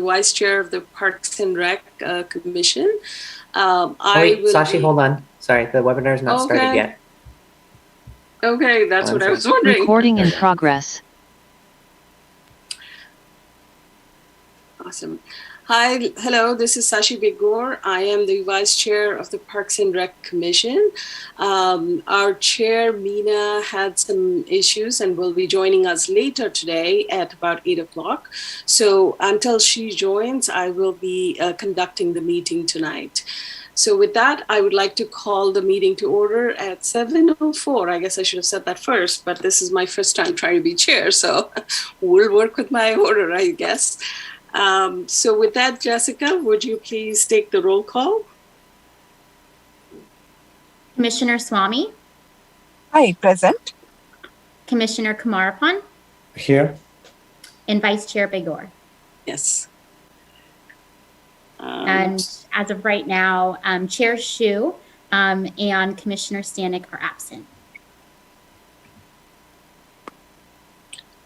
Vice Chair of the Parks and Rec Commission. Wait, Sashi, hold on. Sorry, the webinar is not started yet. Okay, that's what I was wondering. Recording in progress. Awesome. Hi, hello, this is Sashi Begor. I am the Vice Chair of the Parks and Rec Commission. Our chair, Meena, had some issues and will be joining us later today at about 8 o'clock. So until she joins, I will be conducting the meeting tonight. So with that, I would like to call the meeting to order at 7:04. I guess I should have said that first, but this is my first time trying to be chair, so we'll work with my order, I guess. So with that, Jessica, would you please take the roll call? Commissioner Swamy? Hi, present. Commissioner Kumarapan? Here. And Vice Chair Begor? Yes. And as of right now, Chair Shu and Commissioner Stanek are absent.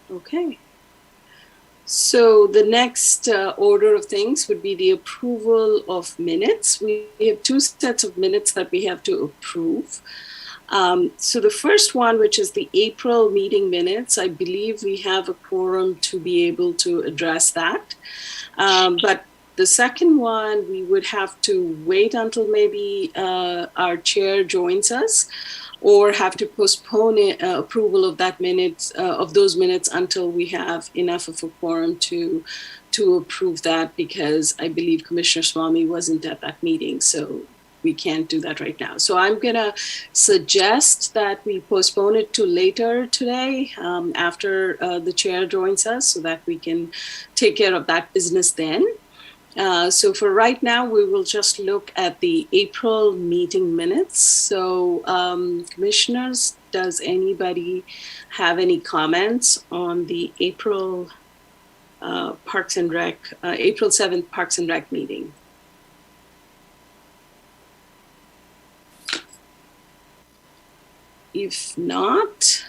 Okay. So the next order of things would be the approval of minutes. We have two sets of minutes that we have to approve. So the first one, which is the April meeting minutes, I believe we have a quorum to be able to address that. But the second one, we would have to wait until maybe our chair joins us, or have to postpone approval of that minutes of those minutes until we have enough of a quorum to approve that, because I believe Commissioner Swamy wasn't at that meeting, so we can't do that right now. So I'm gonna suggest that we postpone it to later today after the chair joins us, so that we can take care of that business then. So for right now, we will just look at the April meeting minutes. So commissioners, does anybody have any comments on the April Parks and Rec, April 7th Parks and Rec meeting? If not,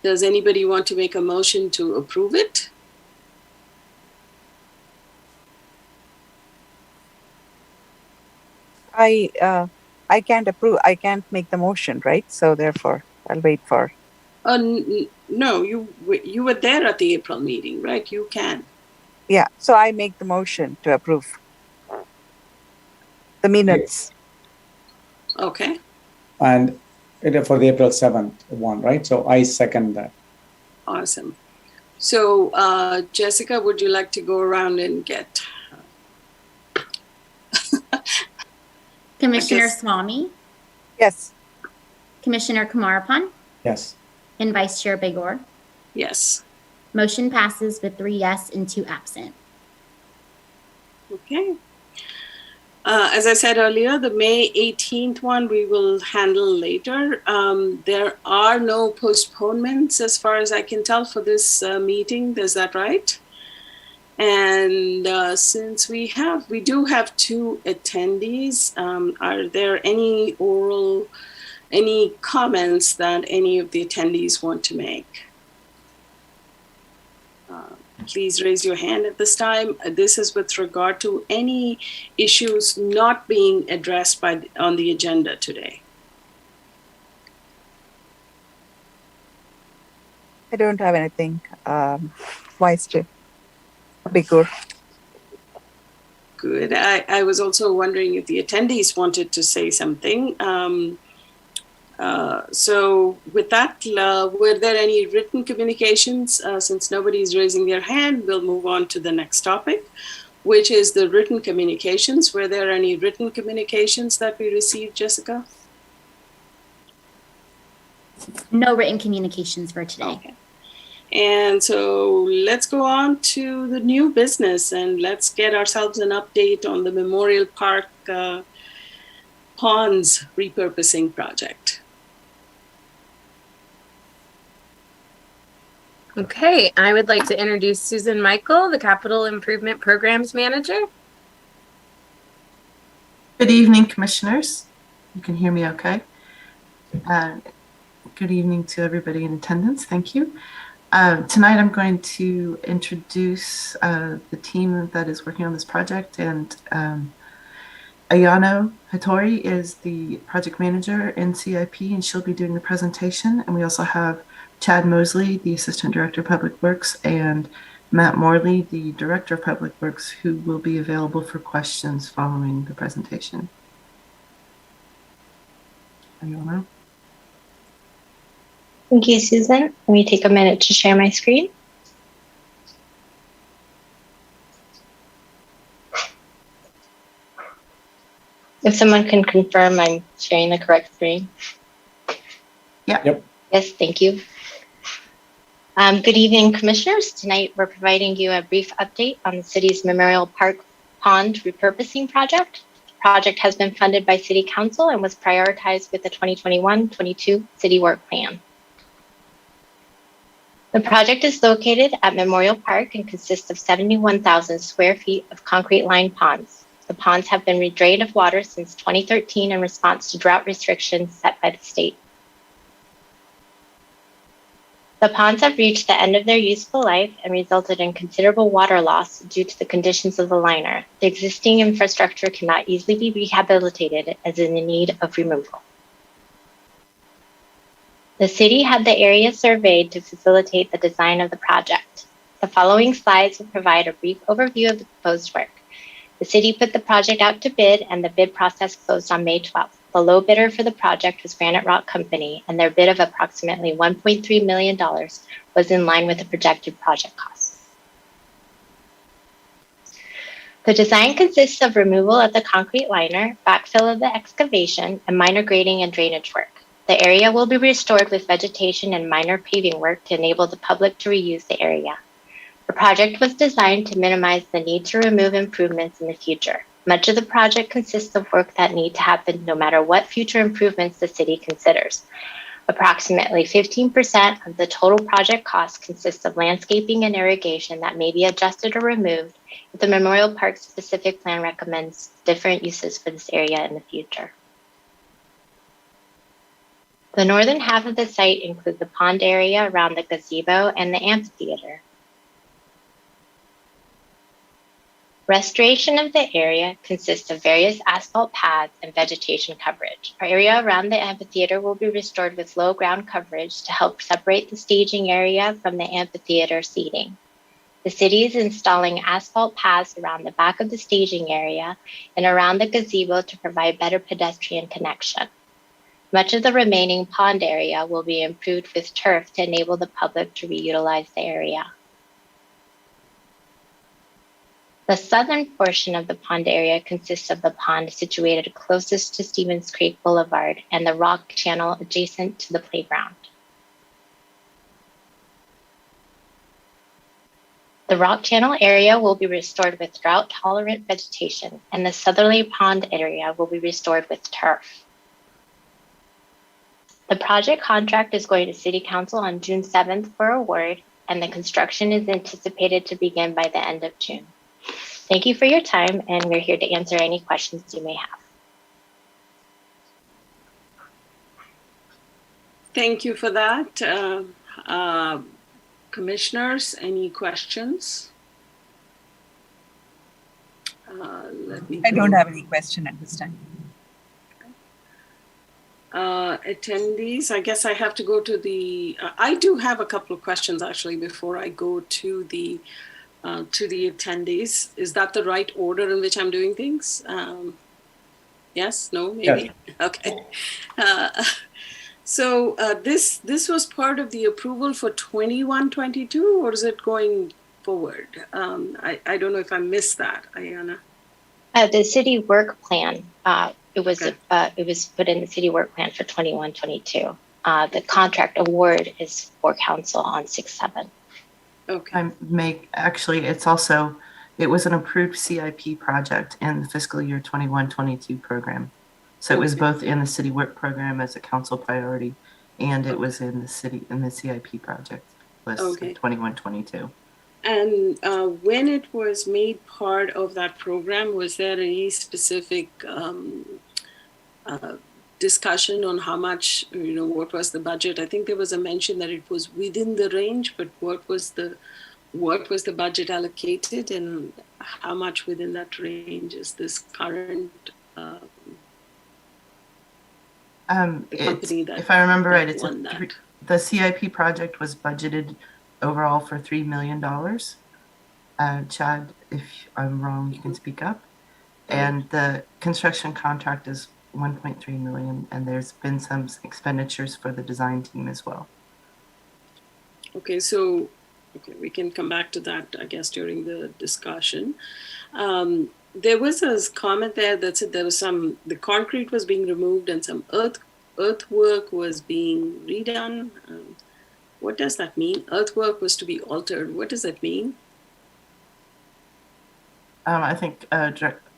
does anybody want to make a motion to approve it? I can't approve. I can't make the motion, right? So therefore, I'll wait for. No, you were there at the April meeting, right? You can. Yeah. So I make the motion to approve the minutes. Okay. And for the April 7th one, right? So I second that. Awesome. So Jessica, would you like to go around and get? Commissioner Swamy? Yes. Commissioner Kumarapan? Yes. And Vice Chair Begor? Yes. Motion passes with 3 yes and 2 absent. Okay. As I said earlier, the May 18th one we will handle later. There are no postponements as far as I can tell for this meeting. Is that right? And since we do have 2 attendees, are there any comments that any of the attendees want to make? Please raise your hand at this time. This is with regard to any issues not being addressed on the agenda today. I don't have anything. Vice Chair Begor. Good. I was also wondering if the attendees wanted to say something. So with that, were there any written communications? Since nobody's raising their hand, we'll move on to the next topic, which is the written communications. Were there any written communications that we received, Jessica? No written communications for today. Okay. And so let's go on to the new business and let's get ourselves an update on the Memorial Park ponds repurposing project. Okay, I would like to introduce Susan Michael, the Capital Improvement Programs Manager. Good evening, Commissioners. You can hear me okay. Good evening to everybody in attendance. Thank you. Tonight I'm going to introduce the team that is working on this project, and Ayano Hattori is the project manager in CIP, and she'll be doing the presentation. And we also have Chad Mosley, the Assistant Director of Public Works, and Matt Morley, the Director of Public Works, who will be available for questions following the presentation. Ayano. Thank you, Susan. Let me take a minute to share my screen. If someone can confirm I'm sharing the correct screen. Yeah. Yep. Yes, thank you. Good evening, commissioners. Tonight we're providing you a brief update on the city's Memorial Park Pond repurposing project. The project has been funded by City Council and was prioritized with the 2021-22 City Work Plan. The project is located at Memorial Park and consists of 71,000 square feet of concrete-lined ponds. The ponds have been redrained of water since 2013 in response to drought restrictions set by the state. The ponds have reached the end of their useful life and resulted in considerable water loss due to the conditions of the liner. The existing infrastructure cannot easily be rehabilitated as is in need of removal. The city had the area surveyed to facilitate the design of the project. The following slides will provide a brief overview of the proposed work. The city put the project out to bid and the bid process closed on May 12th. The low bidder for the project was Granite Rock Company, and their bid of approximately $1.3 million was in line with the projected project costs. The design consists of removal of the concrete liner, backfill of the excavation, and minor grading and drainage work. The area will be restored with vegetation and minor paving work to enable the public to reuse the area. The project was designed to minimize the need to remove improvements in the future. Much of the project consists of work that need to happen no matter what future improvements the city considers. Approximately 15% of the total project cost consists of landscaping and irrigation that may be adjusted or removed if the Memorial Park specific plan recommends different uses for this area in the future. The northern half of the site includes the pond area around the gazebo and the amphitheater. Restoration of the area consists of various asphalt pads and vegetation coverage. Our area around the amphitheater will be restored with low ground coverage to help separate the staging area from the amphitheater seating. The city is installing asphalt paths around the back of the staging area and around the gazebo to provide better pedestrian connection. Much of the remaining pond area will be improved with turf to enable the public to reutilize the area. The southern portion of the pond area consists of the pond situated closest to Stevens Creek Boulevard and the rock channel adjacent to the playground. The rock channel area will be restored with drought-tolerant vegetation, and the southerly pond area will be restored with turf. The project contract is going to City Council on June 7th for award, and the construction is anticipated to begin by the end of June. Thank you for your time, and we're here to answer any questions you may have. Thank you for that. Commissioners, any questions? I don't have any question at this time. Attendees, I guess I have to go to the, I do have a couple of questions actually before I go to the attendees. Is that the right order in which I'm doing things? Yes, no, maybe? Yes. Okay. So this was part of the approval for 21-22, or is it going forward? I don't know if I missed that, Ayana. The city work plan, it was put in the city work plan for 21-22. The contract award is for council on 6/7. Okay. Actually, it was an approved CIP project in the fiscal year 21-22 program. So it was both in the city work program as a council priority, and it was in the CIP project list of 21-22. And when it was made part of that program, was there any specific discussion on how much, what was the budget? I think there was a mention that it was within the range, but what was the budget allocated, and how much within that range is this current company that, if I remember right, it's won that? The CIP project was budgeted overall for $3 million. Chad, if I'm wrong, you can speak up. And the construction contract is 1.3 million, and there's been some expenditures for the design team as well. Okay, we can come back to that, I guess, during the discussion. There was a comment there that said there was the concrete was being removed and some earthwork was being redone. What does that mean? Earthwork was to be altered. What does that mean? I think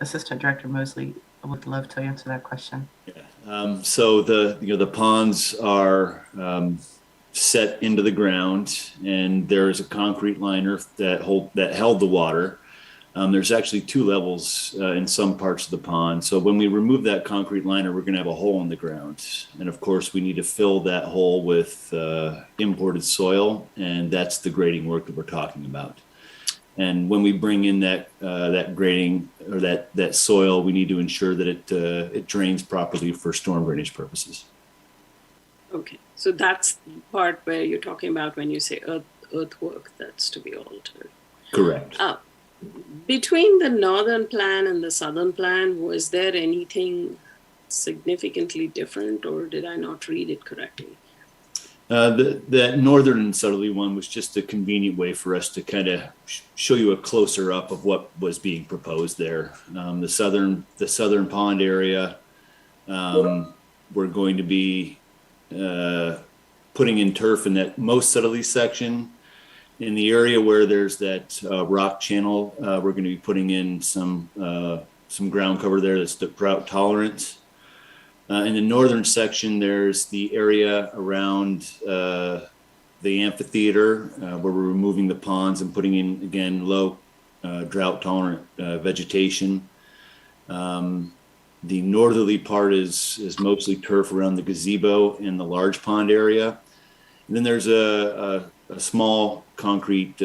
Assistant Director Mosley would love to answer that question. Yeah. So the ponds are set into the ground, and there is a concrete liner that held the water. There's actually 2 levels in some parts of the pond. So when we remove that concrete liner, we're going to have a hole in the ground, and of course we need to fill that hole with imported soil, and that's the grading work that we're talking about. And when we bring in that grading or that soil, we need to ensure that it drains properly for storm drainage purposes. Okay, so that's the part where you're talking about when you say earthwork that's to be altered. Correct. Between the northern plan and the southern plan, was there anything significantly different, or did I not read it correctly? That northern and southerly one was just a convenient way for us to kind of show you a closer up of what was being proposed there. The southern pond area, we're going to be putting in turf in that most southerly section. In the area where there's that rock channel, we're going to be putting in some ground cover there that's drought tolerant. In the northern section, there's the area around the amphitheater where we're removing the ponds and putting in, again, low drought tolerant vegetation. The northerly part is mostly turf around the gazebo in the large pond area. And then there's a small concrete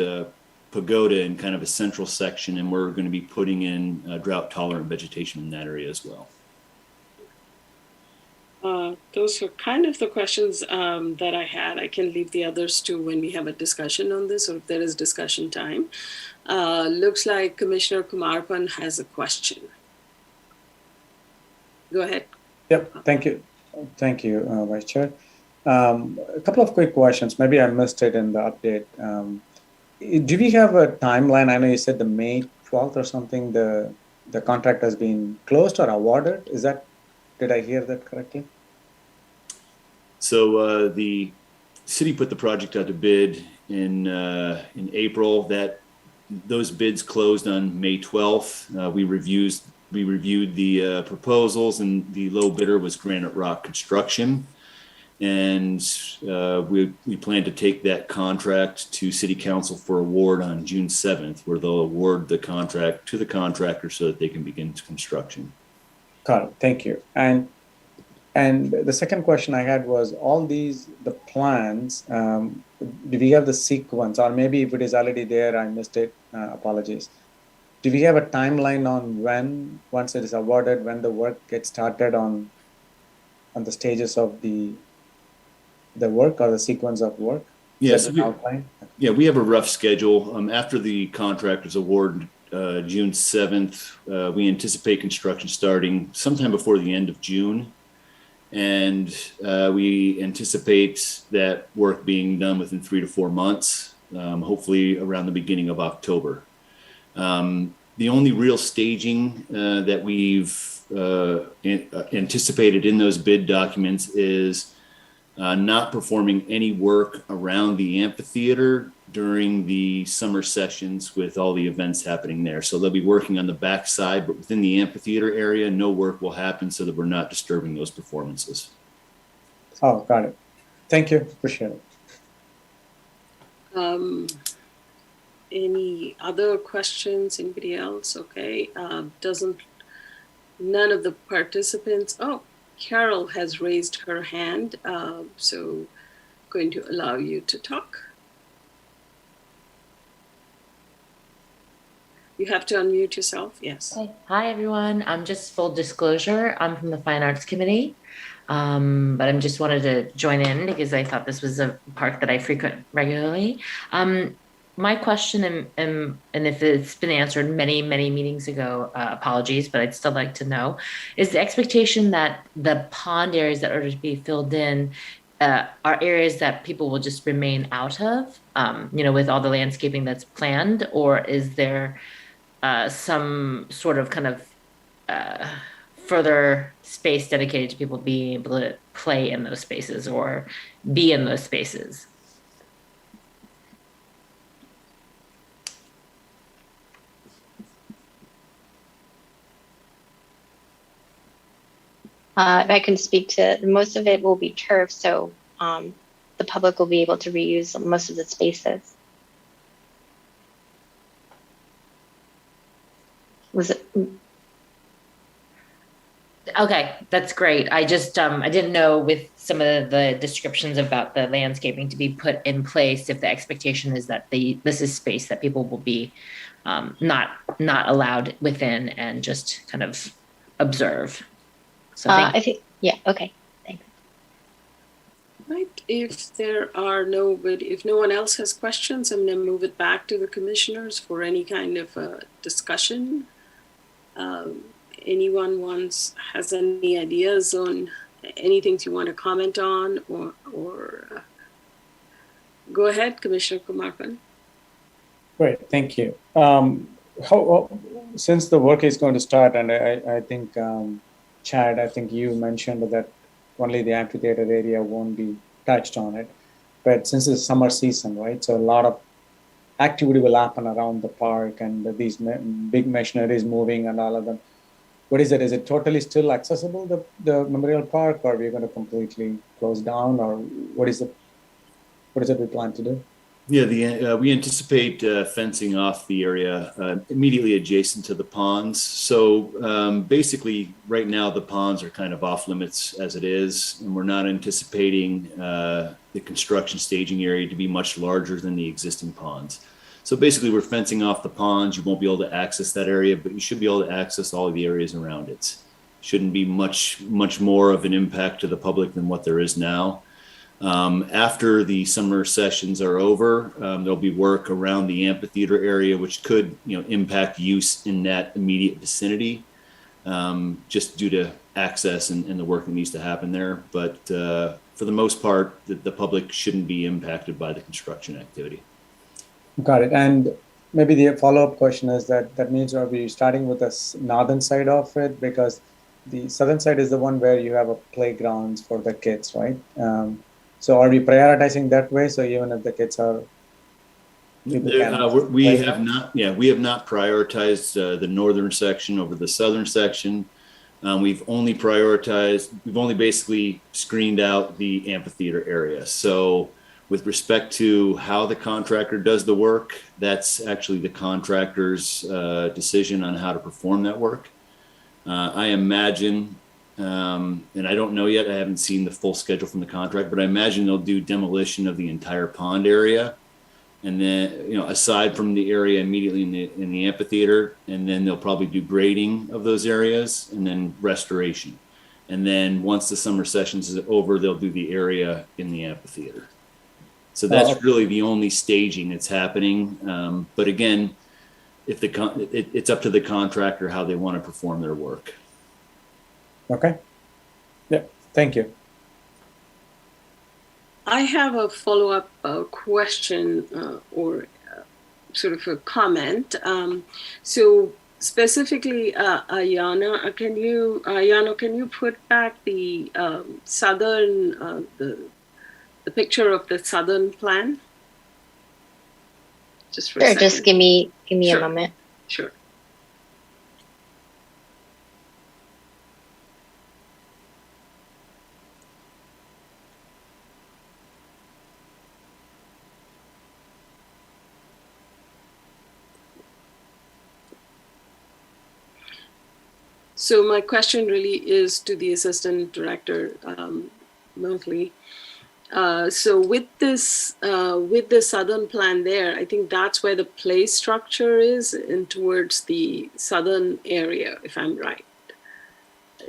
pagoda in kind of a central section, and we're going to be putting in drought tolerant vegetation in that area as well. Those are kind of the questions that I had. I can leave the others to when we have a discussion on this, or if there is discussion time. Looks like Commissioner Kumarpan has a question. Go ahead. Yep, thank you. Thank you, Vice Chair. A couple of quick questions. Maybe I missed it in the update. Do we have a timeline? I know you said the May 12th or something, the contract has been closed or awarded. Did I hear that correctly? So the city put the project out to bid in April. Those bids closed on May 12th. We reviewed the proposals, and the low bidder was Granite Rock Construction. And we plan to take that contract to City Council for award on June 7th, where they'll award the contract to the contractor so that they can begin construction. Got it. Thank you. And the second question I had was the plans, do we have the sequence, or maybe if it is already there, I missed it, apologies. Do we have a timeline on when, once it is awarded, when the work gets started on the stages of the work or the sequence of work? Yes. Yeah, we have a rough schedule. After the contract is awarded June 7th, we anticipate construction starting sometime before the end of June. And we anticipate that work being done within 3 to 4 months, hopefully around the beginning of October. The only real staging that we've anticipated in those bid documents is not performing any work around the amphitheater during the summer sessions with all the events happening there. So they'll be working on the back side, but within the amphitheater area, no work will happen so that we're not disturbing those performances. Oh, got it. Thank you. Appreciate it. Any other questions? Anybody else? Okay. None of the participants. Oh, Carol has raised her hand, so going to allow you to talk. You have to unmute yourself. Yes. Okay. Hi, everyone. I'm just full disclosure. I'm from the Fine Arts Committee, but I just wanted to join in because I thought this was a park that I frequent regularly. My question, and if it's been answered many, many meetings ago, apologies, but I'd still like to know, is the expectation that the pond areas that are to be filled in are areas that people will just remain out of, with all the landscaping that's planned, or is there some sort of kind of uh, further space dedicated to people being able to play in those spaces or be in those spaces? I can speak to most of it will be turf, so the public will be able to reuse most of the spaces. Was it? Okay, that's great. I just I didn't know with some of the descriptions about the landscaping to be put in place if the expectation is that this is space that people will be not allowed within and just kind of observe. So I think, yeah, okay, thanks. Right. If no one else has questions, I'm going to move it back to the commissioners for any kind of discussion. Anyone has any ideas on anything you want to comment on, or go ahead, Commissioner Kumarpan. Great, thank you. Since the work is going to start, and I think, Chad, I think you mentioned that only the amphitheater area won't be touched on it. But since it's summer season, right, so a lot of activity will happen around the park, and these big machineries moving and all of them. What is it? Is it totally still accessible, the Memorial Park, or are we going to completely close down, or what is it we plan to do? Yeah, we anticipate fencing off the area immediately adjacent to the ponds. So basically, right now, the ponds are kind of off limits as it is, and we're not anticipating the construction staging area to be much larger than the existing ponds. So basically, we're fencing off the ponds. You won't be able to access that area, but you should be able to access all of the areas around it. Shouldn't be much more of an impact to the public than what there is now. After the summer sessions are over, there'll be work around the amphitheater area, which could, impact use in that immediate vicinity, just due to access and the work that needs to happen there. But for the most part, the public shouldn't be impacted by the construction activity. Got it. And maybe the follow-up question is that means are we starting with the northern side of it, because the southern side is the one where you have a playgrounds for the kids, right? So are we prioritizing that way? So even if the kids are, we have not prioritized the northern section over the southern section. We've only basically screened out the amphitheater area. So with respect to how the contractor does the work, that's actually the contractor's decision on how to perform that work. I imagine, and I don't know yet, I haven't seen the full schedule from the contract, but I imagine they'll do demolition of the entire pond area. And then, aside from the area immediately in the amphitheater, and then they'll probably do grading of those areas and then restoration. And then once the summer sessions is over, they'll do the area in the amphitheater. So that's really the only staging that's happening. But again, if it's up to the contractor how they want to perform their work. Okay. Yeah, thank you. I have a follow-up question or sort of a comment. So specifically, Ayana, can you put back the southern the picture of the southern plan? Just for a second. Just give me Sure. a moment. Sure. So my question really is to the Assistant Director, Mosley. So with the southern plan there, I think that's where the play structure is, and towards the southern area, if I'm right.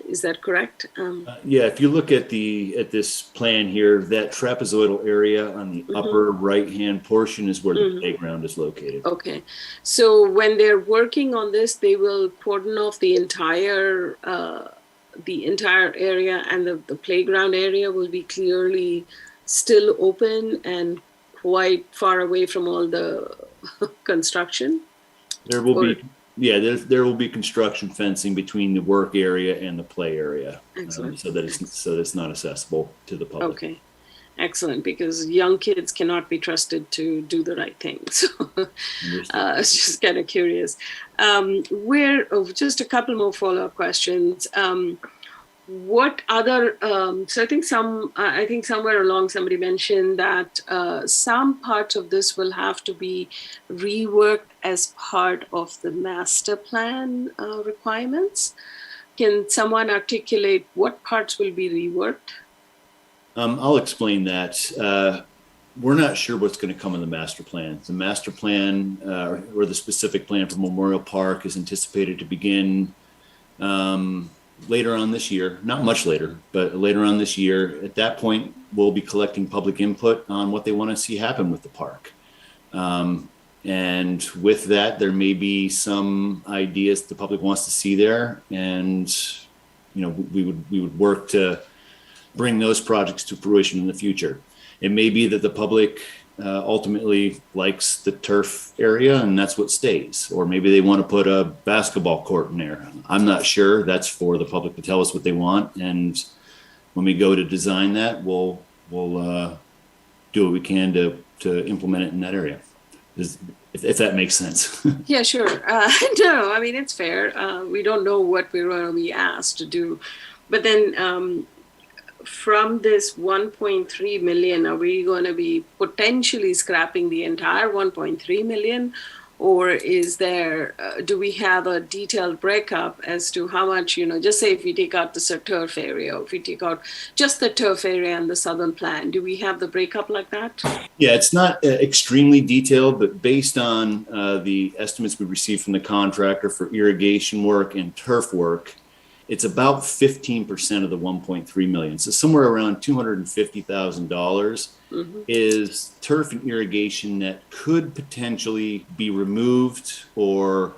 Is that correct? Yeah, if you look at this plan here, that trapezoidal area on the upper right-hand portion is where the playground is located. Okay, so when they're working on this, they will cordon off the entire area, and the playground area will be clearly still open and quite far away from all the construction. There will be. Yeah, there will be construction fencing between the work area and the play area, so that it's not accessible to the public. Okay, excellent. Because young kids cannot be trusted to do the right thing. So I was just kind of curious. Just a couple more follow-up questions. What other? So I think somewhere along somebody mentioned that some parts of this will have to be reworked as part of the master plan requirements. Can someone articulate what parts will be reworked? I'll explain that. We're not sure what's going to come in the master plan. The master plan or the specific plan for Memorial Park is anticipated to begin later on this year, not much later, but later on this year. At that point, we'll be collecting public input on what they want to see happen with the park. And with that, there may be some ideas the public wants to see there. And, we would work to bring those projects to fruition in the future. It may be that the public ultimately likes the turf area and that's what stays, or maybe they want to put a basketball court in there. I'm not sure. That's for the public to tell us what they want, and when we go to design that, we'll do what we can to implement it in that area, if that makes sense. Yeah, sure. No, I mean, it's fair. We don't know what we're going to be asked to do, but then from this 1.3 million, are we going to be potentially scrapping the entire 1.3 million? Or is there, do we have a detailed breakup as to how much, just say if we take out the turf area, or if we take out just the turf area and the southern plan, do we have the breakup like that? Yeah, it's not extremely detailed, but based on the estimates we received from the contractor for irrigation work and turf work, it's about 15% of the 1.3 million. So somewhere around $250,000 is turf and irrigation that could potentially be removed or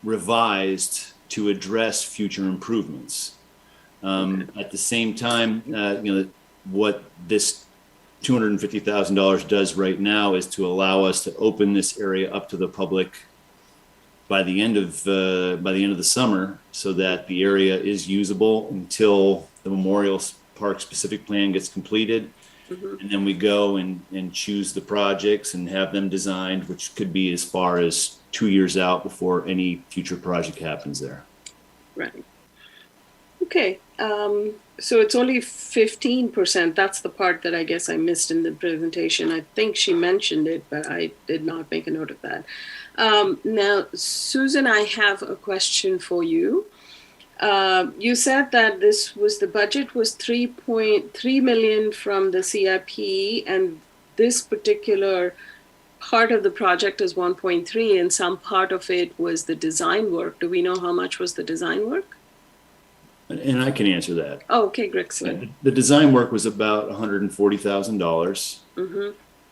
revised to address future improvements. At the same time, what this $250,000 does right now is to allow us to open this area up to the public by the end of the summer, so that the area is usable until the Memorial Park specific plan gets completed. And then we go and choose the projects and have them designed, which could be as far as 2 years out before any future project happens there. Right. Okay. So it's only 15%. That's the part that I guess I missed in the presentation. I think she mentioned it, but I did not make a note of that. Now, Susan, I have a question for you. You said that the budget was 3.3 million from the CIP, and this particular part of the project is 1.3, and some part of it was the design work. Do we know how much was the design work? And I can answer that. Oh, okay, excellent. The design work was about $140,000.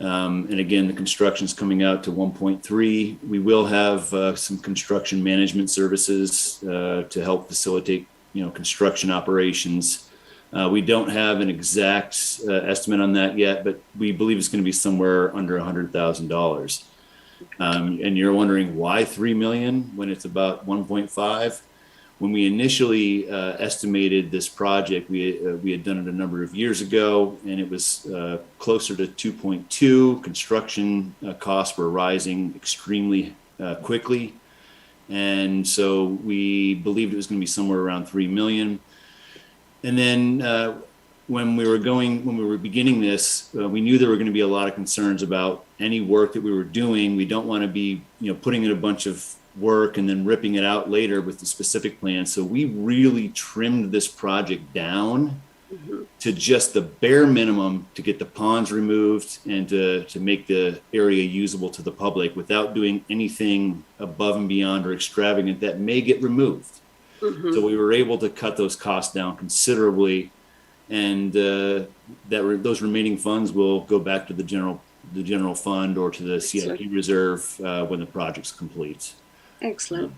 And again, the construction is coming out to 1.3. We will have some construction management services to help facilitate, construction operations. We don't have an exact estimate on that yet, but we believe it's going to be somewhere under $100,000. And you're wondering why 3 million when it's about 1.5? When we initially estimated this project, we had done it a number of years ago, and it was closer to 2.2. Construction costs were rising extremely quickly, and so we believed it was going to be somewhere around 3 million. And then when we were beginning this, we knew there were going to be a lot of concerns about any work that we were doing. We don't want to be, putting in a bunch of work and then ripping it out later with the specific plan. So we really trimmed this project down to just the bare minimum to get the ponds removed and to make the area usable to the public without doing anything above and beyond or extravagant that may get removed. So we were able to cut those costs down considerably, and those remaining funds will go back to the general fund or to the CIP reserve when the project's complete. Excellent.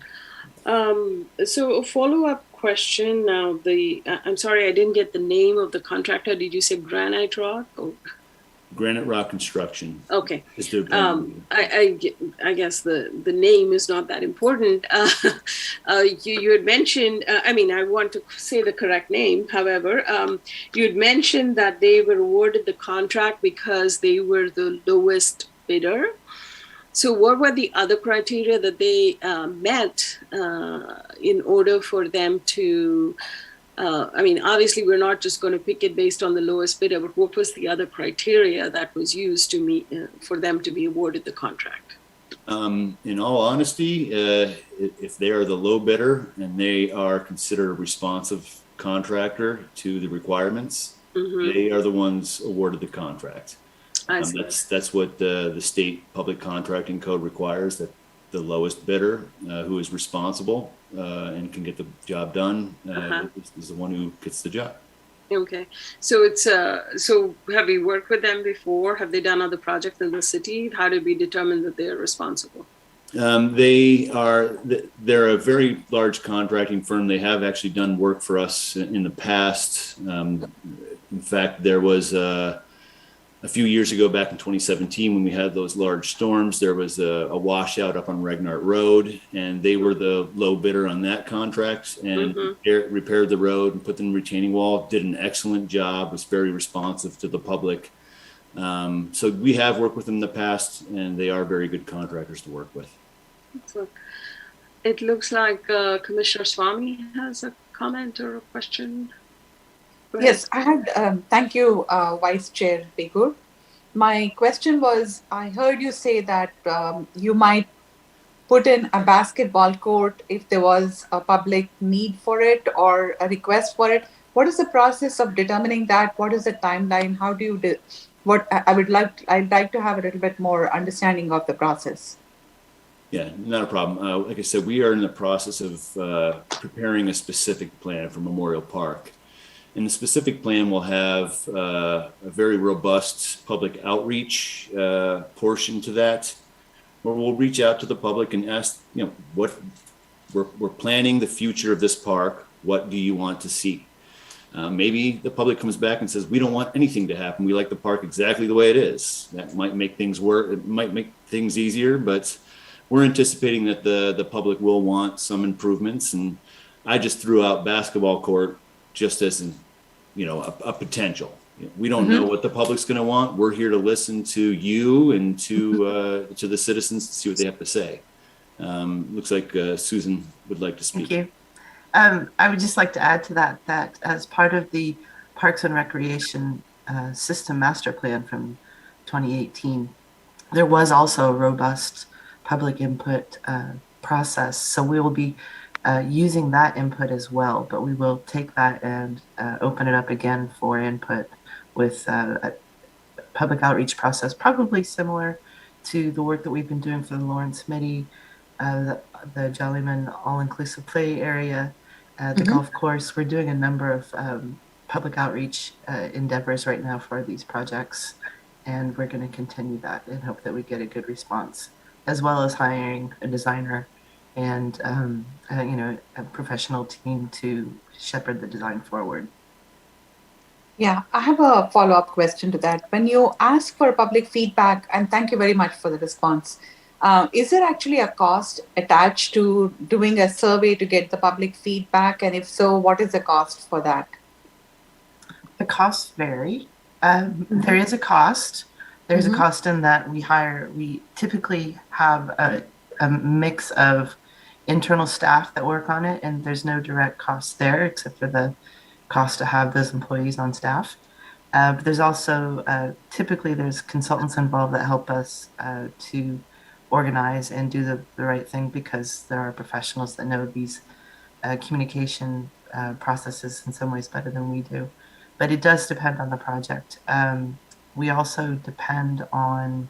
So a follow-up question now. I'm sorry, I didn't get the name of the contractor. Did you say Granite Rock? Or? Granite Rock Construction. Okay. I guess the name is not that important. You had mentioned, I want to say the correct name. However, you had mentioned that they were awarded the contract because they were the lowest bidder. So what were the other criteria that they met in order for them to, obviously we're not just going to pick it based on the lowest bidder, but what was the other criteria that was used to meet for them to be awarded the contract? In all honesty, if they are the low bidder and they are considered a responsive contractor to the requirements, they are the ones awarded the contract. That's what the state public contracting code requires, that the lowest bidder who is responsible and can get the job done is the one who gets the job. Okay, so it's so have you worked with them before? Have they done other projects in the city? How did we determine that they're responsible? They're a very large contracting firm. They have actually done work for us in the past. In fact, there was a few years ago, back in 2017, when we had those large storms, there was a washout up on Regnart Road, and they were the low bidder on that contract and repaired the road and put in the retaining wall, did an excellent job, was very responsive to the public. So we have worked with them in the past, and they are very good contractors to work with. So it looks like Commissioner Swamy has a comment or a question. Yes, I had, thank you, Vice Chair Begur. My question was, I heard you say that you might put in a basketball court if there was a public need for it or a request for it. What is the process of determining that? What is the timeline? How do you do? I'd like to have a little bit more understanding of the process. Yeah, not a problem. Like I said, we are in the process of preparing a specific plan for Memorial Park. And the specific plan will have a very robust public outreach portion to that, where we'll reach out to the public and ask, what we're planning the future of this park. What do you want to see? Maybe the public comes back and says, we don't want anything to happen. We like the park exactly the way it is. That might make things work. It might make things easier, but we're anticipating that the public will want some improvements. And I just threw out basketball court just as a potential. We don't know what the public's going to want. We're here to listen to you and to the citizens to see what they have to say. Looks like Susan would like to speak. Thank you. I would just like to add to that as part of the Parks and Recreation System Master Plan from 2018, there was also a robust public input process. So we will be using that input as well, but we will take that and open it up again for input with a public outreach process, probably similar to the work that we've been doing for the Lawrence Mitty, the Jollyman all-inclusive play area, the golf course. We're doing a number of public outreach endeavors right now for these projects, and we're going to continue that and hope that we get a good response, as well as hiring a designer and a professional team to shepherd the design forward. Yeah, I have a follow-up question to that. When you ask for public feedback, and thank you very much for the response, is there actually a cost attached to doing a survey to get the public feedback? And if so, what is the cost for that? The costs vary. There is a cost. There's a cost in that we typically have a mix of internal staff that work on it, and there's no direct cost there except for the cost to have those employees on staff. But there's also typically there's consultants involved that help us to organize and do the right thing, because there are professionals that know these communication processes in some ways better than we do. But it does depend on the project. We also depend on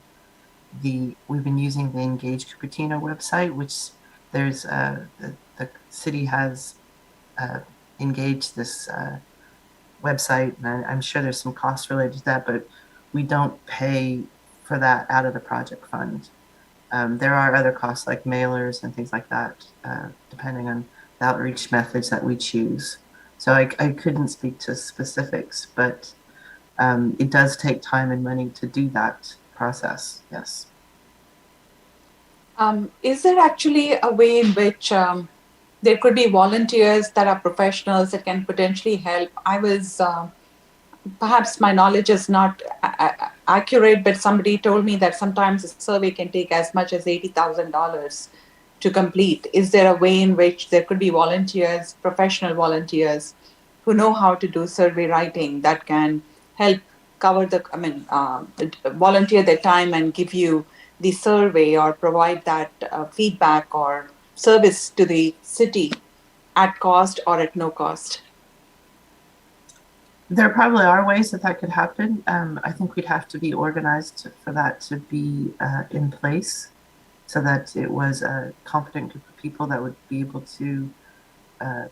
we've been using the Engage Cupertino website, which there's the city has engaged this website, and I'm sure there's some costs related to that, but we don't pay for that out of the project fund. There are other costs like mailers and things like that, depending on the outreach methods that we choose. So I couldn't speak to specifics, but it does take time and money to do that process, yes. Is there actually a way in which there could be volunteers that are professionals that can potentially help? I was, perhaps my knowledge is not accurate, but somebody told me that sometimes a survey can take as much as $80,000 to complete. Is there a way in which there could be volunteers, professional volunteers, who know how to do survey writing that can help cover volunteer their time and give you the survey or provide that feedback or service to the city at cost or at no cost? There probably are ways that could happen. I think we'd have to be organized for that to be in place, so that it was a competent group of people that would be able to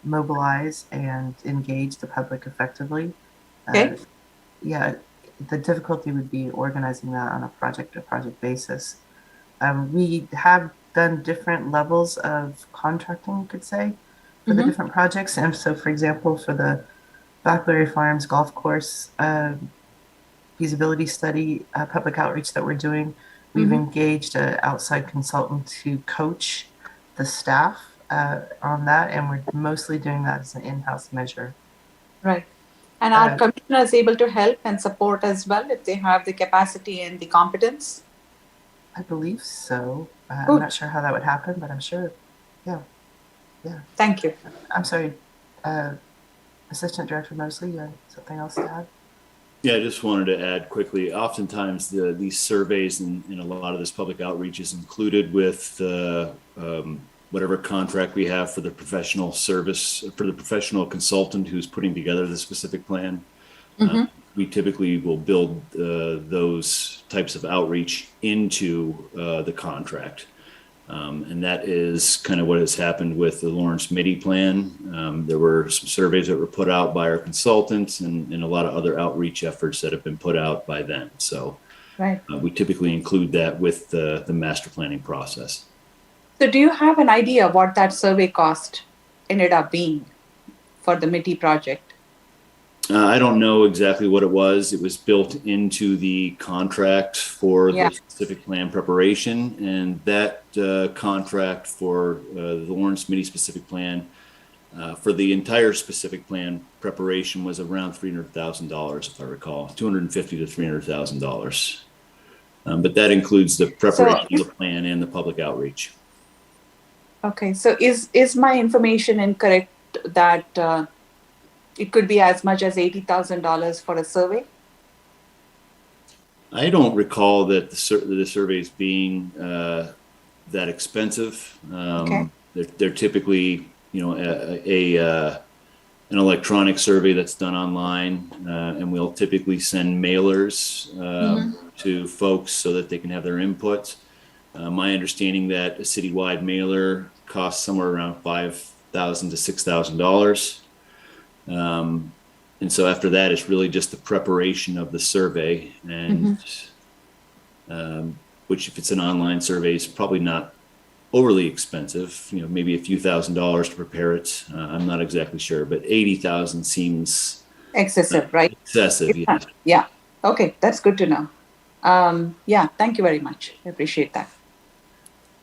mobilize and engage the public effectively. Okay. Yeah, the difficulty would be organizing that on a project-to-project basis. We have done different levels of contracting, you could say, for the different projects. And so, for example, for the Blackberry Farms golf course feasibility study, public outreach that we're doing, we've engaged an outside consultant to coach the staff on that, and we're mostly doing that as an in-house measure. Right. And are commissioners able to help and support as well if they have the capacity and the competence? I believe so. I'm not sure how that would happen, but I'm sure. Yeah. Thank you. I'm sorry, Assistant Director Mosley, you had something else to add? Yeah, I just wanted to add quickly. Oftentimes, these surveys and a lot of this public outreach is included with whatever contract we have for the professional service, for the professional consultant who's putting together the specific plan. We typically will build those types of outreach into the contract. And that is kind of what has happened with the Lawrence MIDI plan. There were some surveys that were put out by our consultants and a lot of other outreach efforts that have been put out by them. So we typically include that with the master planning process. So do you have an idea what that survey cost ended up being for the MIDI project? I don't know exactly what it was. It was built into the contract for the specific plan preparation, and that contract for the Lawrence MIDI specific plan for the entire specific plan preparation was around $300,000, if I recall, $250,000 to $300,000. But that includes the preparation of the plan and the public outreach. Okay, so is my information incorrect that it could be as much as $80,000 for a survey? I don't recall that the surveys being that expensive. They're typically, an electronic survey that's done online, and we'll typically send mailers to folks so that they can have their input. My understanding that a citywide mailer costs somewhere around $5,000 to $6,000. And so after that, it's really just the preparation of the survey, and which, if it's an online survey, is probably not overly expensive. Maybe a few $1,000s to prepare it. I'm not exactly sure, but $80,000 seems excessive, right? Excessive, yeah. Yeah. Okay, that's good to know. Thank you very much. I appreciate that.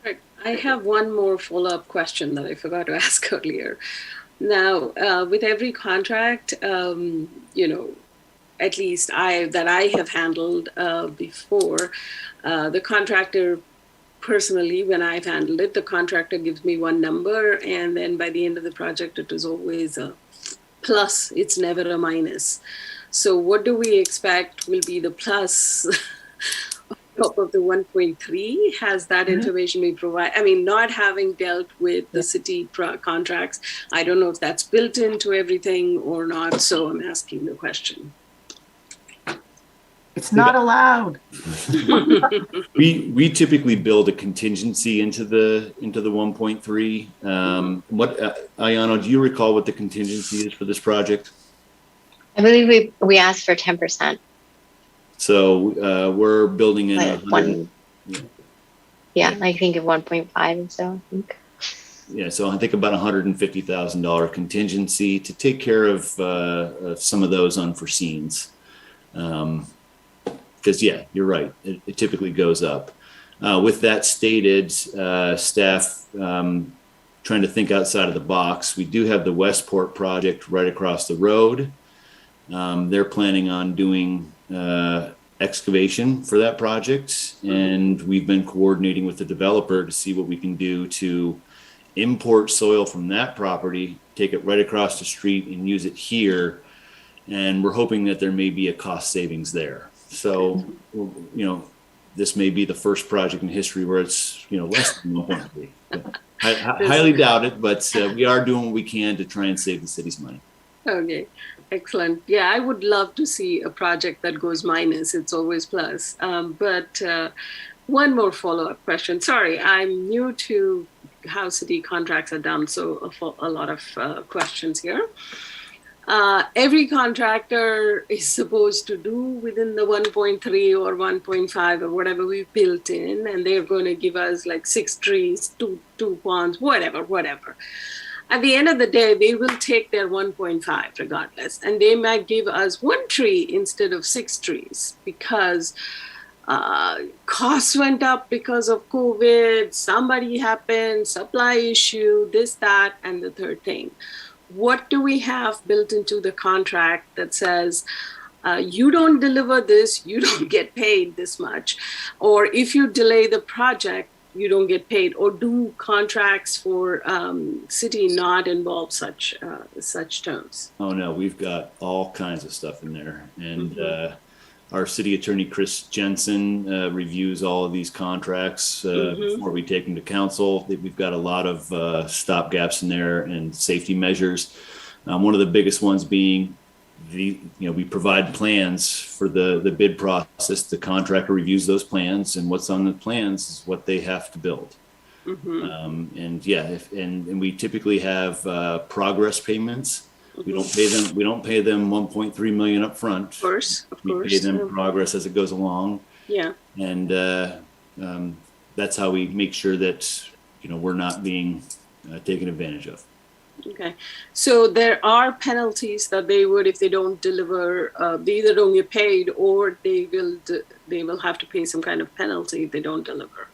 Right. I have one more follow-up question that I forgot to ask earlier. Now, with every contract, at least that I have handled before, the contractor, personally, when I've handled it, the contractor gives me one number, and then by the end of the project, it is always a plus. It's never a minus. So what do we expect will be the plus top of the 1.3, has that information been provided? I mean, not having dealt with the city contracts, I don't know if that's built into everything or not, so I'm asking the question. It's not allowed. We typically build a contingency into the 1.3. What Ayano, do you recall what the contingency is for this project? I believe we asked for 10%. So we're building in like 100. Yeah, I think of 1.5 and so I think. Yeah, so I think about $150,000 contingency to take care of some of those unforeseens. Because yeah, you're right. It typically goes up. With that stated, staff trying to think outside of the box. We do have the Westport project right across the road. They're planning on doing excavation for that project, and we've been coordinating with the developer to see what we can do to import soil from that property, take it right across the street and use it here. And we're hoping that there may be a cost savings there. So, you know, this may be the first project in history where it's, you know, less than 1.3. I highly doubt it, but we are doing what we can to try and save the city's money. Okay, excellent. Yeah, I would love to see a project that goes minus. It's always plus. But one more follow-up question. Sorry, I'm new to how city contracts are done, so a lot of questions here. Every contractor is supposed to do within the 1.3 or 1.5 or whatever we've built in, and they're going to give us like 6 trees, two ponds, whatever. At the end of the day, they will take their 1.5 regardless, and they might give us 1 tree instead of 6 trees because costs went up because of COVID, somebody happened, supply issue, this, that, and the third thing. What do we have built into the contract that says, you don't deliver this, you don't get paid this much? Or if you delay the project, you don't get paid? Or do contracts for city not involve such terms? Oh no, we've got all kinds of stuff in there. And our city attorney, Chris Jensen, reviews all of these contracts before we take them to council. We've got a lot of stop gaps in there and safety measures. One of the biggest ones being we provide plans for the bid process. The contractor reviews those plans, and what's on the plans is what they have to build. And we typically have progress payments. We don't pay them. We don't pay them 1.3 million up front. Of course. We pay them progress as it goes along. Yeah. And that's how we make sure that we're not being taken advantage of. Okay, so there are penalties that they would, if they don't deliver, they either don't get paid or they will have to pay some kind of penalty if they don't deliver.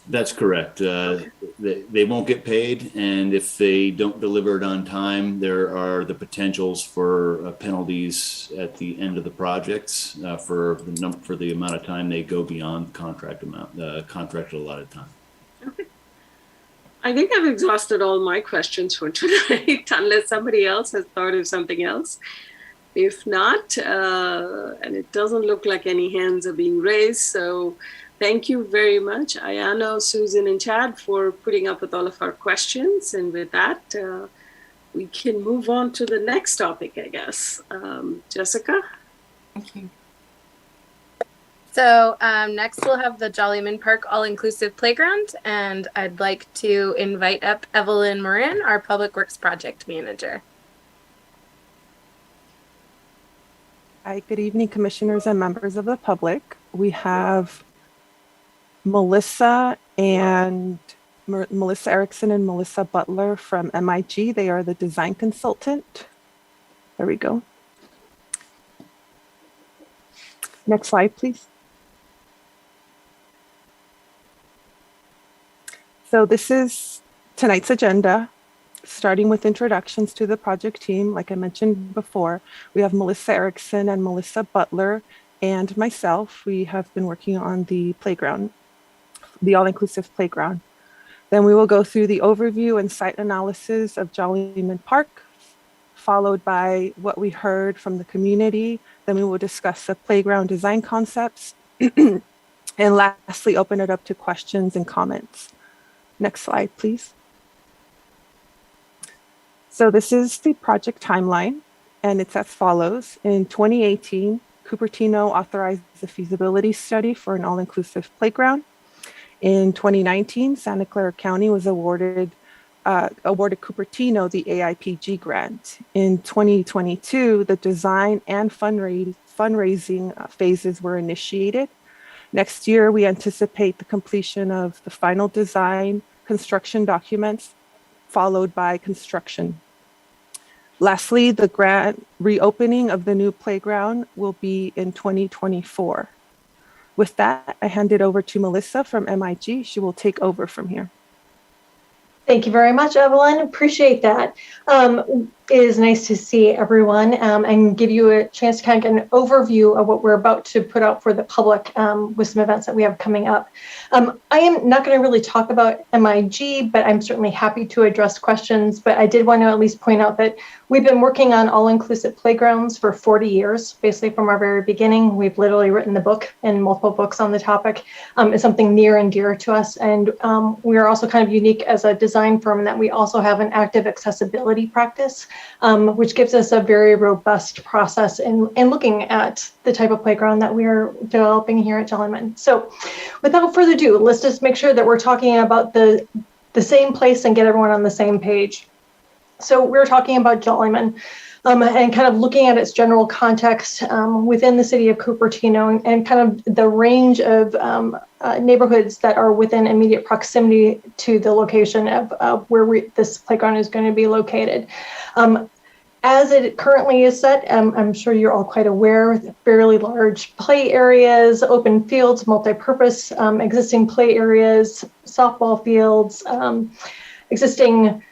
That's correct. They won't get paid, and if they don't deliver it on time, there are the potentials for penalties at the end of the projects for the amount of time they go beyond contract contracted allotted time. Okay. I think I've exhausted all my questions for tonight, unless somebody else has thought of something else. If not, and it doesn't look like any hands are being raised, so thank you very much, Ayano, Susan, and Chad, for putting up with all of our questions. And with that, we can move on to the next topic, I guess. Jessica? Thank you. So next we'll have the Jollyman Park All-Inclusive Playground, and I'd like to invite up Evelyn Morin, our Public Works Project Manager. Hi, good evening, commissioners and members of the public. We have Melissa Erickson and Melissa Butler from MIG. They are the design consultant. There we go. Next slide, please. So this is tonight's agenda, starting with introductions to the project team. Like I mentioned before, we have Melissa Erickson and Melissa Butler and myself. We have been working on the playground, the all-inclusive playground. Then we will go through the overview and site analysis of Jollyman Park, followed by what we heard from the community. Then we will discuss the playground design concepts. And lastly, open it up to questions and comments. Next slide, please. So this is the project timeline, and it's as follows. In 2018, Cupertino authorized the feasibility study for an all-inclusive playground. In 2019, Santa Clara County was awarded Cupertino the AIPG grant. In 2022, the design and fundraising phases were initiated. Next year, we anticipate the completion of the final design, construction documents, followed by construction. Lastly, the grant reopening of the new playground will be in 2024. With that, I hand it over to Melissa from MIG. She will take over from here. Thank you very much, Evelyn. Appreciate that. It is nice to see everyone and give you a chance to kind of get an overview of what we're about to put out for the public with some events that we have coming up. I am not going to really talk about MIG, but I'm certainly happy to address questions. But I did want to at least point out that we've been working on all-inclusive playgrounds for 40 years, basically from our very beginning. We've literally written the book and multiple books on the topic. It's something near and dear to us. And we are also kind of unique as a design firm in that we also have an active accessibility practice, which gives us a very robust process in looking at the type of playground that we are developing here at Jollyman. So without further ado, let's just make sure that we're talking about the same place and get everyone on the same page. So we're talking about Jollyman and kind of looking at its general context within the city of Cupertino and kind of the range of neighborhoods that are within immediate proximity to the location of where this playground is going to be located. As it currently is set, I'm sure you're all quite aware, with fairly large play areas, open fields, multi-purpose, existing play areas, softball fields, existing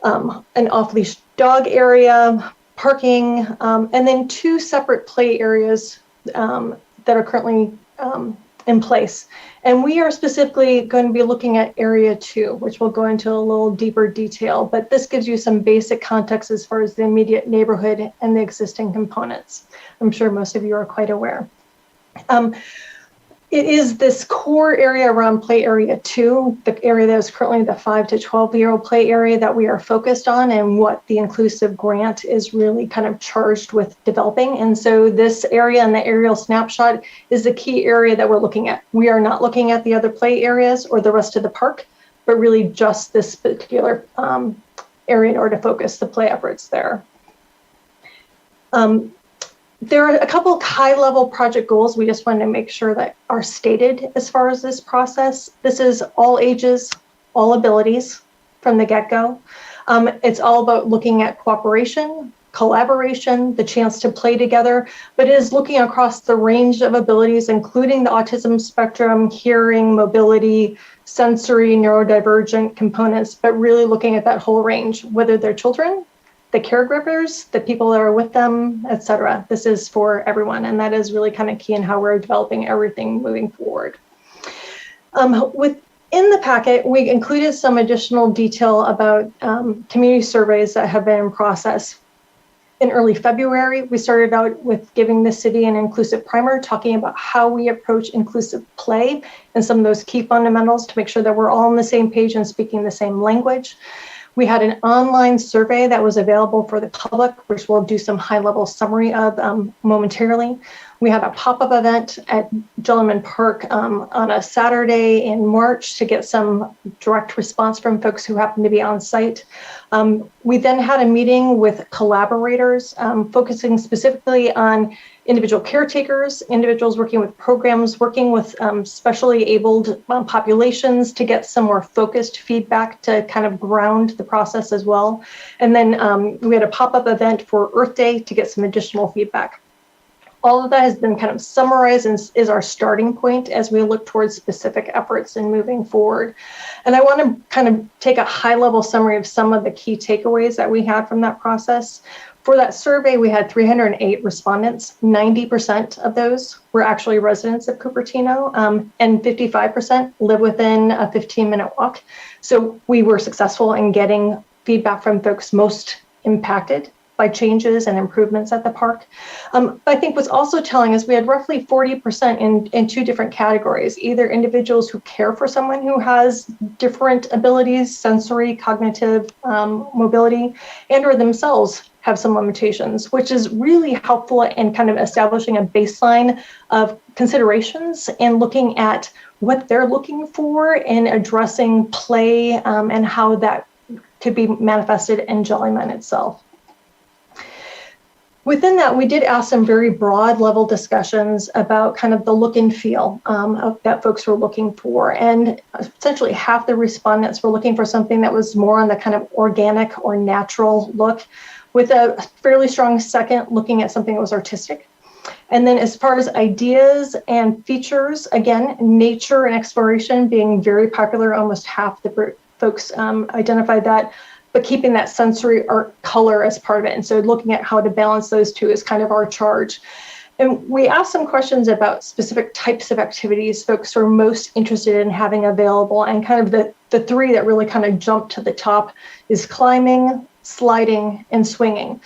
an off-leash dog area, parking, and then 2 separate play areas that are currently in place. And we are specifically going to be looking at area 2, which we'll go into a little deeper detail, but this gives you some basic context as far as the immediate neighborhood and the existing components. I'm sure most of you are quite aware. It is this core area around play area 2, the area that is currently the 5 to 12-year-old play area that we are focused on and what the inclusive grant is really kind of charged with developing. And so this area and the aerial snapshot is the key area that we're looking at. We are not looking at the other play areas or the rest of the park, but really just this particular area in order to focus the play efforts there. There are a couple of high-level project goals we just wanted to make sure that are stated as far as this process. This is all ages, all abilities from the get-go. It's all about looking at cooperation, collaboration, the chance to play together, but it is looking across the range of abilities, including the autism spectrum, hearing, mobility, sensory, neurodivergent components, but really looking at that whole range, whether they're children, the caregivers, the people that are with them, et cetera. This is for everyone, and that is really kind of key in how we're developing everything moving forward. Within the packet, we included some additional detail about community surveys that have been in process. In early February, we started out with giving the city an inclusive primer, talking about how we approach inclusive play and some of those key fundamentals to make sure that we're all on the same page and speaking the same language. We had an online survey that was available for the public, which we'll do some high-level summary of momentarily. We had a pop-up event at Jollyman Park on a Saturday in March to get some direct response from folks who happened to be on site. We then had a meeting with collaborators, focusing specifically on individual caretakers, individuals working with programs, working with specially abled populations to get some more focused feedback to kind of ground the process as well. And then we had a pop-up event for Earth Day to get some additional feedback. All of that has been kind of summarized and is our starting point as we look towards specific efforts and moving forward. And I want to kind of take a high-level summary of some of the key takeaways that we had from that process. For that survey, we had 308 respondents. 90% of those were actually residents of Cupertino, and 55% live within a 15-minute walk. So we were successful in getting feedback from folks most impacted by changes and improvements at the park. But I think what's also telling is we had roughly 40% in two different categories, either individuals who care for someone who has different abilities, sensory, cognitive, mobility, and or themselves have some limitations, which is really helpful in kind of establishing a baseline of considerations and looking at what they're looking for in addressing play and how that could be manifested in Jollyman itself. Within that, we did ask some very broad level discussions about kind of the look and feel that folks were looking for. And essentially half the respondents were looking for something that was more on the kind of organic or natural look, with a fairly strong second looking at something that was artistic. And then as far as ideas and features, again, nature and exploration being very popular, almost half the folks identified that, but keeping that sensory art color as part of it. And so looking at how to balance those two is kind of our charge. And we asked some questions about specific types of activities folks are most interested in having available. And kind of the three that really kind of jumped to the top is climbing, sliding, and swinging.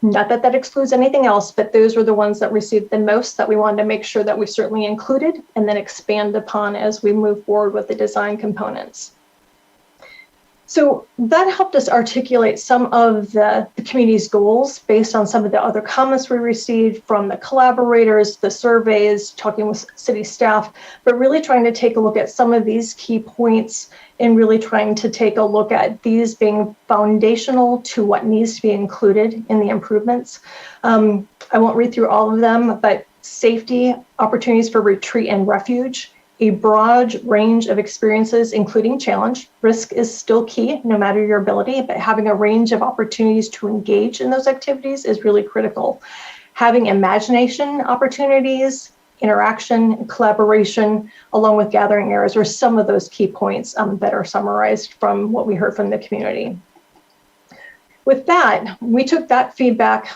Not that that excludes anything else, but those were the ones that received the most that we wanted to make sure that we certainly included and then expand upon as we move forward with the design components. So that helped us articulate some of the community's goals based on some of the other comments we received from the collaborators, the surveys, talking with city staff, but really trying to take a look at some of these key points and really trying to take a look at these being foundational to what needs to be included in the improvements. I won't read through all of them, but safety, opportunities for retreat and refuge, a broad range of experiences, including challenge. Risk is still key, no matter your ability, but having a range of opportunities to engage in those activities is really critical. Having imagination opportunities, interaction, collaboration, along with gathering areas are some of those key points that are summarized from what we heard from the community. With that, we took that feedback,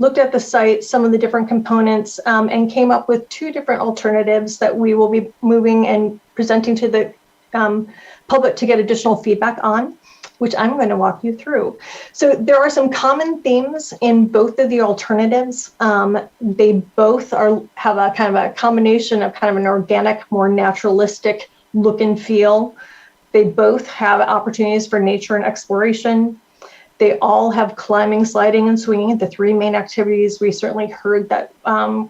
looked at the site, some of the different components, and came up with two different alternatives that we will be moving and presenting to the public to get additional feedback on, which I'm going to walk you through. So there are some common themes in both of the alternatives. They both have a kind of a combination of kind of an organic, more naturalistic look and feel. They both have opportunities for nature and exploration. They all have climbing, sliding, and swinging, the three main activities we certainly heard that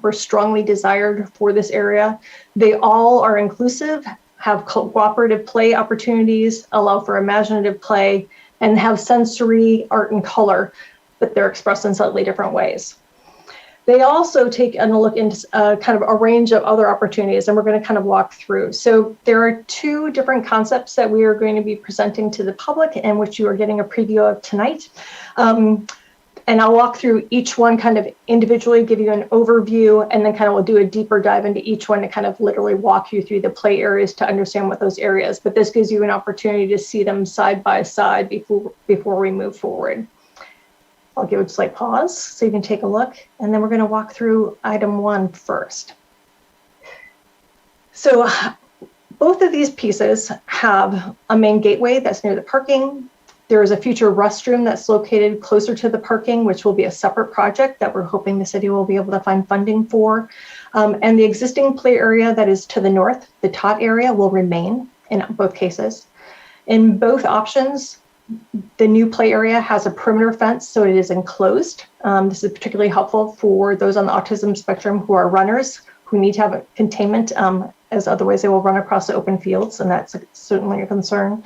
were strongly desired for this area. They all are inclusive, have cooperative play opportunities, allow for imaginative play, and have sensory art and color, but they're expressed in slightly different ways. They also take a look into kind of a range of other opportunities, and we're going to kind of walk through. So there are two different concepts that we are going to be presenting to the public and which you are getting a preview of tonight. And I'll walk through each one kind of individually, give you an overview, and then kind of we'll do a deeper dive into each one to kind of literally walk you through the play areas to understand what those areas. But this gives you an opportunity to see them side by side before we move forward. I'll give it a slight pause so you can take a look, and then we're going to walk through item 1 first. So both of these pieces have a main gateway that's near the parking. There is a future restroom that's located closer to the parking, which will be a separate project that we're hoping the city will be able to find funding for. And the existing play area that is to the north, the Taut area, will remain in both cases. In both options, the new play area has a perimeter fence, so it is enclosed. This is particularly helpful for those on the autism spectrum who are runners, who need to have a containment, as otherwise they will run across the open fields, and that's certainly a concern.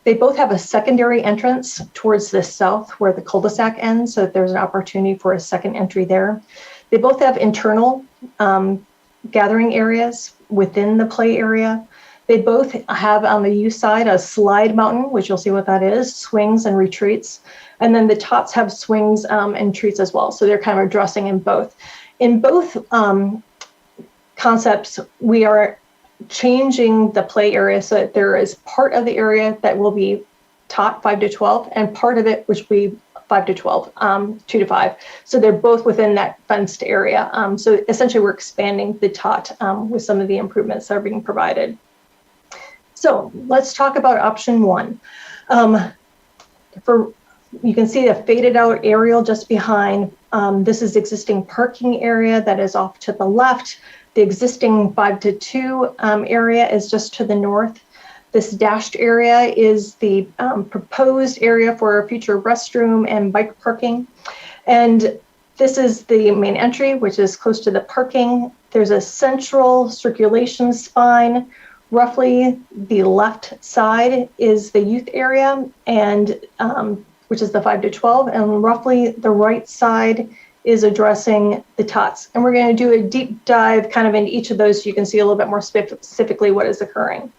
They both have a secondary entrance towards the south where the cul-de-sac ends, so there's an opportunity for a second entry there. They both have internal gathering areas within the play area. They both have on the U side a slide mountain, which you'll see what that is, swings and retreats. And then the Tots have swings and treats as well. So they're kind of addressing in both. In both concepts, we are changing the play area so that there is part of the area that will be Tot 5 to 12 and part of it which will be 5 to 12, 2 to 5. So they're both within that fenced area. So essentially we're expanding the Tot with some of the improvements that are being provided. So let's talk about option 1. For You can see a faded out aerial just behind. This is existing parking area that is off to the left. The existing 5 to 2 area is just to the north. This dashed area is the proposed area for a future restroom and bike parking. And this is the main entry, which is close to the parking. There's a central circulation spine. Roughly the left side is the youth area, and which is the 5 to 12, and roughly the right side is addressing the TOTS. And we're going to do a deep dive kind of in each of those so you can see a little bit more specifically what is occurring.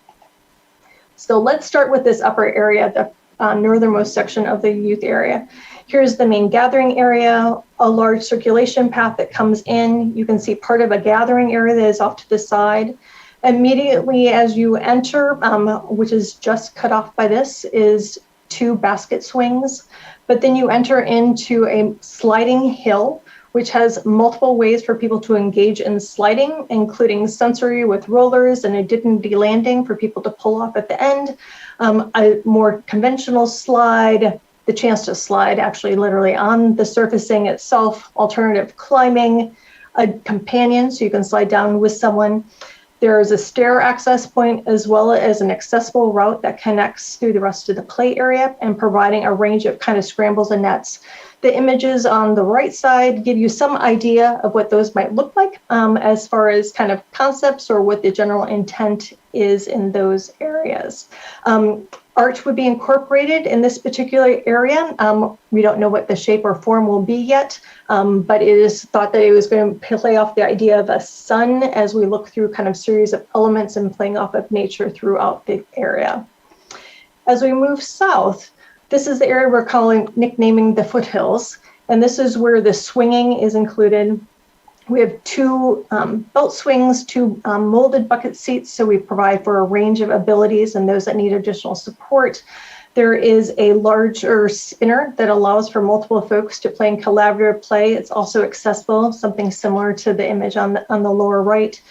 So let's start with this upper area, the northernmost section of the youth area. Here's the main gathering area, a large circulation path that comes in. You can see part of a gathering area that is off to the side. Immediately as you enter, which is just cut off by this, is 2 basket swings. But then you enter into a sliding hill, which has multiple ways for people to engage in sliding, including sensory with rollers and a dignity landing for people to pull off at the end, a more conventional slide, the chance to slide actually literally on the surfacing itself, alternative climbing, a companion so you can slide down with someone. There is a stair access point as well as an accessible route that connects through the rest of the play area and providing a range of kind of scrambles and nets. The images on the right side give you some idea of what those might look like as far as kind of concepts or what the general intent is in those areas. Art would be incorporated in this particular area. We don't know what the shape or form will be yet, but it is thought that it was going to play off the idea of a sun as we look through kind of series of elements and playing off of nature throughout the area. As we move south, this is the area we're nicknaming the foothills, and this is where the swinging is included. We have 2 belt swings, 2 molded bucket seats, so we provide for a range of abilities and those that need additional support. There is a larger spinner that allows for multiple folks to play in collaborative play. It's also accessible, something similar to the image on the lower right.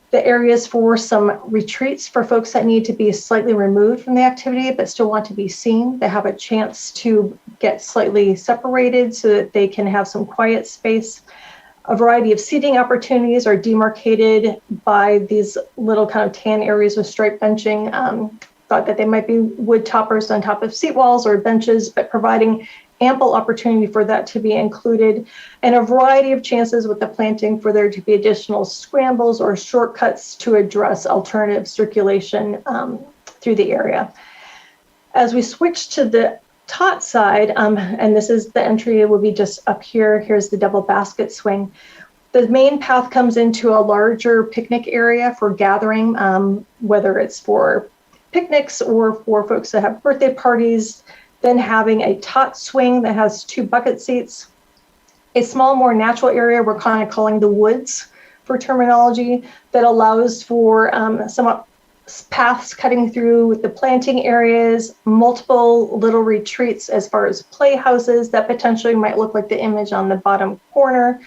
The areas for some retreats for folks that need to be slightly removed from the activity but still want to be seen. They have a chance to get slightly separated so that they can have some quiet space. A variety of seating opportunities are demarcated by these little kind of tan areas with striped benching. Thought that they might be wood toppers on top of seat walls or benches, but providing ample opportunity for that to be included, and a variety of chances with the planting for there to be additional scrambles or shortcuts to address alternative circulation through the area. As we switch to the TOT side, and this is the entry, it will be just up here. Here's the double basket swing. The main path comes into a larger picnic area for gathering, whether it's for picnics or for folks that have birthday parties, then having a TOT swing that has 2 bucket seats, a small, more natural area we're kind of calling the woods for terminology that allows for some paths cutting through the planting areas, multiple little retreats as far as playhouses that potentially might look like the image on the bottom corner,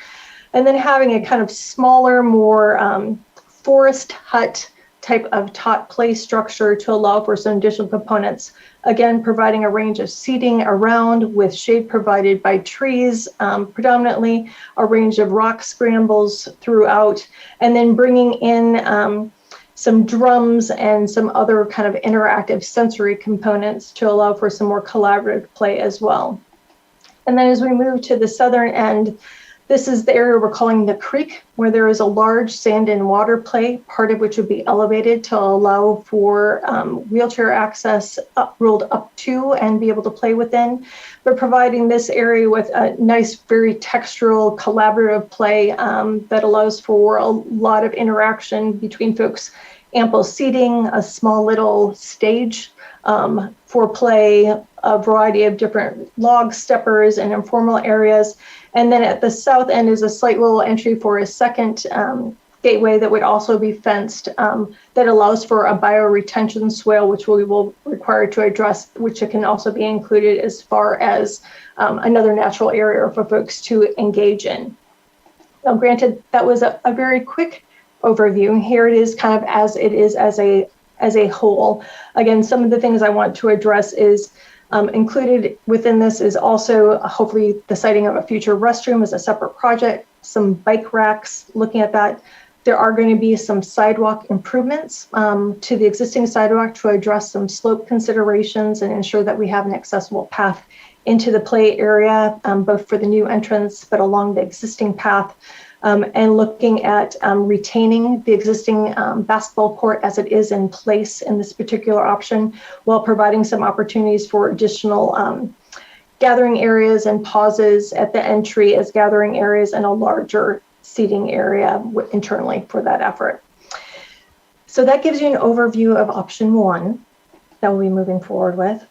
and then having a kind of smaller, more forest hut type of TOT play structure to allow for some additional components. Again, providing a range of seating around with shade provided by trees, predominantly a range of rock scrambles throughout, and then bringing in some drums and some other kind of interactive sensory components to allow for some more collaborative play as well. And then as we move to the southern end, this is the area we're calling the creek, where there is a large sand and water play, part of which would be elevated to allow for wheelchair access rolled up to and be able to play within, but providing this area with a nice, very textural, collaborative play that allows for a lot of interaction between folks, ample seating, a small little stage for play, a variety of different log steppers and informal areas. And then at the south end is a slight little entry for a second gateway that would also be fenced that allows for a bioretention swale, which we will require to address, which it can also be included as far as another natural area for folks to engage in. Now, granted, that was a very quick overview. Here it is kind of as it is as a whole. Again, some of the things I want to address is Included within this is also hopefully the siting of a future restroom as a separate project, some bike racks, looking at that. There are going to be some sidewalk improvements to the existing sidewalk to address some slope considerations and ensure that we have an accessible path into the play area, both for the new entrance, but along the existing path, and looking at retaining the existing basketball court as it is in place in this particular option, while providing some opportunities for additional gathering areas and pauses at the entry as gathering areas and a larger seating area internally for that effort. So that gives you an overview of option 1 that we'll be moving forward with.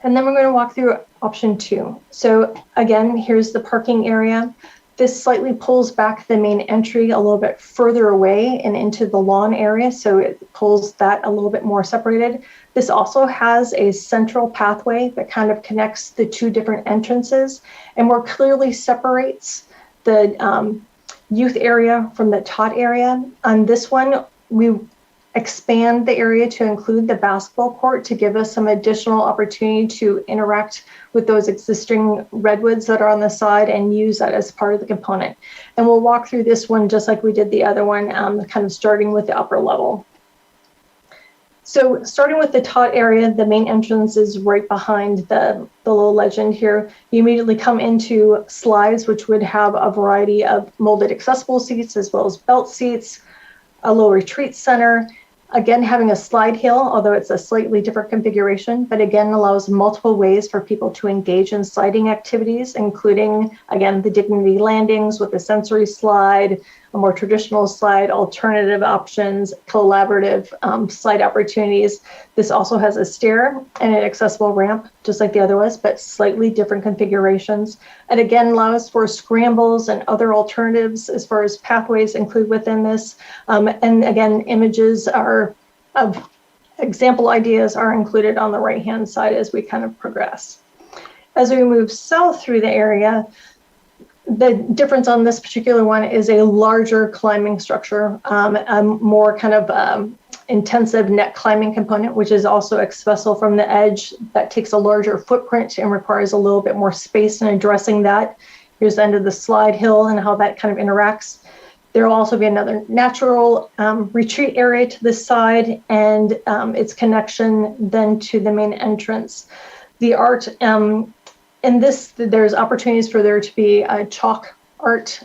And then we're going to walk through option 2. So again, here's the parking area. This slightly pulls back the main entry a little bit further away and into the lawn area, so it pulls that a little bit more separated. This also has a central pathway that kind of connects the 2 different entrances and more clearly separates the youth area from the Taut area. On this one, we expand the area to include the basketball court to give us some additional opportunity to interact with those existing redwoods that are on the side and use that as part of the component. And we'll walk through this one just like we did the other one, kind of starting with the upper level. So starting with the Taut area, the main entrance is right behind the little legend here. You immediately come into slides, which would have a variety of molded accessible seats as well as belt seats, a little retreat center. Again, having a slide hill, although it's a slightly different configuration, but again allows multiple ways for people to engage in sliding activities, including, again, the dignity landings with a sensory slide, a more traditional slide, alternative options, collaborative slide opportunities. This also has a stair and an accessible ramp, just like the other was, but slightly different configurations. And again, allows for scrambles and other alternatives as far as pathways included within this. And again, images are of example ideas are included on the right-hand side as we kind of progress. As we move south through the area, the difference on this particular one is a larger climbing structure, a more kind of intensive net climbing component, which is also accessible from the edge. That takes a larger footprint and requires a little bit more space in addressing that. Here's the end of the slide hill and how that kind of interacts. There will also be another natural retreat area to this side and its connection then to the main entrance. The art in this, there's opportunities for there to be a chalk art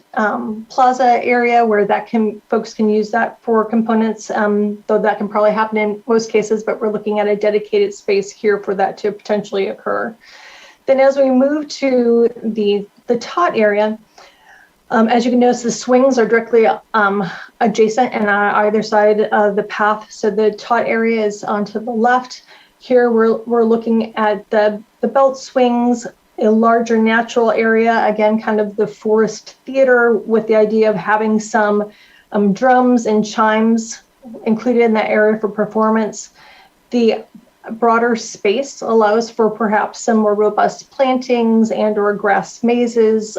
plaza area where that folks can use that for components, though that can probably happen in most cases, but we're looking at a dedicated space here for that to potentially occur. Then as we move to the Taut area, as you can notice, the swings are directly adjacent and on either side of the path. So the Taut area is onto the left. Here we're looking at the belt swings, a larger natural area, again, kind of the forest theater with the idea of having some drums and chimes included in that area for performance. The broader space allows for perhaps some more robust plantings and or grass mazes,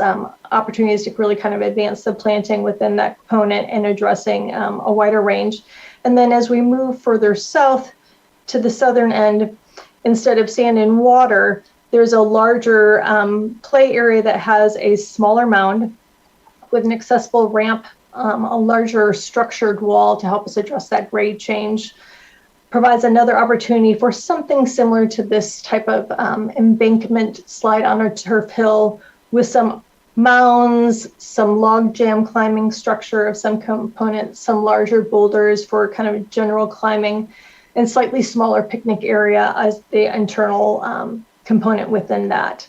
opportunities to really kind of advance the planting within that component and addressing a wider range. And then as we move further south to the southern end, instead of sand and water, there's a larger play area that has a smaller mound with an accessible ramp, a larger structured wall to help us address that grade change. Provides another opportunity for something similar to this type of embankment slide on a turf hill with some mounds, some log jam climbing structure of some components, some larger boulders for kind of general climbing, and slightly smaller picnic area as the internal component within that.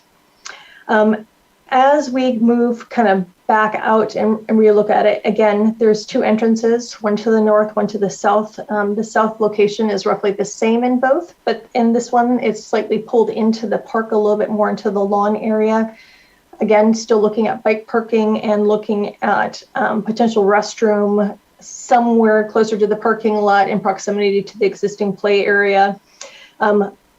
As we move kind of back out and relook at it, again, there's 2 entrances, one to the north, one to the south. The south location is roughly the same in both, but in this one, it's slightly pulled into the park a little bit more into the lawn area. Again, still looking at bike parking and looking at potential restroom somewhere closer to the parking lot in proximity to the existing play area.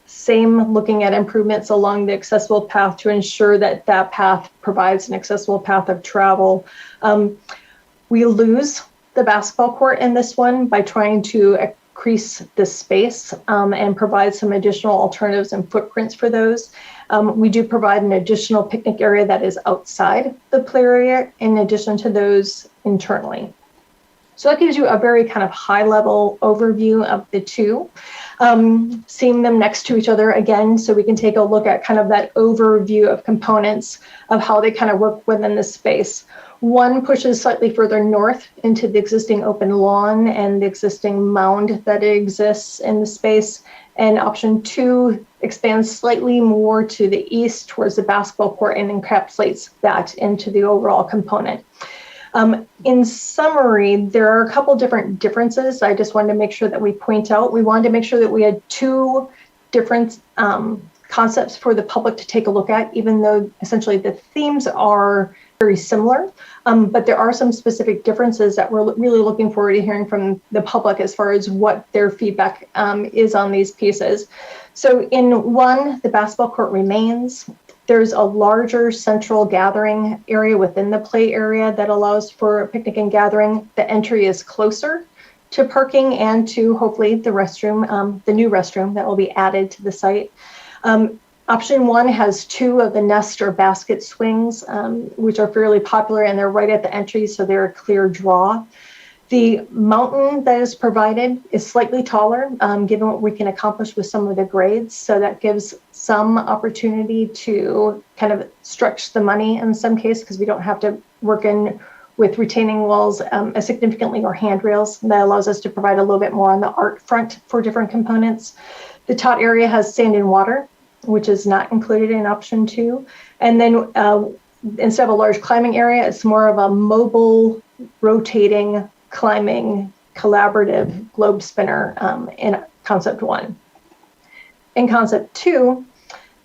Same looking at improvements along the accessible path to ensure that that path provides an accessible path of travel. We lose the basketball court in this one by trying to increase the space and provide some additional alternatives and footprints for those. We do provide an additional picnic area that is outside the play area in addition to those internally. So that gives you a very kind of high level overview of the two. Seeing them next to each other again, so we can take a look at kind of that overview of components of how they kind of work within the space. One pushes slightly further north into the existing open lawn and the existing mound that exists in the space. And option 2 expands slightly more to the east towards the basketball court and encapsulates that into the overall component. In summary, there are a couple different differences I just wanted to make sure that we point out. We wanted to make sure that we had 2 different concepts for the public to take a look at, even though essentially the themes are very similar. But there are some specific differences that we're really looking forward to hearing from the public as far as what their feedback is on these pieces. So in one, the basketball court remains. There's a larger central gathering area within the play area that allows for picnic and gathering. The entry is closer to parking and to hopefully the restroom, the new restroom that will be added to the site. Option 1 has 2 of the nest or basket swings, which are fairly popular, and they're right at the entry, so they're a clear draw. The mountain that is provided is slightly taller, given what we can accomplish with some of the grades. So that gives some opportunity to kind of stretch the money in some case, because we don't have to work in with retaining walls as significantly or handrails. That allows us to provide a little bit more on the art front for different components. The Taut area has sand and water, which is not included in option 2. And then instead of a large climbing area, it's more of a mobile, rotating, climbing, collaborative globe spinner in concept 1. In concept 2,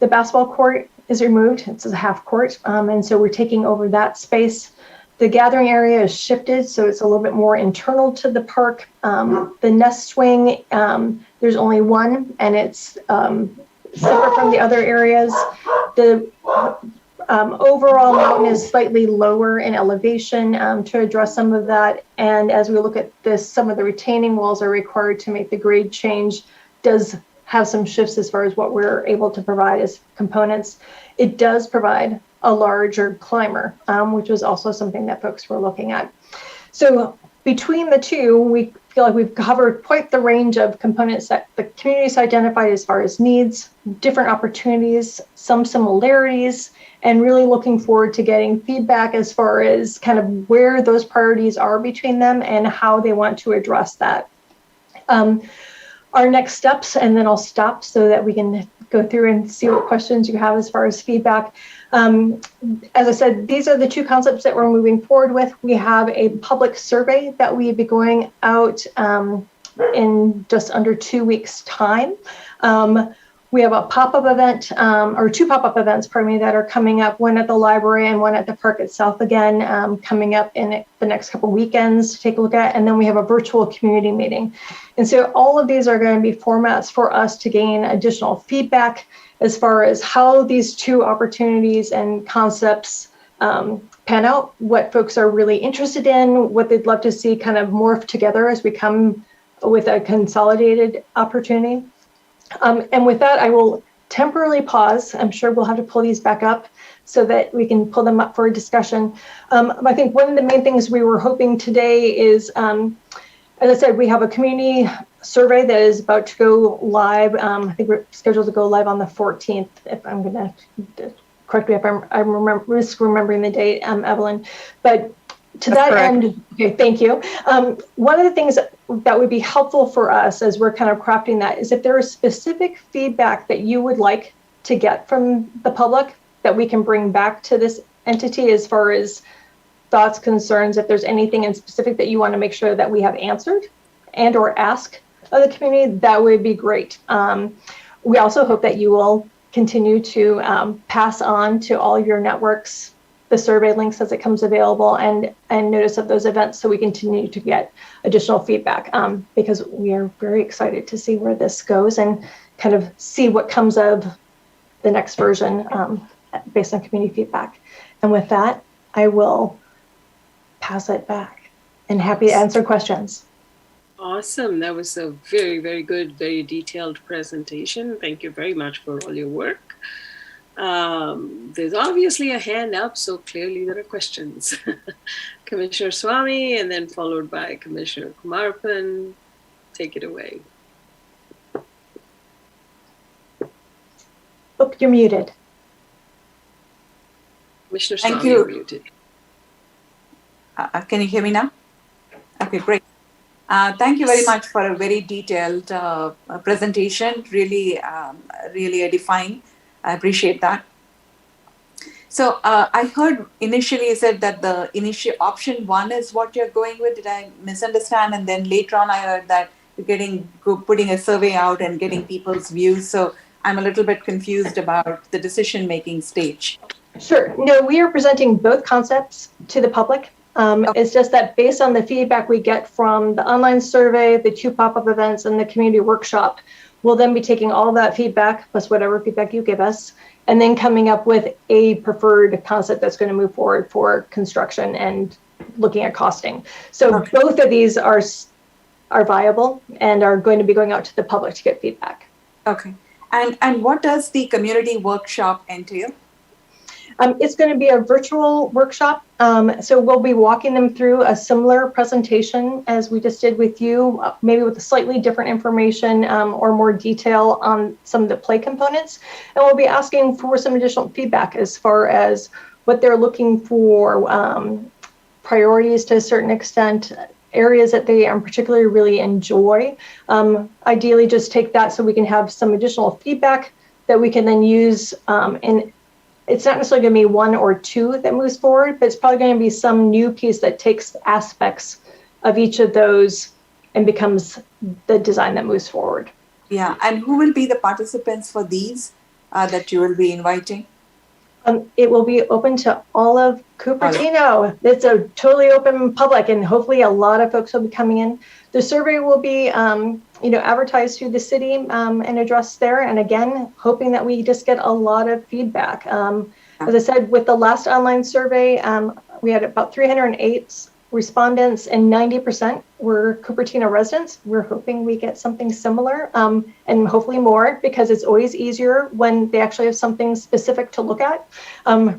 the basketball court is removed. It's a half court, and so we're taking over that space. The gathering area is shifted, so it's a little bit more internal to the park. The nest swing, there's only one, and it's separate from the other areas. The overall mountain is slightly lower in elevation to address some of that. And as we look at this, some of the retaining walls are required to make the grade change, does have some shifts as far as what we're able to provide as components. It does provide a larger climber, which was also something that folks were looking at. So between the two, we feel like we've covered quite the range of components that the community's identified as far as needs, different opportunities, some similarities, and really looking forward to getting feedback as far as kind of where those priorities are between them and how they want to address that. Our next steps, and then I'll stop so that we can go through and see what questions you have as far as feedback. As I said, these are the 2 concepts that we're moving forward with. We have a public survey that we'll be going out in just under 2 weeks' time. We have a pop-up event, or 2 pop-up events, pardon me, that are coming up, one at the library and one at the park itself again, coming up in the next couple weekends to take a look at. And then we have a virtual community meeting. And so all of these are going to be formats for us to gain additional feedback as far as how these 2 opportunities and concepts pan out, what folks are really interested in, what they'd love to see kind of morph together as we come with a consolidated opportunity. And with that, I will temporarily pause. I'm sure we'll have to pull these back up so that we can pull them up for a discussion. I think one of the main things we were hoping today is, as I said, we have a community survey that is about to go live. I think we're scheduled to go live on the 14th, if I'm going to correct me if I'm misremembering the date, Evelyn. But to that end, okay, thank you. One of the things that would be helpful for us as we're kind of crafting that is if there is specific feedback that you would like to get from the public that we can bring back to this entity as far as thoughts, concerns, if there's anything in specific that you want to make sure that we have answered and or ask of the community, that would be great. We also hope that you will continue to pass on to all your networks the survey links as it comes available and notice of those events so we continue to get additional feedback because we are very excited to see where this goes and kind of see what comes of the next version based on community feedback. And with that, I will pass it back and happy to answer questions. Awesome. That was a very, very good, very detailed presentation. Thank you very much for all your work. There's obviously a hand up, so clearly there are questions. Commissioner Swamy, and then followed by Commissioner Kumarpan. Take it away. Oh, you're muted. Commissioner Thank Swamy, you. you're muted. Can you hear me now? Okay, great. Thank you very much for a very detailed presentation. Really, really edifying. I appreciate that. So I heard initially you said that the initial option 1 is what you're going with. Did I misunderstand? And then later on I heard that you're putting a survey out and getting people's views. So I'm a little bit confused about the decision-making stage. Sure. No, we are presenting both concepts to the public. It's just that based on the feedback we get from the online survey, the 2 pop-up events, and the community workshop, we'll then be taking all that feedback, plus whatever feedback you give us, and then coming up with a preferred concept that's going to move forward for construction and looking at costing. So both of these are viable and are going to be going out to the public to get feedback. Okay. And what does the community workshop entail? It's going to be a virtual workshop. So we'll be walking them through a similar presentation as we just did with you, maybe with a slightly different information or more detail on some of the play components. And we'll be asking for some additional feedback as far as what they're looking for, priorities to a certain extent, areas that they particularly really enjoy. Ideally, just take that so we can have some additional feedback that we can then use in. It's not necessarily going to be 1 or 2 that moves forward, but it's probably going to be some new piece that takes aspects of each of those and becomes the design that moves forward. Yeah, and who will be the participants for these that you will be inviting? It will be open to all of Cupertino. It's a totally open public, and hopefully a lot of folks will be coming in. The survey will be, advertised through the city and addressed there. And again, hoping that we just get a lot of feedback. As I said, with the last online survey, we had about 308 respondents, and 90% were Cupertino residents. We're hoping we get something similar, and hopefully more, because it's always easier when they actually have something specific to look at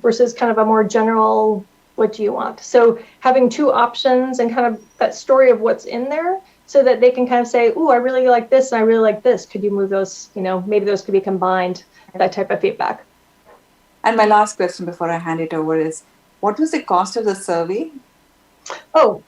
versus kind of a more general, what do you want? So having 2 options and kind of that story of what's in there so that they can kind of say, oh, I really like this and I really like this. Could you move those, maybe those could be combined, that type of feedback. And my last question before I hand it over is, what was the cost of the survey? Oh,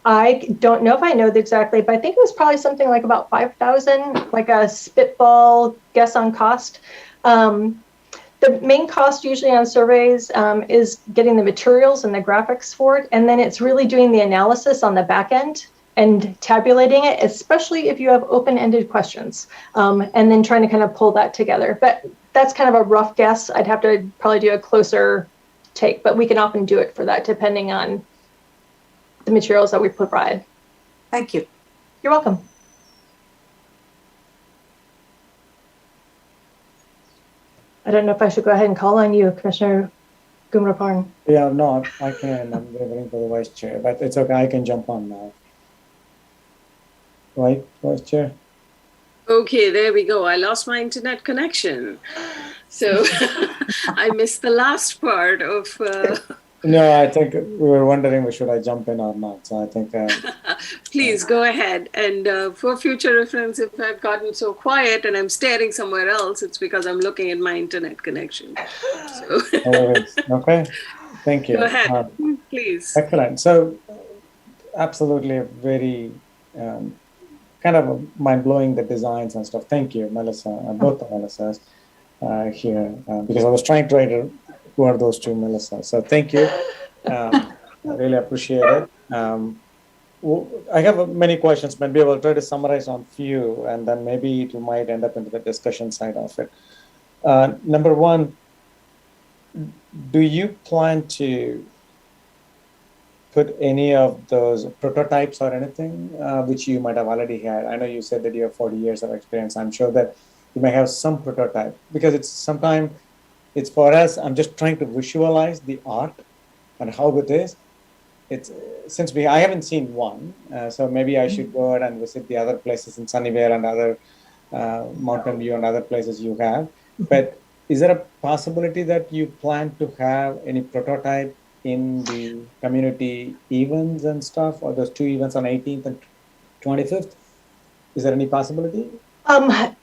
I don't know if I know exactly, but I think it was probably something like about 5,000, like a spitball guess on cost. The main cost usually on surveys is getting the materials and the graphics for it, and then it's really doing the analysis on the back end and tabulating it, especially if you have open-ended questions, and then trying to kind of pull that together. But that's kind of a rough guess. I'd have to probably do a closer take, but we can often do it for that depending on the materials that we provide. Thank you. You're welcome. I don't know if I should go ahead and call on you, Commissioner Gumaparn. Yeah, no, I can. I'm waiting for the vice chair, but it's okay. I can jump on now. Right, vice chair? Okay, there we go. I lost my internet connection. So I missed the last part of... No, I think we were wondering should I jump in or not. So I think... Please go ahead. And for future reference, if I've gotten so quiet and I'm staring somewhere else, it's because I'm looking at my internet connection. So. Okay, thank you. Go ahead, please. Excellent. So absolutely very kind of mind-blowing, the designs and stuff. Thank you, Melissa, both the Melissas here, because I was trying to write who are those 2 Melissas. So thank you. I really appreciate it. I have many questions. Maybe I will try to summarize on few, and then maybe it might end up into the discussion side of it. Number 1, do you plan to put any of those prototypes or anything which you might have already had? I know you said that you have 40 years of experience. I'm sure that you may have some prototype, because it's for us, I'm just trying to visualize the art and how it is. it's since I haven't seen one, so maybe I should go ahead and visit the other places in Sunnyvale and other Mountain View and other places you have. But is there a possibility that you plan to have any prototype in the community events and stuff, or those two events on 18th and 25th? Is there any possibility?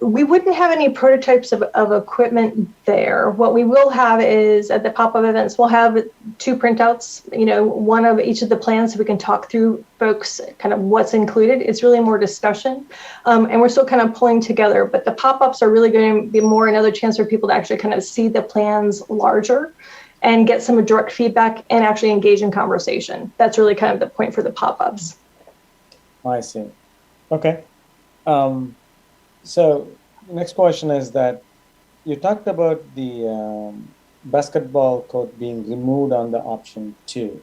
We wouldn't have any prototypes of equipment there. What we will have is at the pop-up events, we'll have 2 printouts, one of each of the plans so we can talk through folks kind of what's included. It's really more discussion. And we're still kind of pulling together, but the pop-ups are really going to be more another chance for people to actually kind of see the plans larger and get some direct feedback and actually engage in conversation. That's really kind of the point for the pop-ups. I see. Okay. So next question is that you talked about the basketball court being removed on the option 2.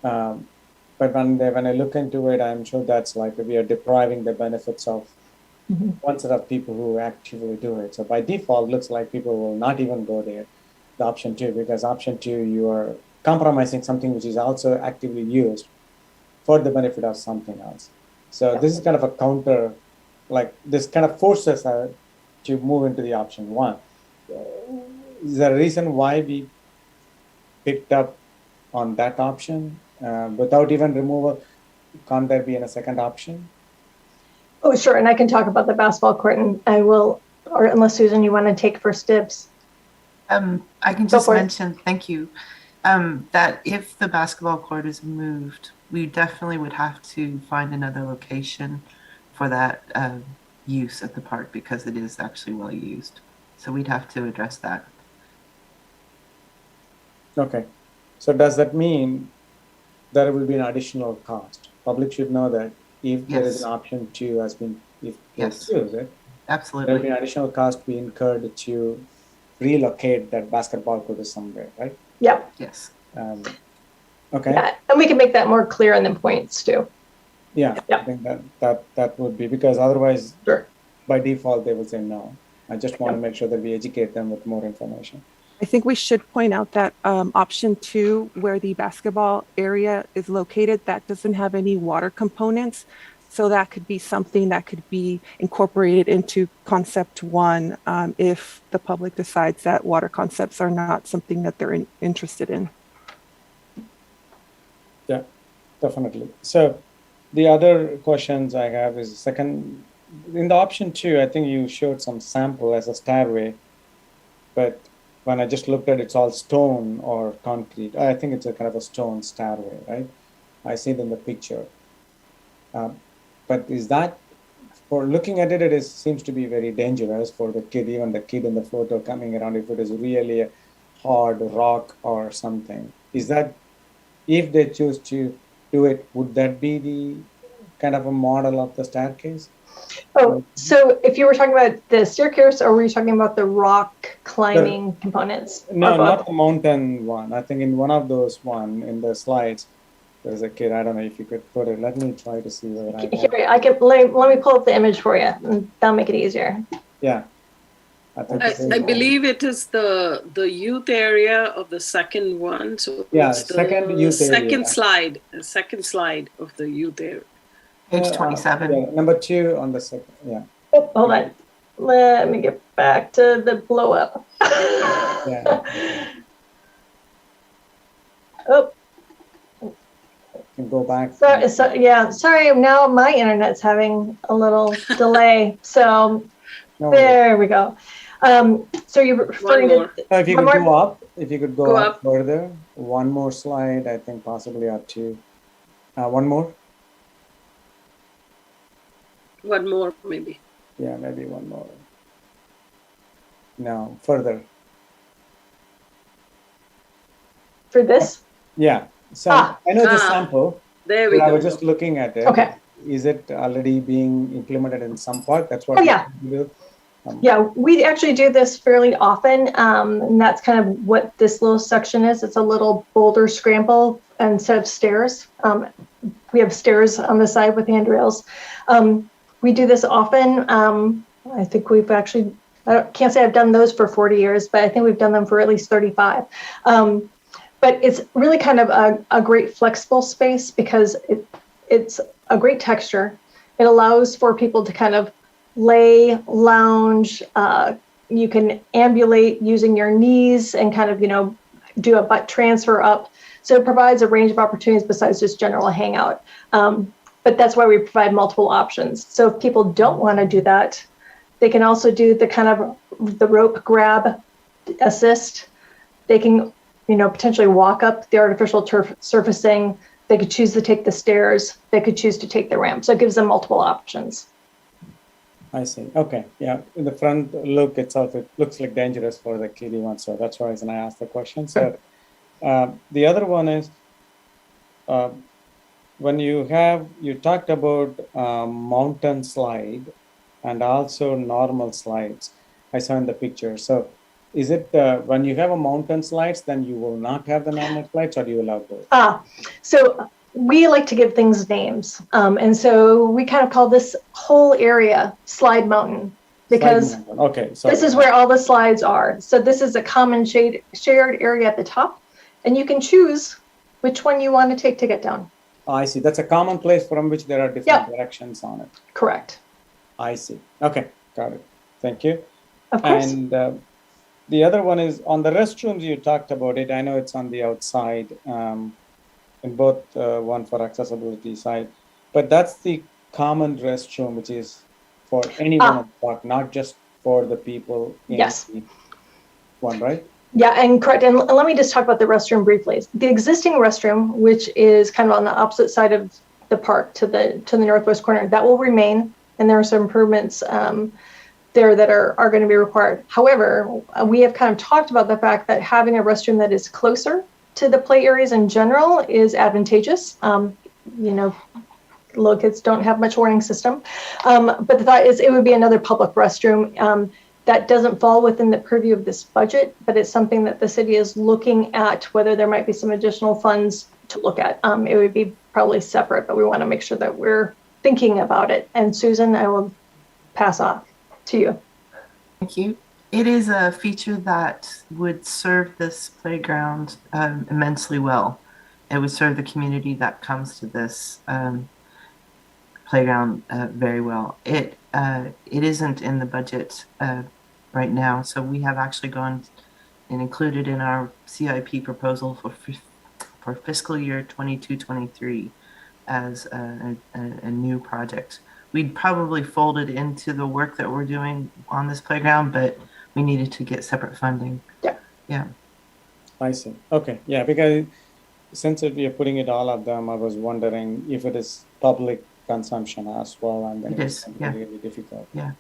But when I look into it, I'm sure that's like we are depriving the benefits of one set of people who actively do it. So by default, looks like people will not even go there, the option 2, because option 2, you are compromising something which is also actively used for the benefit of something else. So this is kind of a counter. Like this kind of forces us to move into the option 1. Is there a reason why we picked up on that option without even removal? Can't there be in a second option? Oh, sure. And I can talk about the basketball court, and I will, or unless Susan, you want to take first dibs. I can just mention, thank you, that if the basketball court is moved, we definitely would have to find another location for that use at the park, because it is actually well used. So we'd have to address that. Okay. So does that mean there will be an additional cost? Public should know that if there is an option 2 has been, if they choose it, absolutely, there will be an additional cost be incurred to relocate that basketball court to somewhere, right? Yep. Yes. Okay. Yeah, and we can make that more clear in the points too. Yeah, I think that would be, because otherwise, by default, they will say no. I just want to make sure that we educate them with more information. I think we should point out that option 2, where the basketball area is located, that doesn't have any water components. So that could be something that could be incorporated into concept 1 if the public decides that water concepts are not something that they're interested in. Yeah, definitely. So the other questions I have is second, in the option 2, I think you showed some sample as a stairway, but when I just looked at it, it's all stone or concrete. I think it's a kind of a stone stairway, right? I see it in the picture. But is that, for looking at it, it seems to be very dangerous for the kid, even the kid in the photo coming around, if it is really a hard rock or something. Is that, if they choose to do it, would that be the kind of a model of the staircase? Oh, so if you were talking about the staircase, or were you talking about the rock climbing components? No, not the mountain one. I think in one of those in the slides, there's a kid. I don't know if you could put it. Let me try to see whether I Here, I can, let me pull up the image for you, and that'll make it easier. Yeah. I believe it is the youth area of the second one. So yeah, it's the second youth second area. second slide of the youth area. Page 27. Yeah, number 2 on the second. Yeah. Oh, hold on. Let me get back to the blow up. Yeah. Oh. Can go back. Sorry. Now my internet's having a little delay. So there we go. So you're referring to. If you could go up further, one more slide. I think possibly up to one more. One more, maybe. Yeah, maybe one more. No, further. For this? Yeah. So I know the sample. There we go. I was just looking at it. Okay. Is it already being implemented in some part? That's what. Oh, yeah. Yeah, we actually do this fairly often, and that's kind of what this little section is. It's a little boulder scramble instead of stairs. We have stairs on the side with handrails. We do this often. I think we've actually, I can't say I've done those for 40 years, but I think we've done them for at least 35. but it's really kind of a great flexible space because it's a great texture. It allows for people to kind of lay, lounge. You can ambulate using your knees and kind of, do a butt transfer up. So it provides a range of opportunities besides just general hangout. But that's why we provide multiple options. So if people don't want to do that, they can also do the kind of the rope grab assist. They can, potentially walk up the artificial turf surfacing. They could choose to take the stairs. They could choose to take the ramp. So it gives them multiple options. I see. Okay. Yeah. In the front look itself, it looks like dangerous for the kiddie one. So that's why I asked the question. So the other one is when you talked about mountain slide and also normal slides. I saw in the picture. So is it when you have a mountain slides, then you will not have the normal slides, or do you allow both? So we like to give things names. And so we kind of call this whole area Slide Mountain because Slide mountain. Okay, so this is where all the slides are. So this is a common shared area at the top, and you can choose which one you want to take to get down. Oh, I see. That's a common place from which there are different directions on it. Correct. I see. Okay, got it. Thank you. Of course. And the other one is on the restrooms. You talked about it. I know it's on the outside, in both one for accessibility side, but that's the common restroom, which is for anyone on the park, not just for the people in the one, right? Yeah, and correct. And let me just talk about the restroom briefly. The existing restroom, which is kind of on the opposite side of the park to the northwest corner, that will remain, and there are some improvements there that are going to be required. However, we have kind of talked about the fact that having a restroom that is closer to the play areas in general is advantageous. Little kids don't have much warning system, but the thought is it would be another public restroom. That doesn't fall within the purview of this budget, but it's something that the city is looking at, whether there might be some additional funds to look at. It would be probably separate, but we want to make sure that we're thinking about it. And Susan, I will pass off to you. Thank you. It is a feature that would serve this playground immensely well. It would serve the community that comes to this playground very well. It isn't in the budget right now, so we have actually gone and included in our CIP proposal for fiscal year 22-23 as a new project. We'd probably fold it into the work that we're doing on this playground, but we needed to get separate funding. Yeah. I see. Okay. Yeah, because since we are putting it all of them, I was wondering if it is public consumption as well, and then it's really difficult. Yeah.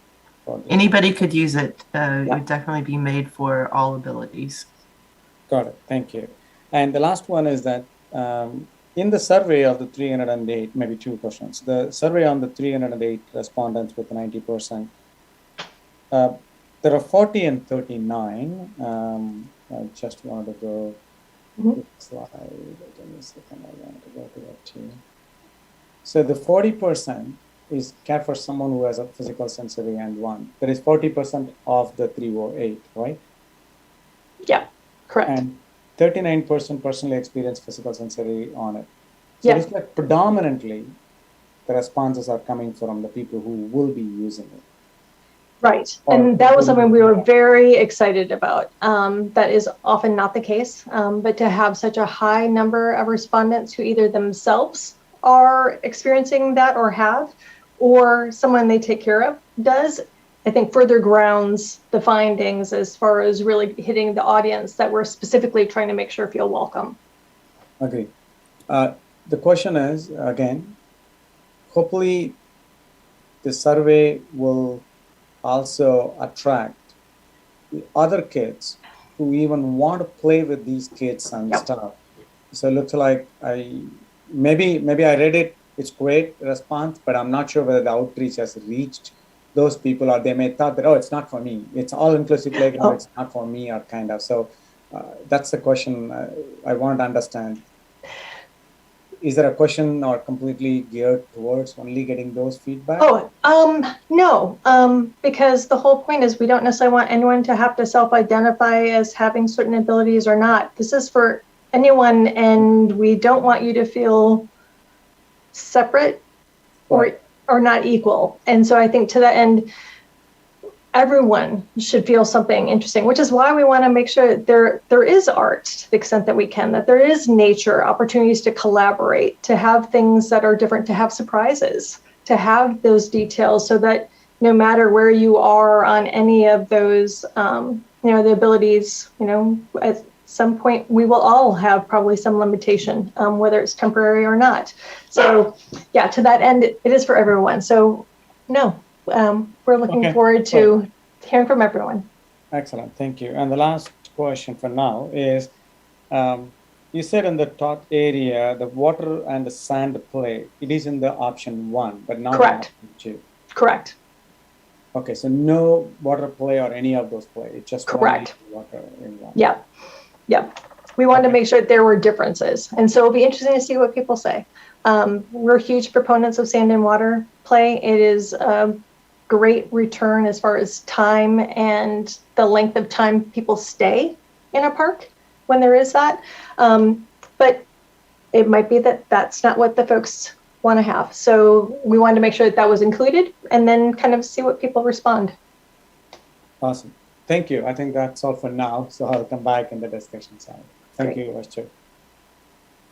Anybody could use it. It would definitely be made for all abilities. Got it. Thank you. And the last one is that in the survey of the 308, maybe two questions. The survey on the 308 respondents with 90%, there are 40 and 39. I just wanted to go to the slide. Give me a second. I want to go to that too. So the 40% is care for someone who has a physical, sensory, and one. That is 40% of the 308, right? Yeah, correct. And 39% personally experience physical, sensory on it. So it's like predominantly the responses are coming from the people who will be using it. Right. And that was something we were very excited about. That is often not the case, but to have such a high number of respondents who either themselves are experiencing that or have, or someone they take care of does, I think further grounds the findings as far as really hitting the audience that we're specifically trying to make sure feel welcome. Okay. The question is, again, hopefully the survey will also attract the other kids who even want to play with these kids and stuff. So it looks like maybe I read it, it's great response, but I'm not sure whether the outreach has reached those people, or they may thought that, oh, it's not for me. It's all inclusive playground, it's not for me, or kind of. So that's the question I want to understand. Is there a question or completely geared towards only getting those feedback? No, because the whole point is we don't necessarily want anyone to have to self-identify as having certain abilities or not. This is for anyone, and we don't want you to feel separate or not equal. And so I think to that end, everyone should feel something interesting, which is why we want to make sure that there is art to the extent that we can, that there is nature, opportunities to collaborate, to have things that are different, to have surprises, to have those details, so that no matter where you are on any of those, the abilities, at some point we will all have probably some limitation, whether it's temporary or not. So yeah, to that end, it is for everyone. So no. We're looking forward to hearing from everyone. Excellent, thank you. And the last question for now is, you said in the Taut area, the water and the sand play, it is in the option 1, but not Correct. in option 2. Correct. Okay, so no water play or any of those play, it's just correct. Water in one. Yeah, yeah. We wanted to make sure that there were differences. And so it'll be interesting to see what people say. We're huge proponents of sand and water play. It is great return as far as time and the length of time people stay in a park when there is that. But it might be that that's not what the folks want to have. So we wanted to make sure that that was included and then kind of see what people respond. Awesome. Thank you. I think that's all for now. So I'll come back in the discussion side. Thank you, Vice Chair.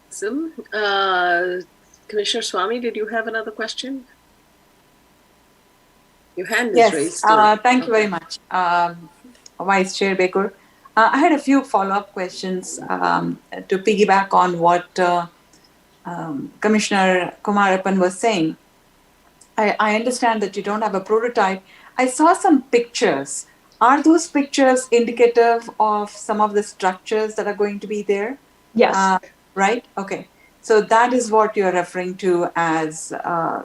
Awesome. Commissioner Swamy, did you have another question? Your hand is raised. Thank you very much, Vice Chair Baker. I had a few follow-up questions to piggyback on what Commissioner Kumarapan was saying. I understand that you don't have a prototype. I saw some pictures. Are those pictures indicative of some of the structures that are going to be there? Yes. Right? Okay. So that is what you're referring to as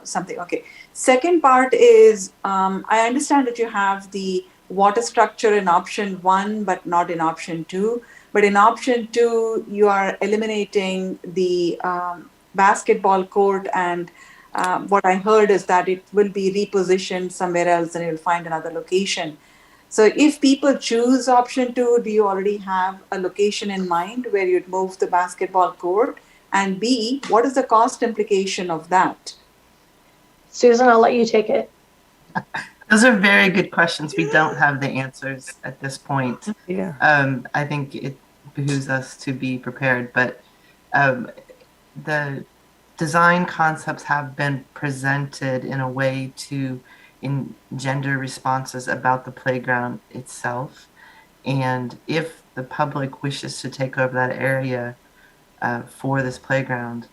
something. Okay. Second part is, I understand that you have the water structure in option 1, but not in option 2. But in option 2, you are eliminating the basketball court, and what I heard is that it will be repositioned somewhere else and you'll find another location. So if people choose option 2, do you already have a location in mind where you'd move the basketball court? And B, what is the cost implication of that? Susan, I'll let you take it. Those are very good questions. We don't have the answers at this point. Yeah. I think it behooves us to be prepared, but the design concepts have been presented in a way to engender responses about the playground itself. And if the public wishes to take over that area for this playground,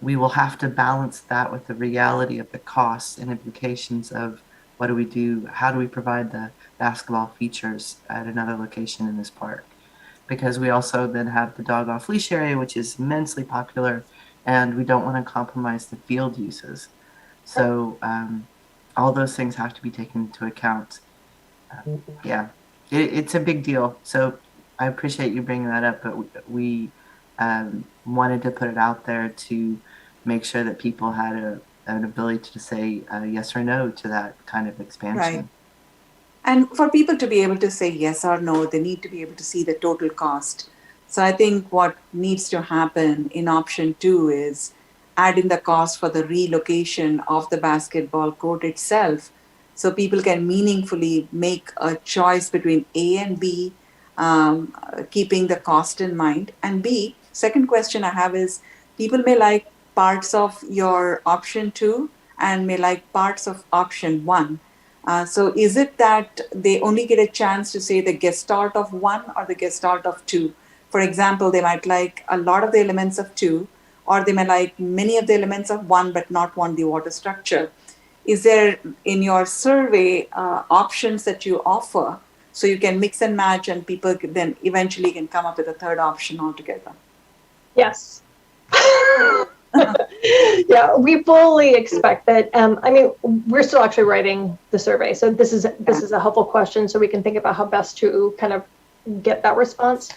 we will have to balance that with the reality of the costs and implications of what do we do, how do we provide the basketball features at another location in this park. Because we also then have the dog off leash area, which is immensely popular, and we don't want to compromise the field uses. So all those things have to be taken into account. Yeah, it's a big deal. So I appreciate you bringing that up, but we wanted to put it out there to make sure that people had an ability to say yes or no to that kind of expansion. Right. And for people to be able to say yes or no, they need to be able to see the total cost. So I think what needs to happen in option 2 is add in the cost for the relocation of the basketball court itself, so people can meaningfully make a choice between A and B, keeping the cost in mind. And B, second question I have is, people may like parts of your option 2 and may like parts of option 1. So is it that they only get a chance to say the gestalt of 1 or the gestalt of 2? For example, they might like a lot of the elements of 2, or they may like many of the elements of 1 but not want the water structure. Is there in your survey options that you offer so you can mix and match and people then eventually can come up with a third option altogether? Yes. Yeah, we fully expect that. I mean, we're still actually writing the survey, so this is a helpful question, so we can think about how best to kind of get that response.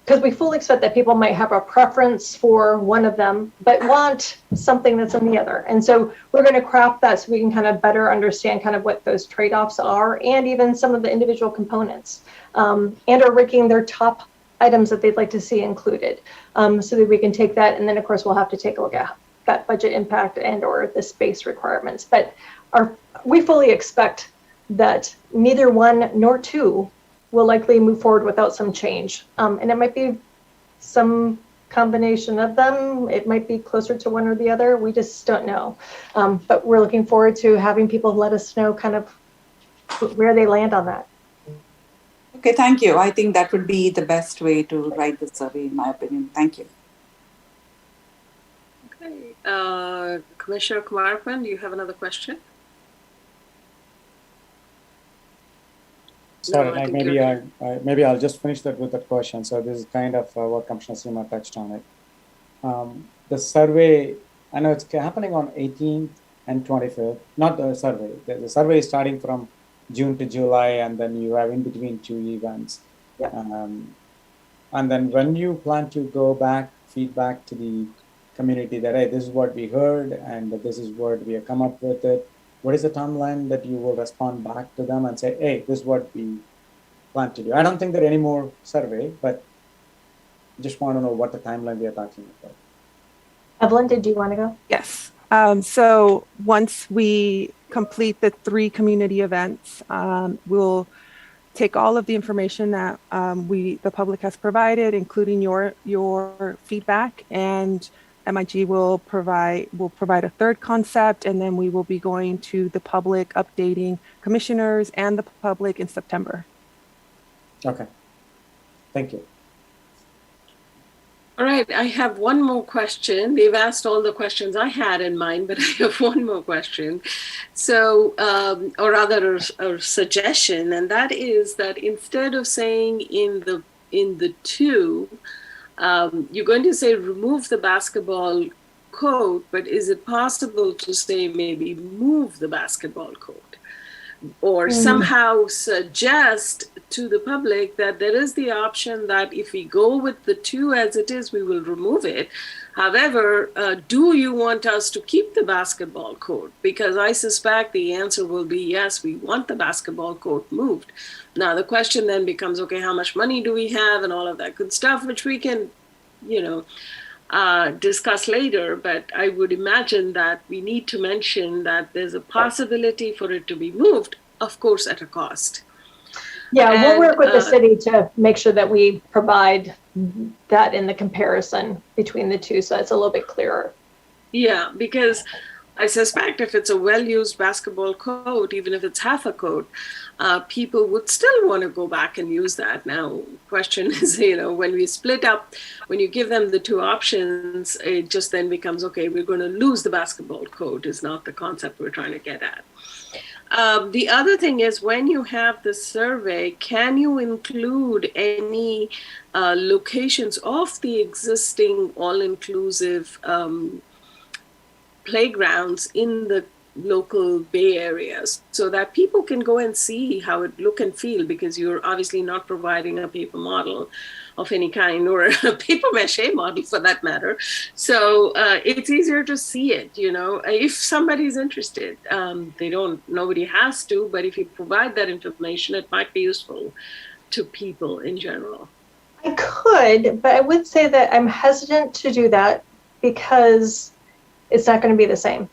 Because we fully expect that people might have a preference for one of them, but want something that's in the other. And so we're going to craft that so we can kind of better understand kind of what those trade-offs are, and even some of the individual components, and are ranking their top items that they'd like to see included, so that we can take that. And then of course we'll have to take a look at that budget impact and or the space requirements. But we fully expect that neither one nor two will likely move forward without some change. And it might be some combination of them. It might be closer to one or the other. We just don't know. But we're looking forward to having people let us know kind of where they land on that. Okay, thank you. I think that would be the best way to write the survey, in my opinion. Thank you. Okay. Commissioner Kumarapan, do you have another question? Sorry, No, maybe I'll just finish that with that question. So this is kind of what Commissioner Seema touched on it. The survey, I know it's happening on 18th and 25th, not the survey. The survey is starting from June to July, and then you have in between 2 events. Yep. And then when you plan to go back, feedback to the community that, hey, this is what we heard, and this is what we have come up with it. What is the timeline that you will respond back to them and say, hey, this is what we plan to do? I don't think there are any more survey, but just want to know what the timeline we are talking about. Evelyn, did you want to go? Yes. So once we complete the 3 community events, we'll take all of the information that the public has provided, including your feedback, and MIG will provide a third concept, and then we will be going to the public, updating commissioners and the public in September. Okay. Thank you. All right, I have one more question. They've asked all the questions I had in mind, but I have one more question. So, or rather a suggestion, and that is that instead of saying in the 2, you're going to say remove the basketball court, but is it possible to say maybe move the basketball court? Or somehow suggest to the public that there is the option that if we go with the 2 as it is, we will remove it. However, do you want us to keep the basketball court? Because I suspect the answer will be yes, we want the basketball court moved. Now, the question then becomes, okay, how much money do we have and all of that good stuff, which we can, discuss later, but I would imagine that we need to mention that there's a possibility for it to be moved, of course, at a cost. Yeah, we'll work with the city to make sure that we provide that in the comparison between the 2, so it's a little bit clearer. Yeah, because I suspect if it's a well-used basketball court, even if it's half a court, people would still want to go back and use that. Now, question is, when we split up, when you give them the 2 options, it just then becomes, okay, we're going to lose the basketball court is not the concept we're trying to get at. The other thing is when you have the survey, can you include any locations of the existing all-inclusive playgrounds in the local Bay areas so that people can go and see how it look and feel, because you're obviously not providing a paper model of any kind or a paper mache model for that matter. So it's easier to see it, if somebody's interested. Nobody has to, but if you provide that information, it might be useful to people in general. I could, but I would say that I'm hesitant to do that because it's not going to be the same.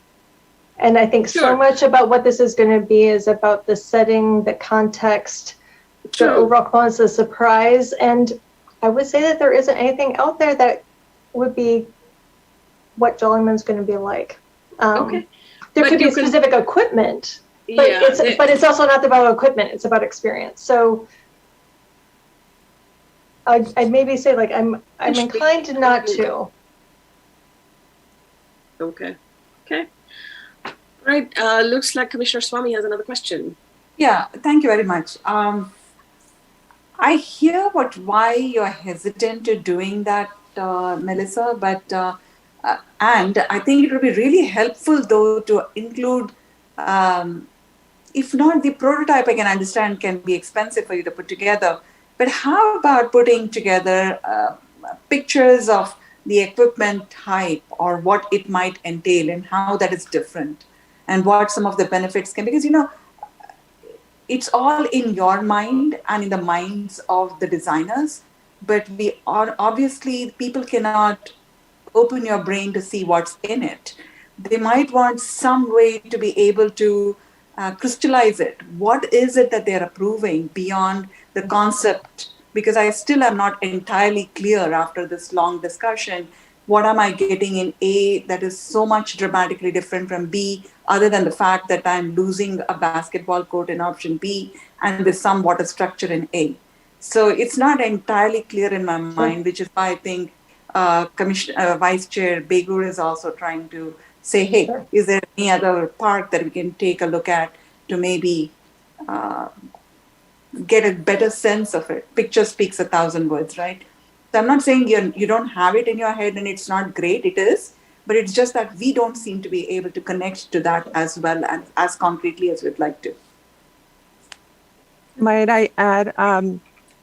And I think so much about what this is going to be is about the setting, the context, the overall components, the surprise. And I would say that there isn't anything out there that would be what Jollyman's going to be like. There could be specific equipment, but it's also not about equipment. It's about experience. So I'd maybe say I'm inclined not to. Okay. Right. Looks like Commissioner Swamy has another question. Yeah, thank you very much. I hear why you're hesitant to doing that, Melissa, but and I think it would be really helpful though to include, if not the prototype, I can understand can be expensive for you to put together, but how about putting together pictures of the equipment type or what it might entail and how that is different and what some of the benefits can, because it's all in your mind and in the minds of the designers. but obviously people cannot open your brain to see what's in it. They might want some way to be able to crystallize it. What is it that they're approving beyond the concept? Because I still am not entirely clear after this long discussion. What am I getting in A that is so much dramatically different from B, other than the fact that I'm losing a basketball court in option B and there's some water structure in A? So it's not entirely clear in my mind, which is why I think Vice Chair Begur is also trying to say, hey, is there any other park that we can take a look at to maybe get a better sense of it? Picture speaks 1,000 words, right? So I'm not saying you don't have it in your head and it's not great, it is, but it's just that we don't seem to be able to connect to that as well and as concretely as we'd like to. Might I add,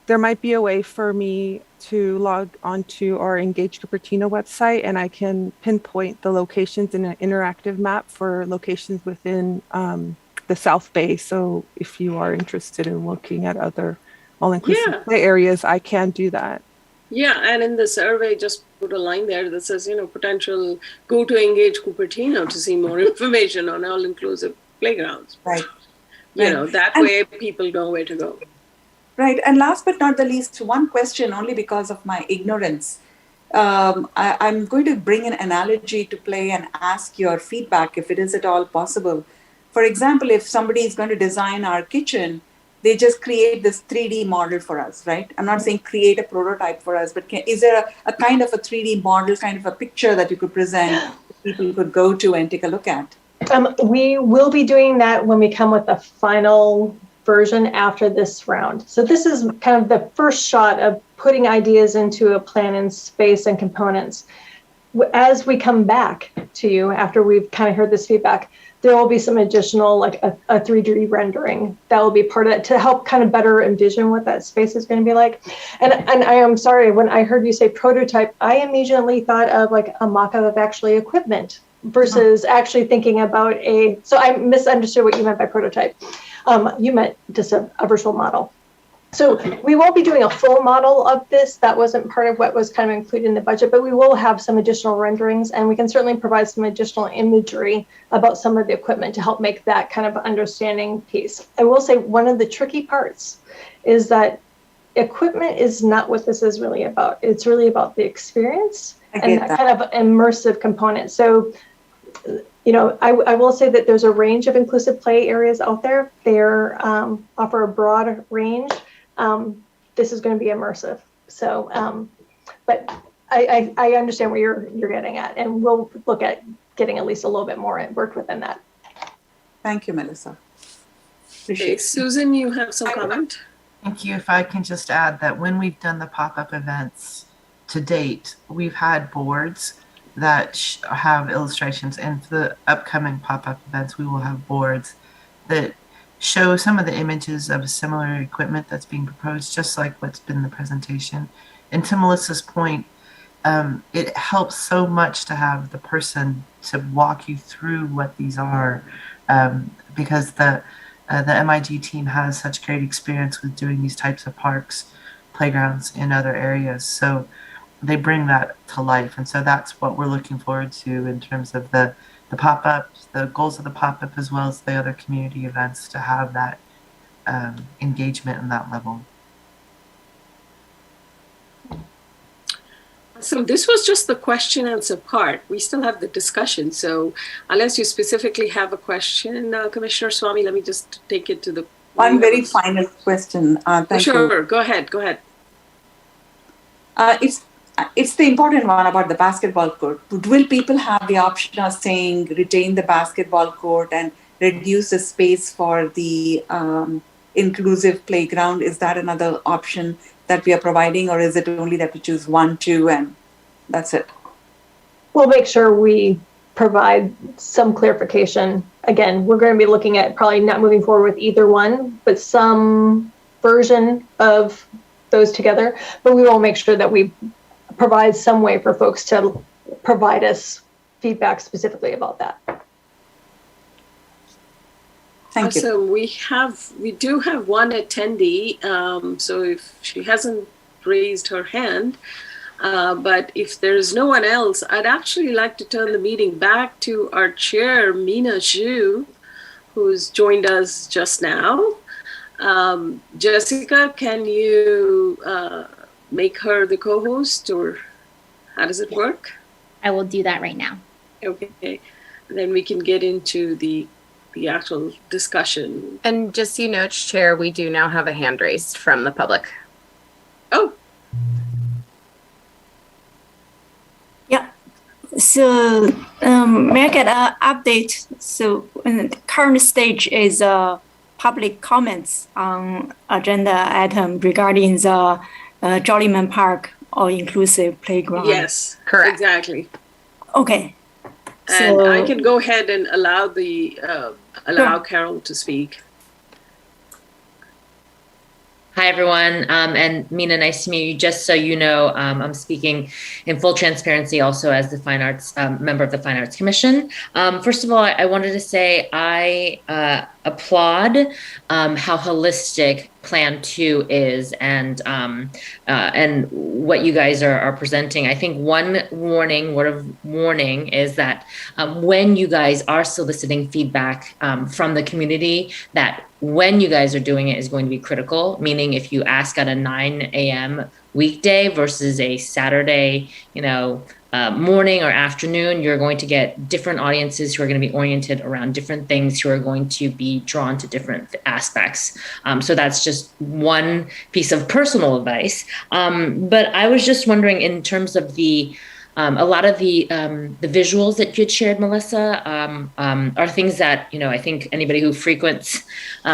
there might be a way for me to log onto our Engage Cupertino website, and I can pinpoint the locations in an interactive map for locations within the South Bay. So if you are interested in looking at other all-inclusive play areas, I can do that. Yeah, and in the survey, just put a line there that says, potential, go to Engage Cupertino to see more information on all-inclusive playgrounds. Right. That way people know where to go. Right. And last but not the least, one question only because of my ignorance. I'm going to bring an analogy to play and ask your feedback if it is at all possible. For example, if somebody is going to design our kitchen, they just create this 3D model for us, right? I'm not saying create a prototype for us, but is there a kind of a 3D model, kind of a picture that you could present, people could go to and take a look at? We will be doing that when we come with the final version after this round. So this is kind of the first shot of putting ideas into a plan in space and components. As we come back to you after we've kind of heard this feedback, there will be some additional, like a 3D rendering that will be part of it to help kind of better envision what that space is going to be like. And I am sorry, when I heard you say prototype, I immediately thought of like a mock-up of actually equipment versus actually thinking about so I misunderstood what you meant by prototype. You meant just a virtual model. So we won't be doing a full model of this. That wasn't part of what was kind of included in the budget, but we will have some additional renderings, and we can certainly provide some additional imagery about some of the equipment to help make that kind of understanding piece. I will say one of the tricky parts is that equipment is not what this is really about. It's really about the experience and that kind of immersive component. So I will say that there's a range of inclusive play areas out there. They offer a broad range. This is going to be immersive. So, but I understand what you're getting at, and we'll look at getting at least a little bit more worked within that. Thank you, Melissa. Okay, Susan, you have some comment? Thank you. If I can just add that when we've done the pop-up events to date, we've had boards that have illustrations, and for the upcoming pop-up events, we will have boards that show some of the images of similar equipment that's being proposed, just like what's been in the presentation. And to Melissa's point, it helps so much to have the person to walk you through what these are, because the MIG team has such great experience with doing these types of parks, playgrounds in other areas. So they bring that to life. And so that's what we're looking forward to in terms of the pop-ups, the goals of the pop-up, as well as the other community events, to have that engagement in that level. So this was just the question answer part. We still have the discussion. So unless you specifically have a question, Commissioner Swamy, let me just take it to the one very final question. Thank you. You. Go ahead. It's the important one about the basketball court. Will people have the option of saying retain the basketball court and reduce the space for the inclusive playground? Is that another option that we are providing, or is it only that we choose 1, 2, and that's it? We'll make sure we provide some clarification. Again, we're going to be looking at probably not moving forward with either one, but some version of those together. But we will make sure that we provide some way for folks to provide us feedback specifically about that. Thank you. So we do have one attendee. So if she hasn't raised her hand. But if there's no one else, I'd actually like to turn the meeting back to our chair, Mina Zhu, who's joined us just now. Jessica, can you make her the co-host, or how does it work? I will do that right now. Okay, and then we can get into the actual discussion. And just so you know, Chair, we do now have a hand raised from the public. Oh. Yeah. So may I get an update? So the current stage is public comments on agenda item regarding the Jollyman Park all-inclusive playground. Yes, correct. Exactly. Okay. And so, I can go ahead and allow Sure. Carol to speak. Hi, everyone. And Mina, nice to meet you. Just so you know, I'm speaking in full transparency also as the Fine Arts member of the Fine Arts Commission. First of all, I wanted to say I applaud how holistic Plan 2 is and what you guys are presenting. I think one word of warning is that when you guys are soliciting feedback from the community, that when you guys are doing it is going to be critical, meaning if you ask at a 9 a.m. weekday versus a Saturday, morning or afternoon, you're going to get different audiences who are going to be oriented around different things, who are going to be drawn to different aspects. So that's just one piece of personal advice. But I was just wondering, in terms of a lot of the visuals that you had shared, Melissa, are things that, I think anybody who frequents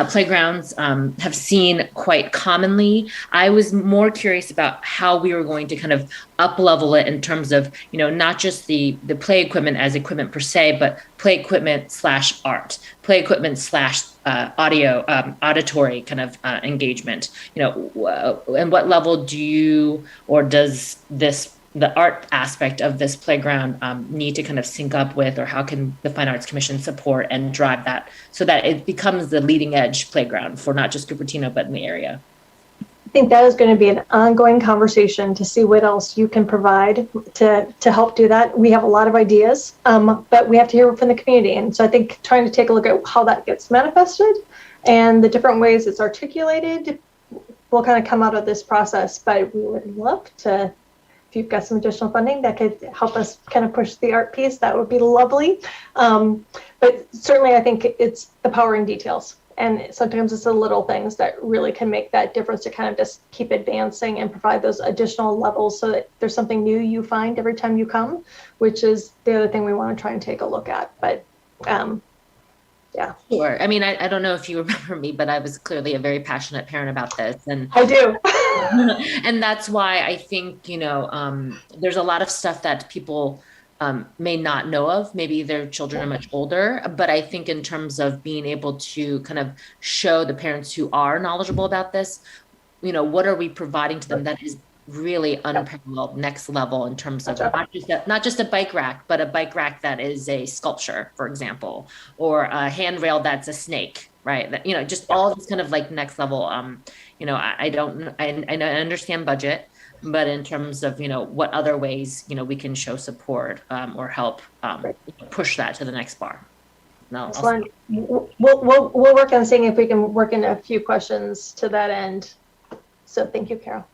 playgrounds have seen quite commonly. I was more curious about how we were going to kind of up-level it in terms of, not just the play equipment as equipment per se, but play equipment / art, play equipment / auditory kind of engagement. And what level do you, or does the art aspect of this playground need to kind of sync up with, or how can the Fine Arts Commission support and drive that so that it becomes the leading edge playground for not just Cupertino, but in the area? I think that is going to be an ongoing conversation to see what else you can provide to help do that. We have a lot of ideas, but we have to hear from the community. And so I think trying to take a look at how that gets manifested and the different ways it's articulated will kind of come out of this process. But we would love to, if you've got some additional funding that could help us kind of push the art piece, that would be lovely. But certainly I think it's the power in details. And sometimes it's the little things that really can make that difference to kind of just keep advancing and provide those additional levels so that there's something new you find every time you come, which is the other thing we want to try and take a look at. But yeah. Sure. I mean, I don't know if you remember me, but I was clearly a very passionate parent about this. And I do. And that's why I think, there's a lot of stuff that people may not know of. Maybe their children are much older, but I think in terms of being able to kind of show the parents who are knowledgeable about this, what are we providing to them that is really unparalleled, next level in terms of not just a bike rack, but a bike rack that is a sculpture, for example, or a handrail that's a snake, right? That, just all this kind of like next level. I understand budget, but in terms of, what other ways, we can show support or help push that to the next bar. No, we'll work on seeing if we can work in a few questions to that end. So thank you, Carol.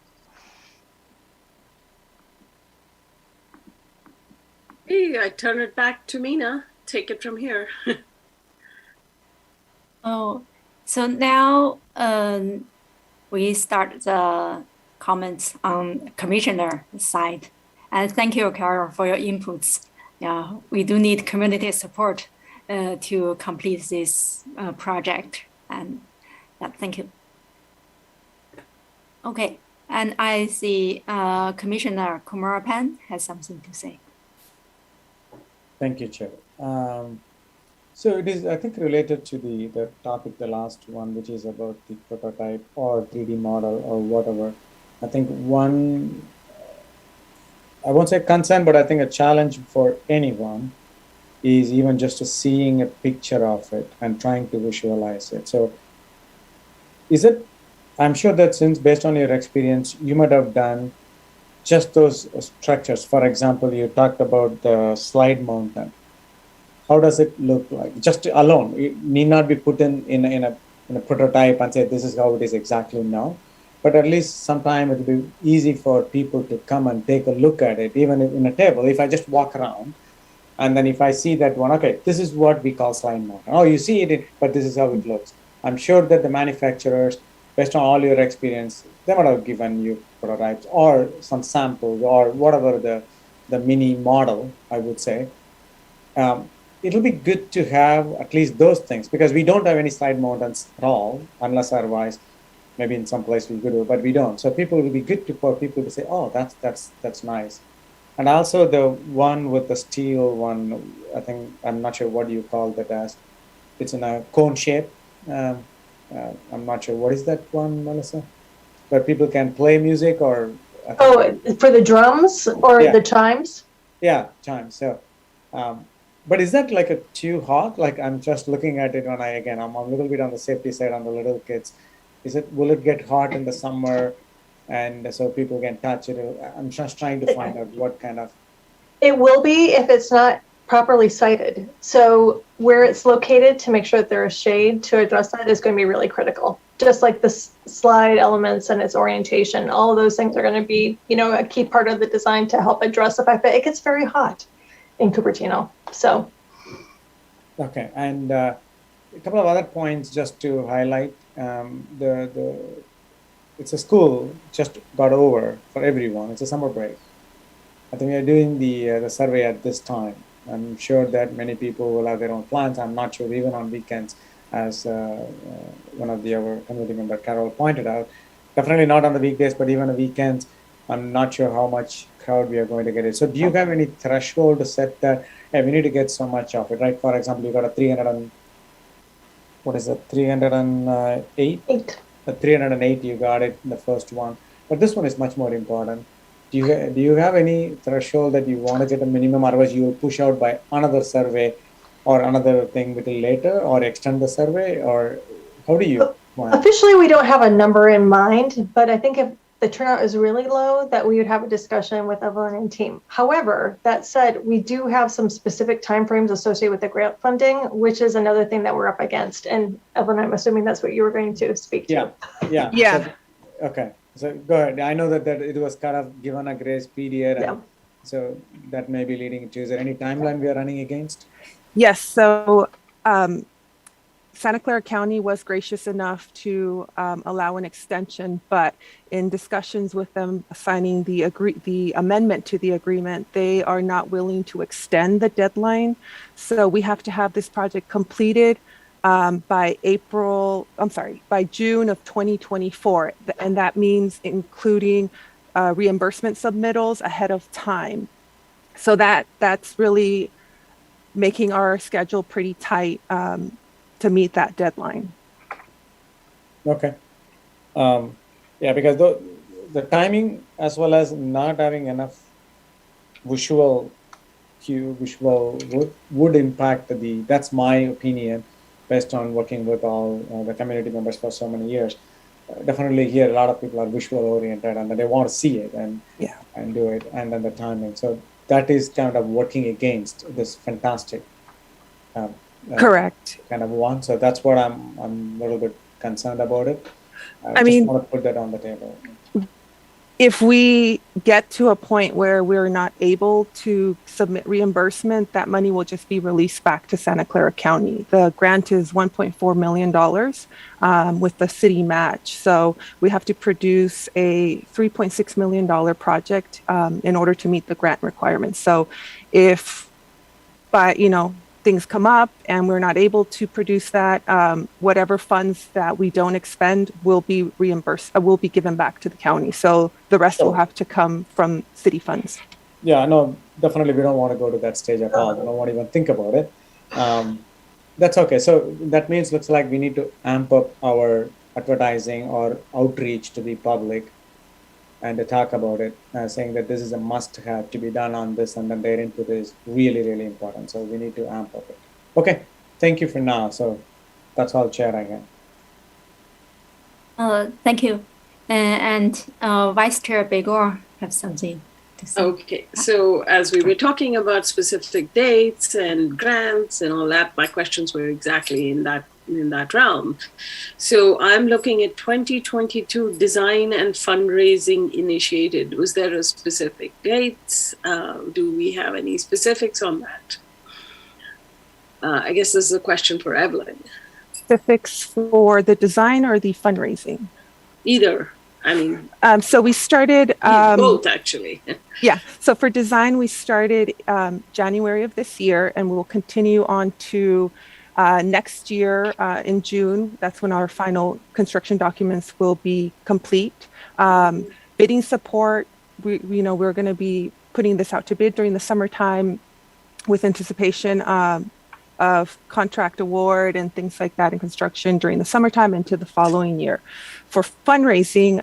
Hey, I turn it back to Mina. Take it from here. So now we start the comments on commissioner side. And thank you, Carol, for your inputs. Yeah, we do need community support to complete this project. And thank you. Okay, and I see Commissioner Kumarapan has something to say. Thank you, Chair. So it is, I think, related to the topic, the last one, which is about the prototype or 3D model or whatever. I think one, I won't say concern, but I think a challenge for anyone is even just seeing a picture of it and trying to visualize it. So is it I'm sure that since based on your experience, you might have done just those structures. For example, you talked about the slide mountain. How does it look like? Just alone, it need not be put in a prototype and say this is how it is exactly now. But at least sometime it will be easy for people to come and take a look at it, even in a table. If I just walk around, and then if I see that one, okay, this is what we call slide mountain. Oh, you see it, but this is how it looks. I'm sure that the manufacturers, based on all your experience, they might have given you prototypes or some samples or whatever the mini model, I would say. It'll be good to have at least those things because we don't have any slide mountains at all, unless otherwise, maybe in some place we could, but we don't. So people will be good for people to say, oh, that's nice. And also the one with the steel one, I think, I'm not sure what you call that as. It's in a cone shape. I'm not sure. What is that one, Melissa? Where people can play music or... for the drums or the chimes? Yeah, chimes. So, but is that like a too hot? Like I'm just looking at it when I'm a little bit on the safety side on the little kids. Will it get hot in the summer? And so people can touch it. I'm just trying to find out what kind of... It will be if it's not properly sited. So where it's located to make sure that there is shade to address that is going to be really critical. Just like the slide elements and its orientation, all of those things are going to be, a key part of the design to help address the fact that it gets very hot in Cupertino. So. Okay, and a couple of other points just to highlight. It's a school just got over for everyone. It's a summer break. I think we are doing the survey at this time. I'm sure that many people will have their own plans. I'm not sure even on weekends, as one of our community member Carol pointed out. Definitely not on the weekdays, but even on weekends, I'm not sure how much crowd we are going to get it. So do you have any threshold to set that? Hey, we need to get so much of it, right? For example, you got a 308? 308, you got it in the first one. But this one is much more important. Do you have any threshold that you want to get a minimum, otherwise you will push out by another survey or another thing little later, or extend the survey, or how do you plan? Officially, we don't have a number in mind, but I think if the turnout is really low, that we would have a discussion with Evelyn and team. However, that said, we do have some specific timeframes associated with the grant funding, which is another thing that we're up against. And Evelyn, I'm assuming that's what you were going to speak to. Yeah. Yeah. So, okay. So go ahead. I know that it was kind of given a grace period. And so that may be leading to, is there any timeline we are running against? Yes. So Santa Clara County was gracious enough to allow an extension, but in discussions with them signing the amendment to the agreement, they are not willing to extend the deadline. So we have to have this project completed by June of 2024. And that means including reimbursement submittals ahead of time. So that's really making our schedule pretty tight to meet that deadline. Okay. Yeah, because the timing, as well as not having enough visual cue, would impact that's my opinion, based on working with all the community members for so many years. Definitely here, a lot of people are visual oriented and they want to see it and do it, and then the timing. So that is kind of working against this fantastic correct kind of one. So that's what I'm a little bit concerned about it. I mean, just want to put that on the table. If we get to a point where we're not able to submit reimbursement, that money will just be released back to Santa Clara County. The grant is $1.4 million with the city match. So we have to produce a $3.6 million project in order to meet the grant requirements. So if things come up and we're not able to produce that, whatever funds that we don't expend will be reimbursed, will be given back to the county. So the rest will have to come from city funds. Yeah, no, definitely we don't want to go to that stage at all. We don't want to even think about it. That's okay. So that means, looks like we need to amp up our advertising or outreach to the public and to talk about it, saying that this is a must-have to be done on this, and then their input is really, really important. So we need to amp up it. Okay, thank you for now. So that's all, Chair, I Thank you. And Vice Chair Begor have something to say. Okay, so as we were talking about specific dates and grants and all that, my questions were exactly in that realm. So I'm looking at 2022 design and fundraising initiated. Was there a specific date? Do we have any specifics on that? I guess this is a question for Evelyn. Specifics for the design or the fundraising? Either. I mean, so we started both actually. Yeah. So for design, we started January of this year, and we'll continue on to next year in June. That's when our final construction documents will be complete. Bidding support, we're going to be putting this out to bid during the summertime with anticipation of contract award and things like that in construction during the summertime into the following year. For fundraising,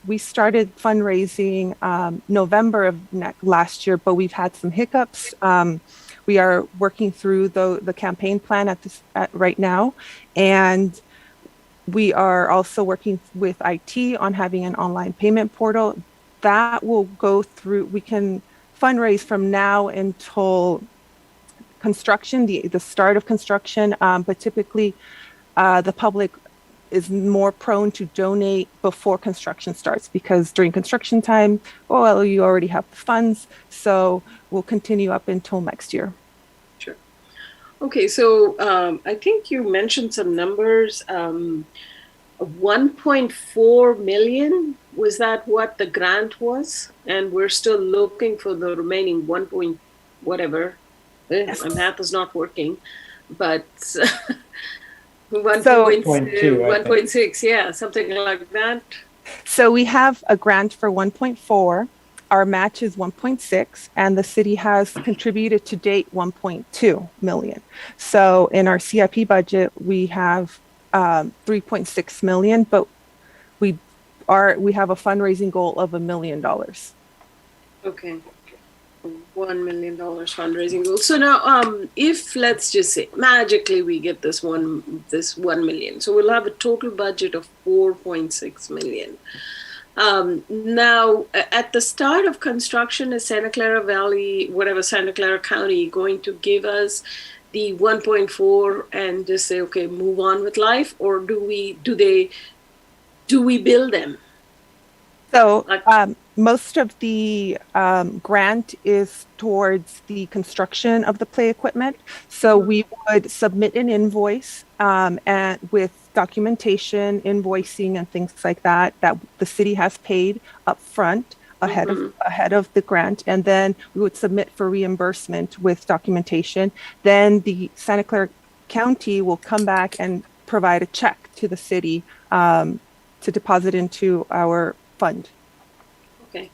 we started fundraising November of last year, but we've had some hiccups. We are working through the campaign plan right now, and we are also working with IT on having an online payment portal that will go through. We can fundraise from now until construction, the start of construction, but typically the public is more prone to donate before construction starts, because during construction time, well, you already have the funds. So we'll continue up until next year. Sure. Okay, so I think you mentioned some numbers. 1.4 million, was that what the grant was? And we're still looking for the remaining 1 point whatever. Yes. My math is not working, but 1.6, yeah, something like that. So we have a grant for 1.4. Our match is 1.6, and the city has contributed to date 1.2 million. So in our CIP budget, we have 3.6 million, but we have a fundraising goal of $1 million. Okay. $1 million fundraising goal. So now, if let's just say magically we get this 1 million, so we'll have a total budget of 4.6 million. Now, at the start of construction, is Santa Clara County going to give us the 1.4 and just say, okay, move on with life, or do we bill them? So most of the grant is towards the construction of the play equipment. So we would submit an invoice and with documentation, invoicing, and things like that the city has paid up front ahead of the grant, and then we would submit for reimbursement with documentation. Then the Santa Clara County will come back and provide a check to the city to deposit into our fund. Okay,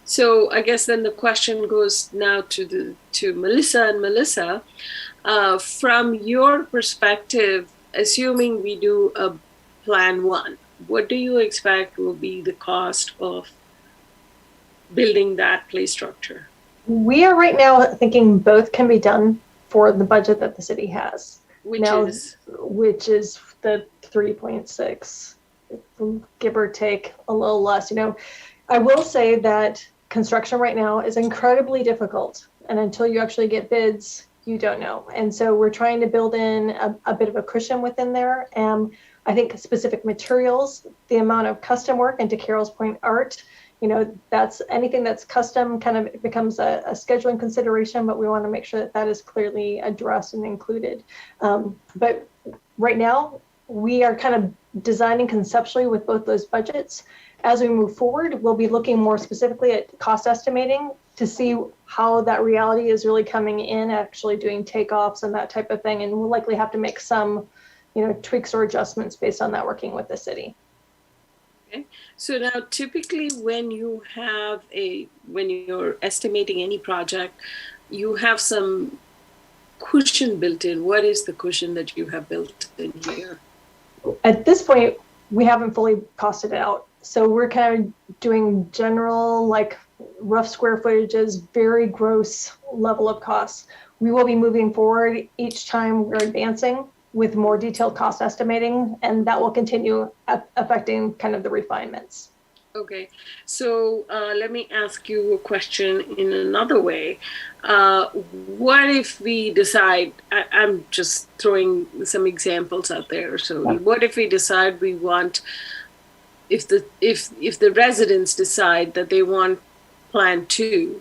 so I guess then the question goes now to Melissa. And Melissa, from your perspective, assuming we do a plan 1, what do you expect will be the cost of building that play structure? We are right now thinking both can be done for the budget that the city has, which is the 3.6, give or take a little less. I will say that construction right now is incredibly difficult, and until you actually get bids, you don't know. And so we're trying to build in a bit of a cushion within there. I think specific materials, the amount of custom work, and to Carol's point, art, that's anything that's custom kind of becomes a scheduling consideration, but we want to make sure that is clearly addressed and included. But right now, we are kind of designing conceptually with both those budgets. As we move forward, we'll be looking more specifically at cost estimating to see how that reality is really coming in, actually doing takeoffs and that type of thing. And we'll likely have to make some, tweaks or adjustments based on that, working with the city. Okay. So now typically when you're estimating any project, you have some cushion built in. What is the cushion that you have built in here? At this point, we haven't fully costed it out. So we're kind of doing general, like rough square footages, very gross level of costs. We will be moving forward each time we're advancing. with more detailed cost estimating, and that will continue affecting kind of the refinements. Okay, so let me ask you a question in another way. What if we decide, I'm just throwing some examples out there. So what if we decide we want, if the residents decide that they want Plan 2,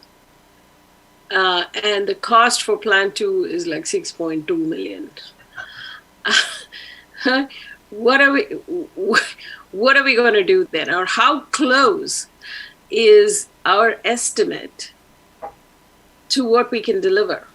and the cost for Plan 2 is like 6.2 million. What are we going to do then? Or how close is our estimate to what we can deliver?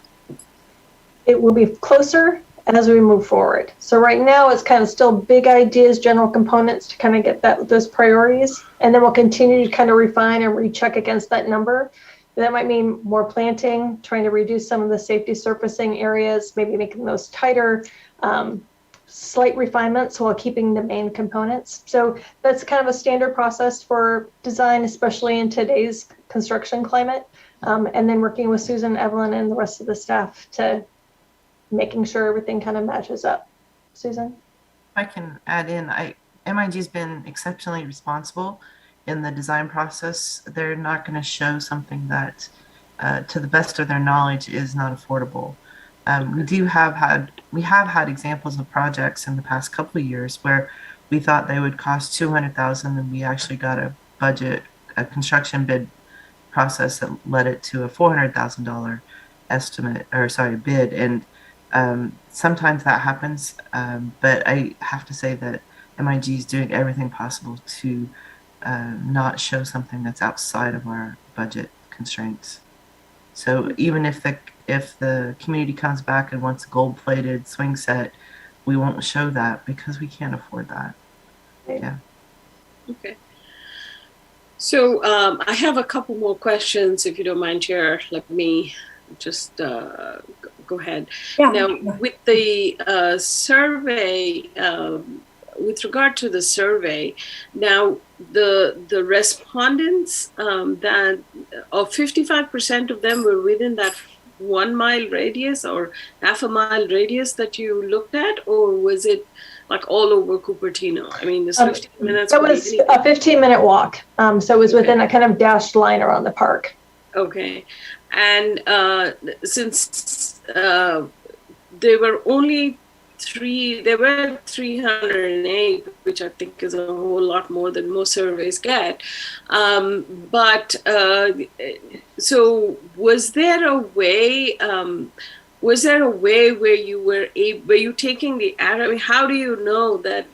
It will be closer as we move forward. So right now it's kind of still big ideas, general components to kind of get those priorities, and then we'll continue to kind of refine and recheck against that number. That might mean more planting, trying to reduce some of the safety surfacing areas, maybe making those tighter, slight refinements while keeping the main components. So that's kind of a standard process for design, especially in today's construction climate. And then working with Susan, Evelyn, and the rest of the staff to making sure everything kind of matches up. Susan? If I can add in, MIG's been exceptionally responsible in the design process. They're not going to show something that, to the best of their knowledge, is not affordable. We have had examples of projects in the past couple of years where we thought they would cost $200,000, and we actually got a construction bid process that led it to a $400,000 bid. And sometimes that happens, but I have to say that MIG is doing everything possible to not show something that's outside of our budget constraints. So even if the community comes back and wants a gold-plated swing set, we won't show that because we can't afford that. Yeah. Okay. So I have a couple more questions, if you don't mind, Chair. Let me just go ahead. Yeah. Now, with the survey, with regard to the survey, now the respondents that of 55% of them were within that 1 mile radius or half a mile radius that you looked at, or was it like all over Cupertino? I mean, this 15 minutes. It was a 15-minute walk. So it was within a kind of dashed line around the park. Okay. And since there were only there were 308, which I think is a whole lot more than most surveys get. But so was there a way? Was there a way where you were taking the area? I mean, how do you know that?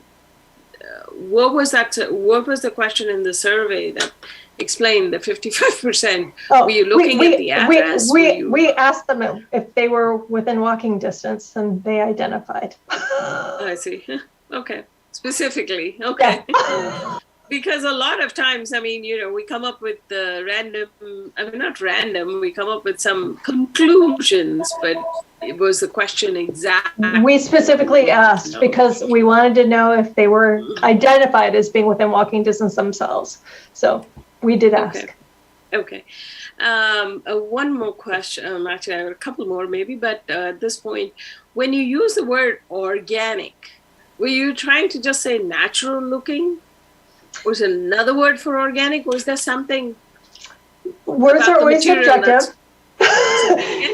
What was the question in the survey that explained the 55%? Were you looking at the address? We asked them if they were within walking distance, and they identified. I see. Okay. Specifically. Okay. Yeah. Because a lot of times, I mean, we come up with not random, we come up with some conclusions, but was the question exact? We specifically asked because we wanted to know if they were identified as being within walking distance themselves. So we did ask. Okay. One more question. Actually, I have a couple more maybe, but at this point, when you use the word organic, were you trying to just say natural looking? Was it another word for organic? Was there something? Words are always subjective.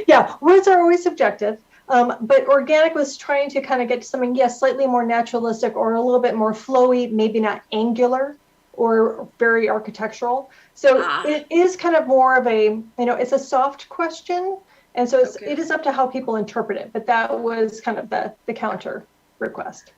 Yeah, words are always subjective. But organic was trying to kind of get something, yes, slightly more naturalistic or a little bit more flowy, maybe not angular or very architectural. So it is kind of more of a, it's a soft question. And so it is up to how people interpret it. But that was kind of the counter request.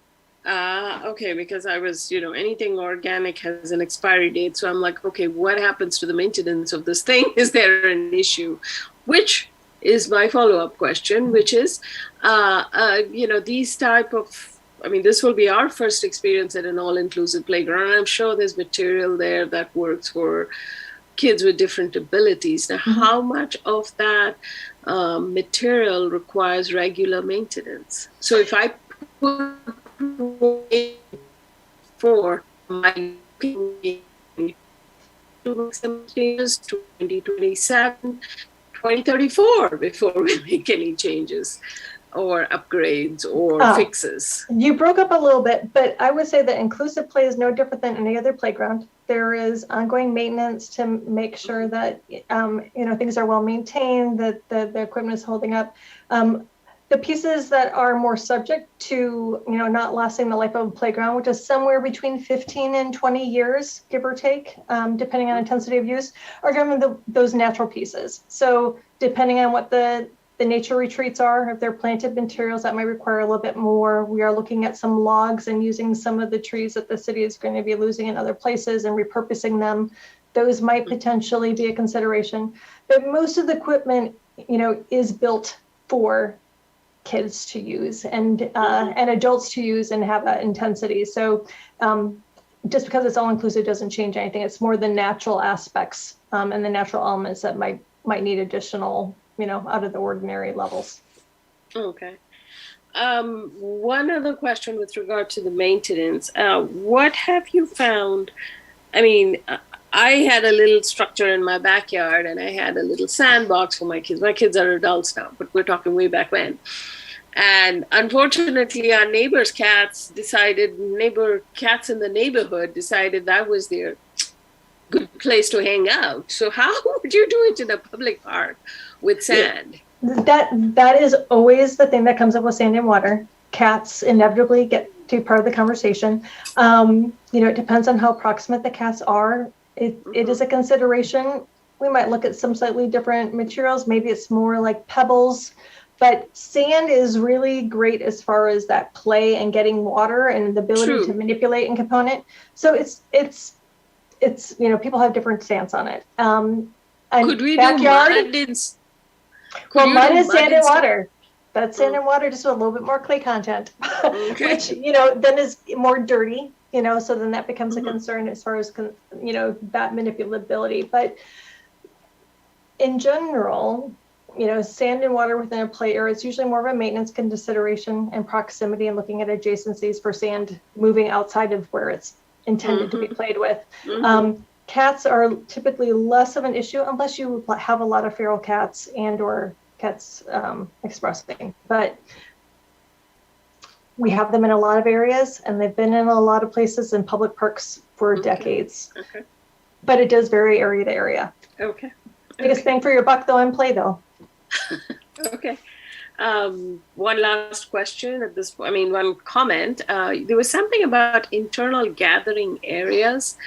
Okay, because I was, anything organic has an expiry date. So I'm like, okay, what happens to the maintenance of this thing? Is there an issue? Which is my follow-up question, which is, these type of, this will be our first experience at an all-inclusive playground. I'm sure there's material there that works for kids with different abilities. Now, how much of that material requires regular maintenance? So if I put for my changes to 2027, 2034 before we make any changes. or upgrades or fixes? You broke up a little bit, but I would say that inclusive play is no different than any other playground. There is ongoing maintenance to make sure that things are well maintained, that the equipment is holding up. The pieces that are more subject to not lasting the life of a playground, which is somewhere between 15 and 20 years, give or take, depending on intensity of use, are going to be those natural pieces. So depending on what the nature retreats are, if they're planted materials, that might require a little bit more. We are looking at some logs and using some of the trees that the city is going to be losing in other places and repurposing them. Those might potentially be a consideration. But most of the equipment, is built for kids to use and adults to use and have that intensity. So just because it's all inclusive doesn't change anything. It's more the natural aspects and the natural elements that might need additional out of the ordinary levels. Okay. One other question with regard to the maintenance. What have you found? I mean, I had a little structure in my backyard and I had a little sandbox for my kids. My kids are adults now, but we're talking way back when. And unfortunately, our neighbor cats in the neighborhood decided that was their good place to hang out. So how would you do it in a public park with sand? That is always the thing that comes up with sand and water. Cats inevitably get to be part of the conversation. It depends on how proximate the cats are. It is a consideration. We might look at some slightly different materials. Maybe it's more like pebbles, but sand is really great as far as that play and getting water and the ability to manipulate and component. So it's people have different stance on it. Could we backyard, do mud is sand and water. That's sand and water, just with a little bit more clay content, which then is more dirty. So then that becomes a concern as far as that manipulability. But in general, sand and water within a play area, it's usually more of a maintenance consideration and proximity and looking at adjacencies for sand moving outside of where it's intended to be played with. Cats are typically less of an issue unless you have a lot of feral cats and or cats expressing. But we have them in a lot of areas and they've been in a lot of places in public parks for decades. Okay. But it does vary area to area. Okay. Biggest bang for your buck though in play though. Okay. One last question at this point. One comment. There was something about internal gathering areas.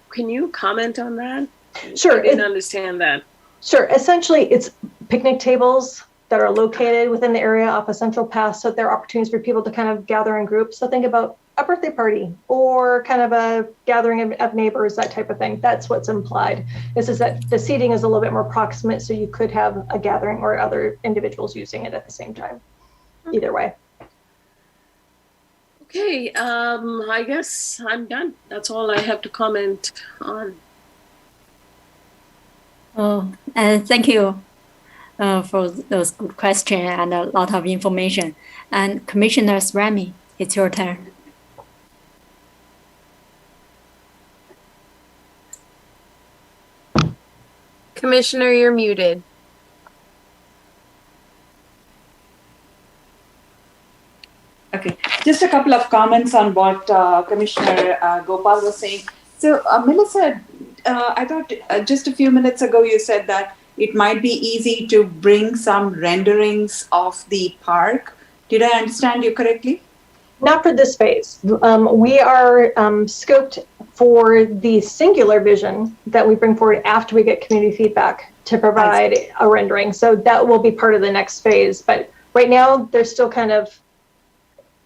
Can you comment on that? Sure. I didn't understand that. Sure. Essentially, it's picnic tables that are located within the area off a central path. So there are opportunities for people to kind of gather in groups. So think about a birthday party or kind of a gathering of neighbors, that type of thing. That's what's implied. This is that the seating is a little bit more proximate, so you could have a gathering or other individuals using it at the same time. Either way. Okay, I guess I'm done. That's all I have to comment on. Thank you for those good questions and a lot of information. And Commissioner Remy, it's your turn. Commissioner, you're muted. Okay, just a couple of comments on what Commissioner Gopal was saying. So, Melissa, I thought just a few minutes ago you said that it might be easy to bring some renderings of the park. Did I understand you correctly? Not for this phase. We are scoped for the singular vision that we bring forward after we get community feedback to provide a rendering. So that will be part of the next phase. But right now, there's still kind of,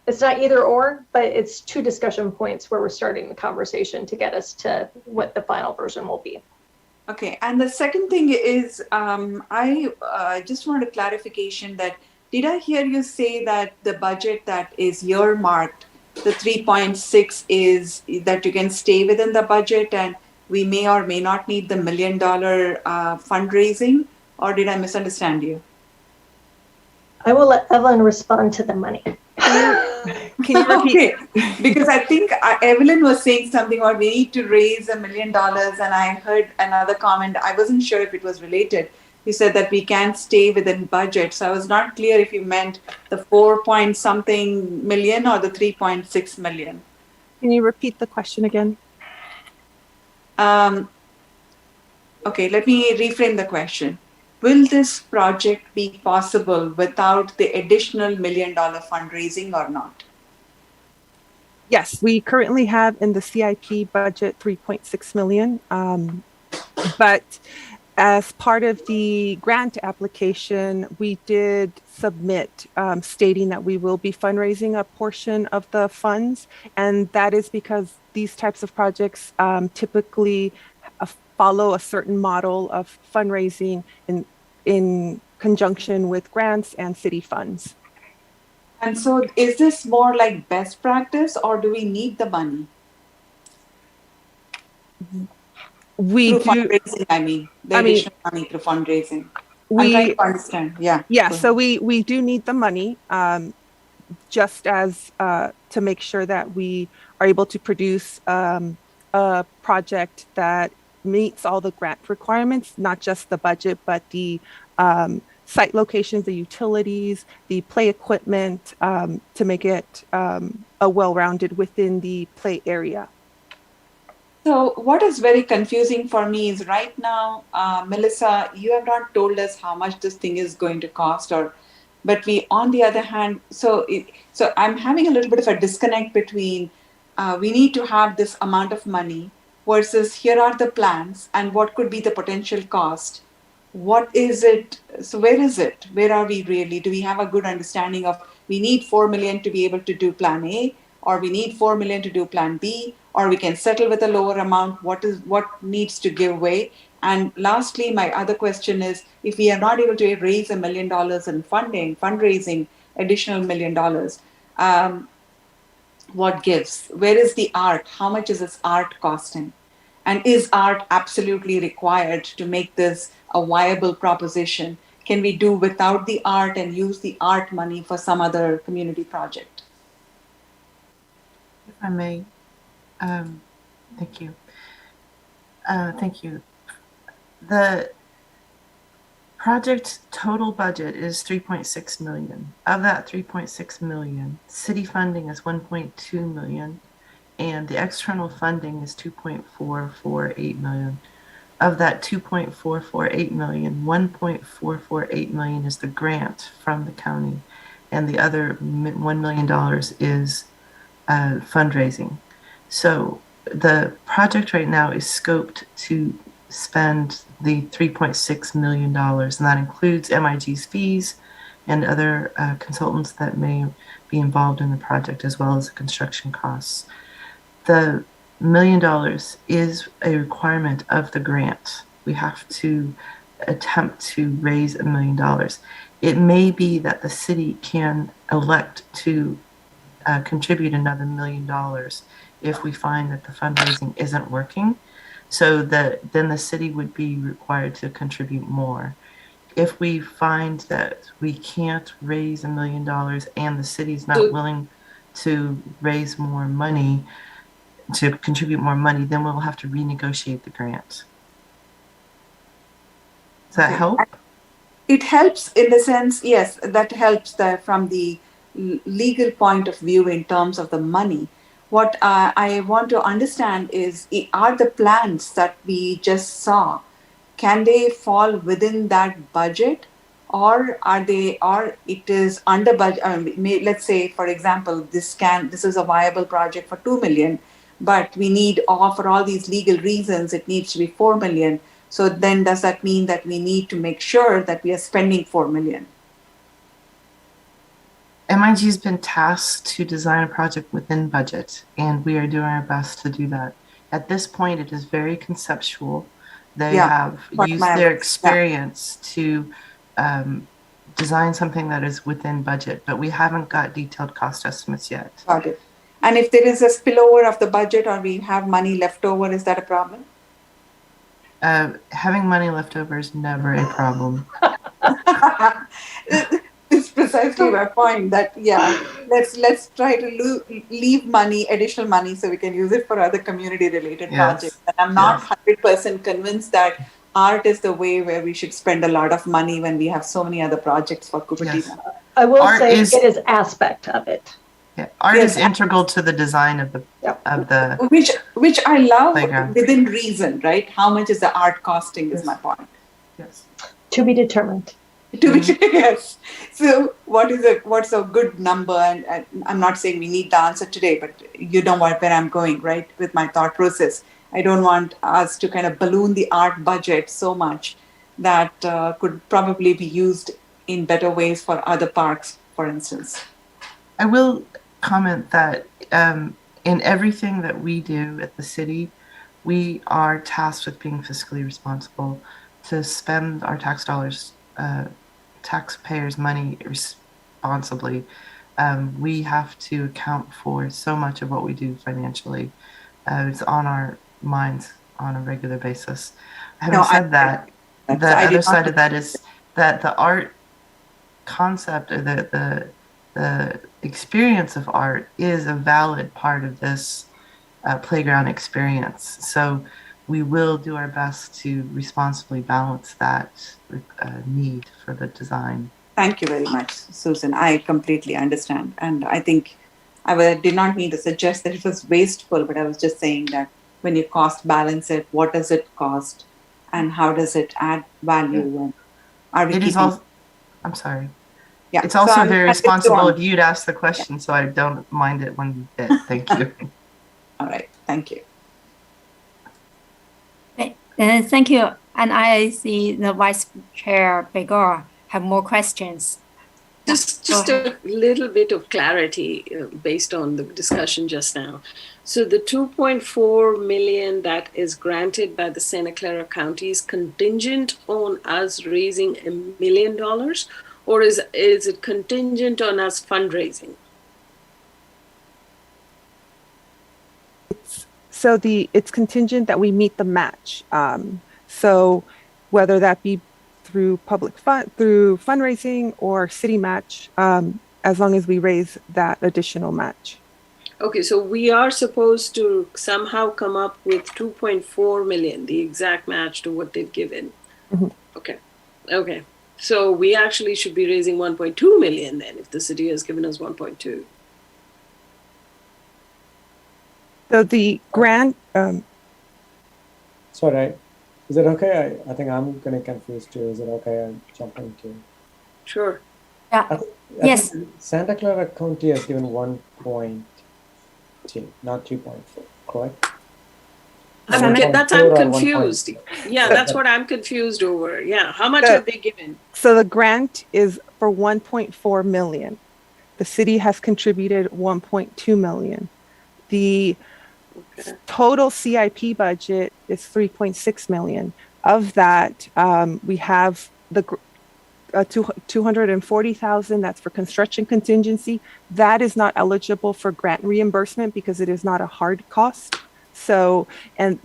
it's not either or, but it's two discussion points where we're starting the conversation to get us to what the final version will be. Okay, and the second thing is, I just want a clarification that, did I hear you say that the budget that is earmarked, the 3.6 is that you can stay within the budget and we may or may not need the $1 million fundraising, or did I misunderstand you? I will let Evelyn respond to the money. Can you repeat? Okay, because I think Evelyn was saying something about we need to raise $1 million, and I heard another comment. I wasn't sure if it was related. you said that we can't stay within budget. So I was not clear if you meant the 4 point something million or the 3.6 million. Can you repeat the question again? Okay, let me reframe the question. Will this project be possible without the additional $1 million fundraising or not? Yes, we currently have in the CIP budget 3.6 million. But as part of the grant application, we did submit stating that we will be fundraising a portion of the funds. And that is because these types of projects typically follow a certain model of fundraising in conjunction with grants and city funds. And so is this more like best practice or do we need the money? We through do. Fundraising, I mean, the additional money through fundraising. I'm trying to understand. Yeah. So we do need the money just as to make sure that we are able to produce a project that meets all the grant requirements, not just the budget, but the site locations, the utilities, the play equipment, to make it a well-rounded within the play area. So what is very confusing for me is right now, Melissa, you have not told us how much this thing is going to cost, but we, on the other hand, so I'm having a little bit of a disconnect between we need to have this amount of money versus here are the plans and what could be the potential cost. What is it? So where is it? Where are we really? Do we have a good understanding of we need 4 million to be able to do plan A, or we need 4 million to do plan B, or we can settle with a lower amount? What needs to give way? And lastly, my other question is, if we are not able to raise $1 million in fundraising, additional $1 million, what gives? Where is the art? How much is this art costing? And is art absolutely required to make this a viable proposition? Can we do without the art and use the art money for some other community project? If I may, thank you. Thank you. The project total budget is 3.6 million. Of that 3.6 million, city funding is 1.2 million, and the external funding is 2.448 million. Of that 2.448 million, 1.448 million is the grant from the county, and the other $1 million is fundraising. So the project right now is scoped to spend the $3.6 million, and that includes MIG's fees and other consultants that may be involved in the project, as well as the construction costs. The $1 million is a requirement of the grant. We have to attempt to raise $1 million. It may be that the city can elect to contribute another $1 million if we find that the fundraising isn't working, so that then the city would be required to contribute more. If we find that we can't raise $1 million and the city's not willing to raise more money, to contribute more money, then we'll have to renegotiate the grant. Does that help? It helps in the sense, yes, that helps from the legal point of view in terms of the money. What I want to understand is, are the plans that we just saw, can they fall within that budget, or are they, or it is under budget? Let's say, for example, this is a viable project for 2 million, but we need, for all these legal reasons, it needs to be 4 million. So then does that mean that we need to make sure that we are spending 4 million? MIG has been tasked to design a project within budget, and we are doing our best to do that. At this point, it is very conceptual. They have used their experience to design something that is within budget, but we haven't got detailed cost estimates yet. Got it. And if there is a spillover of the budget, or we have money left over, is that a problem? Having money left over is never a problem. It's precisely my point that, let's try to leave money, additional money, so we can use it for other community related projects. And I'm not 100% convinced that art is the way where we should spend a lot of money when we have so many other projects for Cupertino. Yes. I will Art say is- it is aspect of it. Yeah, art Yes, is integral to the design of the which I love playground. within reason, right? How much is the art costing is my point. Yes. To be determined. Yes. So what's a good number? And I'm not saying we need the answer today, but you know where I'm going, right? With my thought process. I don't want us to kind of balloon the art budget so much that could probably be used in better ways for other parks, for instance. I will comment that in everything that we do at the city, we are tasked with being fiscally responsible to spend our tax dollars, taxpayers' money responsibly. We have to account for so much of what we do financially. It's on our minds on a regular basis. Having said that, the other side of that is that the art concept or the experience of art is a valid part of this playground experience. So we will do our best to responsibly balance that need for the design. Thank you very much, Susan. I completely understand. And I think I did not mean to suggest that it was wasteful, but I was just saying that when you cost balance it, what does it cost and how does it add value? And are we I'm sorry. Yeah. It's also very responsible of you to ask the question, so I don't mind it one bit. Thank you. All right. Thank you. Thank you. And I see the Vice Chair Begor have more questions. Just a little bit of clarity based on the discussion just now. So the 2.4 million that is granted by the Santa Clara County is contingent on us raising $1 million, or is it contingent on us fundraising? So it's contingent that we meet the match. So whether that be through through fundraising or city match, as long as we raise that additional match. Okay, so we are supposed to somehow come up with 2.4 million, the exact match to what they've given. Mm-hmm. Okay. So we actually should be raising 1.2 million then, if the city has given us 1.2. So the grant. Sorry, is it okay? I think I'm kind of confused too. Is it okay? I'm jumping to. Sure. Yeah. I think Santa Clara County has given 1.2, not 2.4, correct? I'm confused. Yeah, that's what I'm confused over. Yeah, how much have they given? So the grant is for 1.4 million. The city has contributed 1.2 million. The total CIP budget is 3.6 million. Of that, we have the 240,000. That's for construction contingency. That is not eligible for grant reimbursement because it is not a hard cost. So, and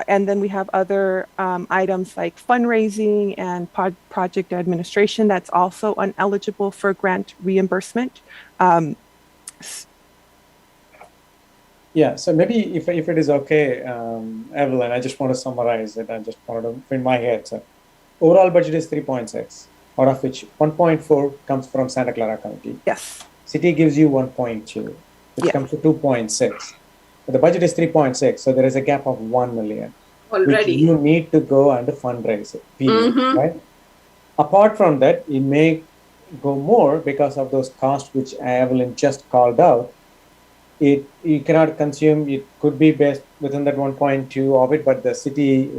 then we have other items like fundraising and project administration that's also ineligible for grant reimbursement. Yeah, so maybe if it is okay, Evelyn, I just want to summarize it. I just wanted to in my head. So overall budget is 3.6, out of which 1.4 comes from Santa Clara County. Yes. City gives you 1.2, which comes to 2.6. But the budget is 3.6, so there is a gap of 1 million. Already. Which you need to go and fundraise it, right? Apart from that, it may go more because of those costs which Evelyn just called out. You cannot consume, it could be based within that 1.2 of it, but the city,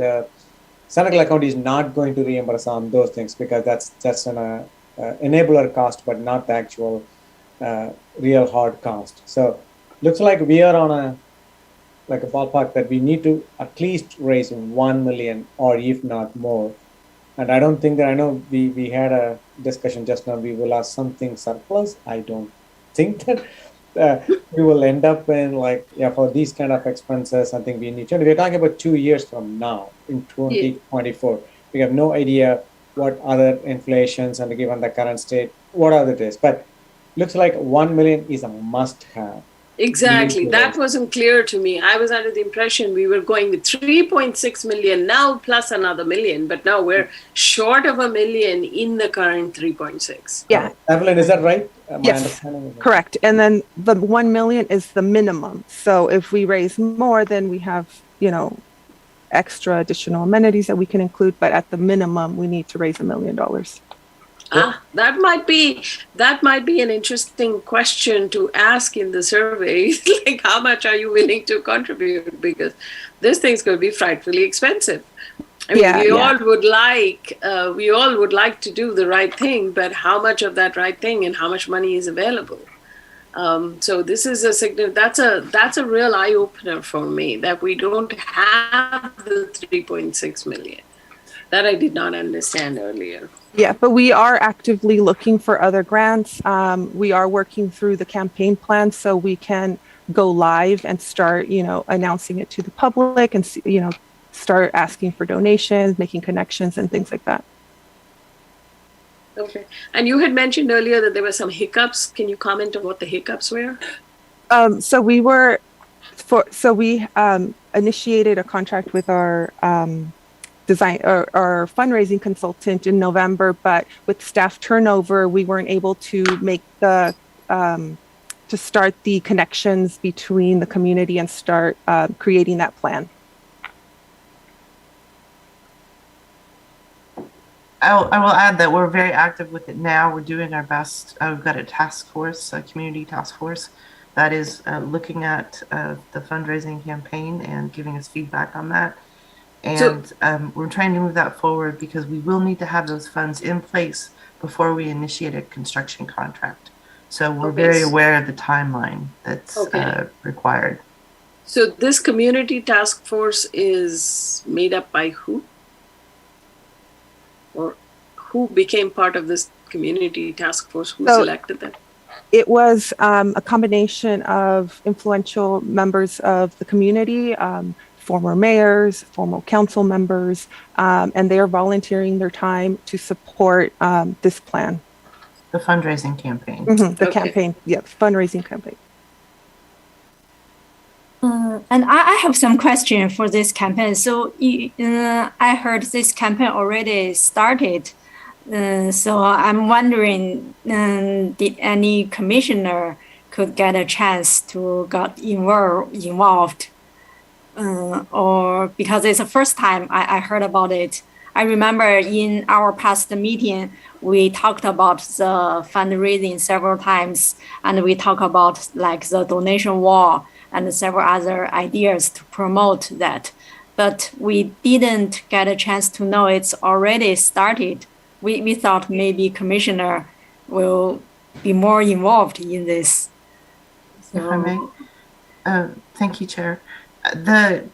Santa Clara County is not going to reimburse on those things because that's an enabler cost, but not the actual real hard cost. So looks like we are on a ballpark that we need to at least raise 1 million or if not more. And I don't think that, I know we had a discussion just now, we will have something surplus. I don't think that we will end up in for these kind of expenses. I think we need to, we're talking about 2 years from now in 2024. We have no idea what other inflations and given the current state, what other it is. But looks like 1 million is a must have. Exactly. That wasn't clear to me. I was under the impression we were going with 3.6 million now plus another million, but now we're short of $1 million in the current 3.6. Yeah. Evelyn, is that right? Yes, correct. And then the 1 million is the minimum. So if we raise more, then we have, extra additional amenities that we can include. But at the minimum, we need to raise $1 million. That might be an interesting question to ask in the survey. Like, how much are you willing to contribute? Because this thing's going to be frightfully expensive. I mean, we all would like to do the right thing, but how much of that right thing and how much money is available? So this is that's a real eye opener for me, that we don't have the 3.6 million. That I did not understand earlier. Yeah, but we are actively looking for other grants. We are working through the campaign plan so we can go live and start, announcing it to the public and, start asking for donations, making connections and things like that. Okay. And you had mentioned earlier that there were some hiccups. Can you comment on what the hiccups were? So we initiated a contract with our our fundraising consultant in November, but with staff turnover, we weren't able to make to start the connections between the community and start creating that plan. I will add that we're very active with it now. We're doing our best. We've got a task force, a community task force, that is looking at the fundraising campaign and giving us feedback on that. And we're trying to move that forward because we will need to have those funds in place before we initiate a construction contract. So we're very aware of the timeline that's required. So this community task force is made up by who? Or who became part of this community task force? Who selected them? It was a combination of influential members of the community, former mayors, former council members, and they are volunteering their time to support this plan. The fundraising campaign. The campaign, fundraising campaign. And I have some question for this campaign. So I heard this campaign already started. So I'm wondering, did any commissioner could get a chance to get involved? Or because it's the first time I heard about it. I remember in our past meeting, we talked about the fundraising several times, and we talked about like the donation wall and several other ideas to promote that. But we didn't get a chance to know it's already started. We thought maybe commissioner will be more involved in this. So, if I may, thank you, Chair. But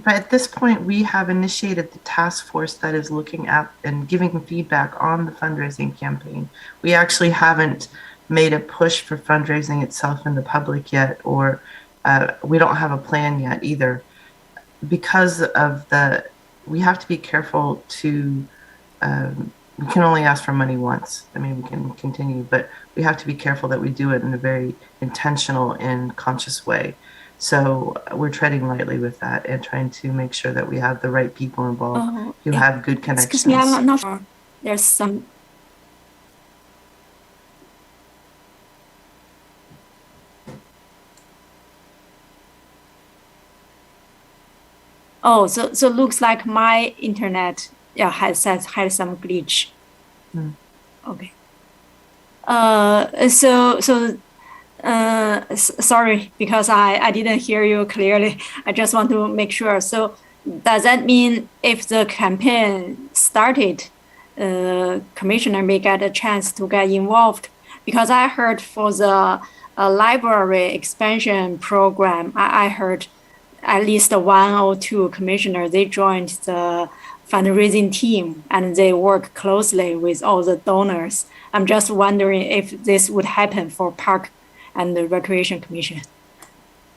at this point, we have initiated the task force that is looking at and giving feedback on the fundraising campaign. We actually haven't made a push for fundraising itself in the public yet, or we don't have a plan yet either. Because of we have to be careful to, we can only ask for money once. I mean, we can continue, but we have to be careful that we do it in a very intentional and conscious way. So we're treading lightly with that and trying to make sure that we have the right people involved who have good connections. Excuse me, I'm not sure. There's some. Oh, so looks like my internet had some glitch. Okay. Sorry, because I didn't hear you clearly. I just want to make sure. So does that mean if the campaign started, commissioner may get a chance to get involved? Because I heard for the library expansion program, I heard at least 1 or 2 commissioners, they joined the fundraising team and they work closely with all the donors. I'm just wondering if this would happen for Park and the Recreation Commission.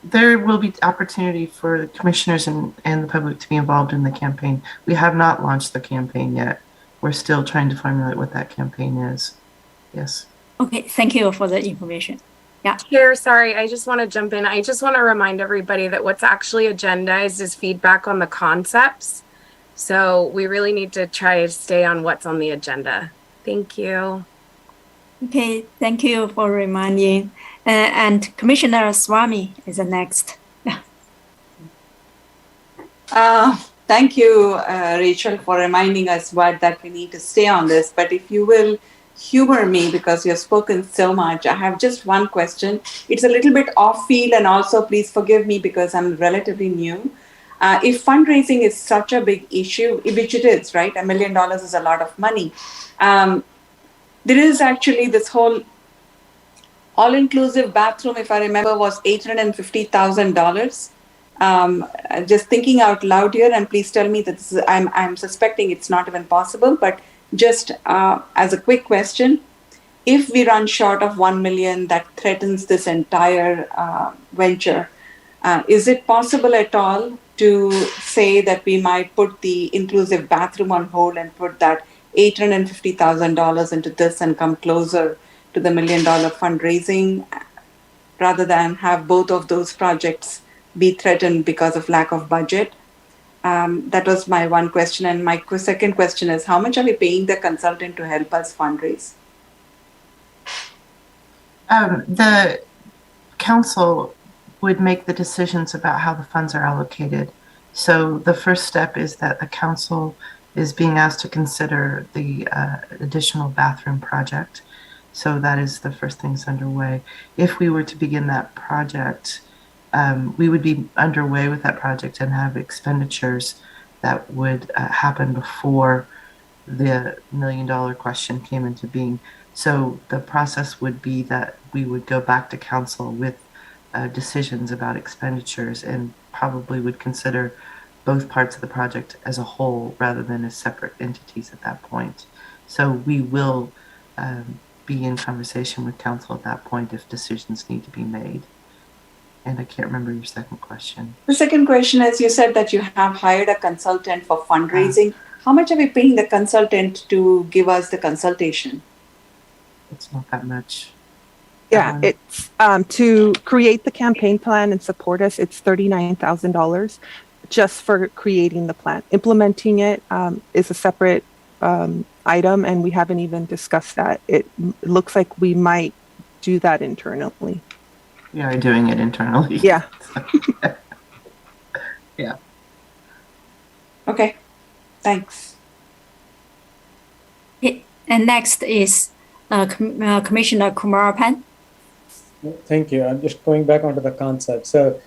There will be opportunity for the commissioners and the public to be involved in the campaign. We have not launched the campaign yet. We're still trying to formulate what that campaign is. Yes. Okay, thank you for the information. Yeah. Chair, sorry, I just want to jump in. I just want to remind everybody that what's actually agendized is feedback on the concepts. So we really need to try to stay on what's on the agenda. Thank you. Okay, thank you for reminding. And Commissioner Swamy is the next. Thank you, Rachel, for reminding us that we need to stay on this. But if you will humor me, because you've spoken so much, I have just one question. It's a little bit off field, and also please forgive me because I'm relatively new. If fundraising is such a big issue, which it is, right? $1 million is a lot of money. There is actually this whole all-inclusive bathroom, if I remember, was $850,000. Just thinking out loud here, and please tell me that this is, I'm suspecting it's not even possible, but just as a quick question, if we run short of 1 million, that threatens this entire venture. Is it possible at all to say that we might put the inclusive bathroom on hold and put that $850,000 into this and come closer to the $1 million fundraising, rather than have both of those projects be threatened because of lack of budget? That was my one question. And my second question is, how much are we paying the consultant to help us fundraise? The council would make the decisions about how the funds are allocated. So the first step is that the council is being asked to consider the additional bathroom project. So that is the first things underway. If we were to begin that project, we would be underway with that project and have expenditures that would happen before the $1 million question came into being. So the process would be that we would go back to council with decisions about expenditures, and probably would consider both parts of the project as a whole rather than as separate entities at that point. So we will be in conversation with council at that point if decisions need to be made. And I can't remember your second question. The second question is, you said that you have hired a consultant for fundraising. How much are we paying the consultant to give us the consultation? It's not that much. Yeah, it's to create the campaign plan and support us, it's $39,000 just for creating the plan. Implementing it is a separate item, and we haven't even discussed that. It looks like we might do that internally. We are doing it internally. Yeah. Yeah. Okay, thanks. And next is Commissioner Kumarapan. Thank you. I'm just going back onto the concept. So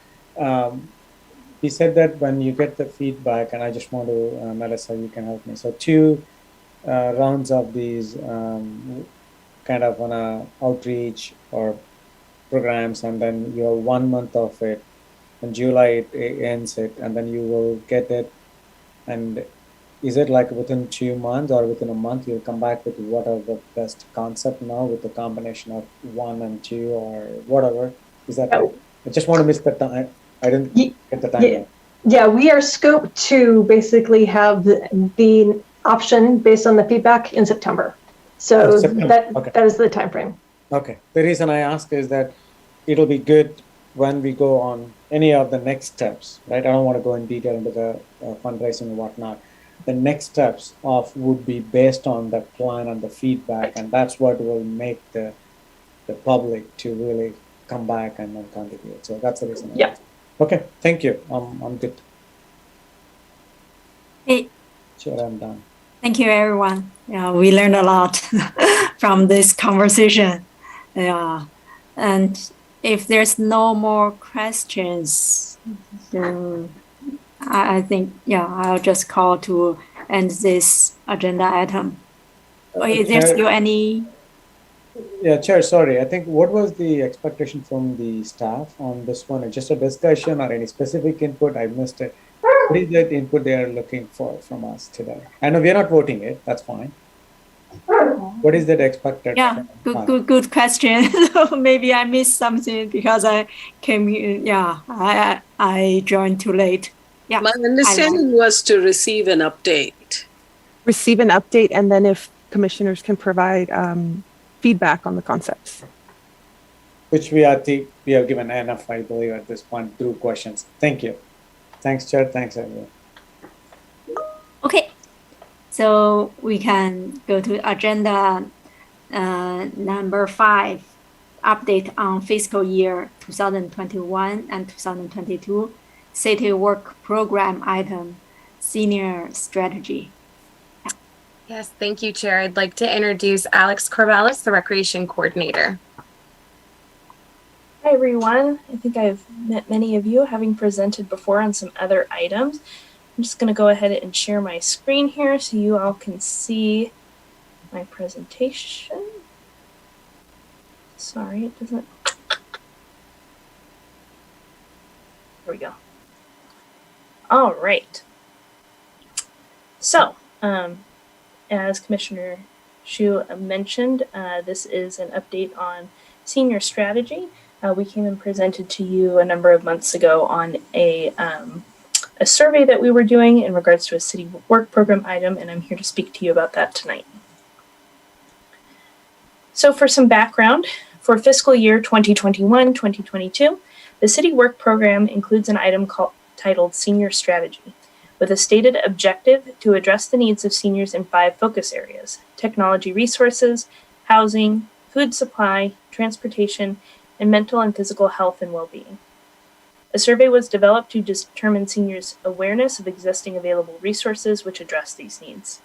he said that when you get the feedback, and I just want to, Melissa, you can help me. So 2 rounds of these kind of on a outreach or programs, and then you have 1 month of it. In July it ends it, and then you will get it. And is it like within 2 months or within a month you'll come back with what are the best concept now with the combination of 1 and 2 or whatever? Is that right? I just want to miss the time. I didn't get the time. Yeah, we are scoped to basically have the option based on the feedback in September. So that is the time frame. Okay. The reason I ask is that it'll be good when we go on any of the next steps, right? I don't want to go in detail into the fundraising and whatnot. The next steps would be based on the plan and the feedback, and that's what will make the public to really come back and then contribute. So that's the reason. Yeah. Okay. Thank you. I'm good. Hey. Sure, I'm done. Thank you, everyone. Yeah, we learned a lot from this conversation. Yeah, and if there's no more questions, then I think, yeah, I'll just call to end this agenda item. Is there still any? Yeah, Chair, sorry. I think what was the expectation from the staff on this one? Just a discussion or any specific input? I missed it. What is that input they are looking for from us today? I know we are not voting it. That's fine. What is that expected? Yeah, good question. Maybe I missed something because I came here. Yeah, I joined too late. Yeah. My understanding was to receive an update. Receive an update, and then if commissioners can provide feedback on the concepts. which we have given enough, I believe, at this point through questions. Thank you. Thanks, Chair. Thanks, everyone. Okay, so we can go to agenda number 5, update on fiscal year 2021 and 2022 city work program item, senior strategy. Yes, thank you, Chair. I'd like to introduce Alex Corvallis, the Recreation Coordinator. Hi, everyone. I think I've met many of you, having presented before on some other items. I'm just going to go ahead and share my screen here so you all can see my presentation. Sorry, it doesn't. There we go. All right. So, as Commissioner Shu mentioned, this is an update on senior strategy. We came and presented to you a number of months ago on a survey that we were doing in regards to a city work program item, and I'm here to speak to you about that tonight. So for some background, for fiscal year 2021-2022, the city work program includes an item titled Senior Strategy, with a stated objective to address the needs of seniors in 5 focus areas: technology resources, housing, food supply, transportation, and mental and physical health and well-being. A survey was developed to determine seniors' awareness of existing available resources which address these needs.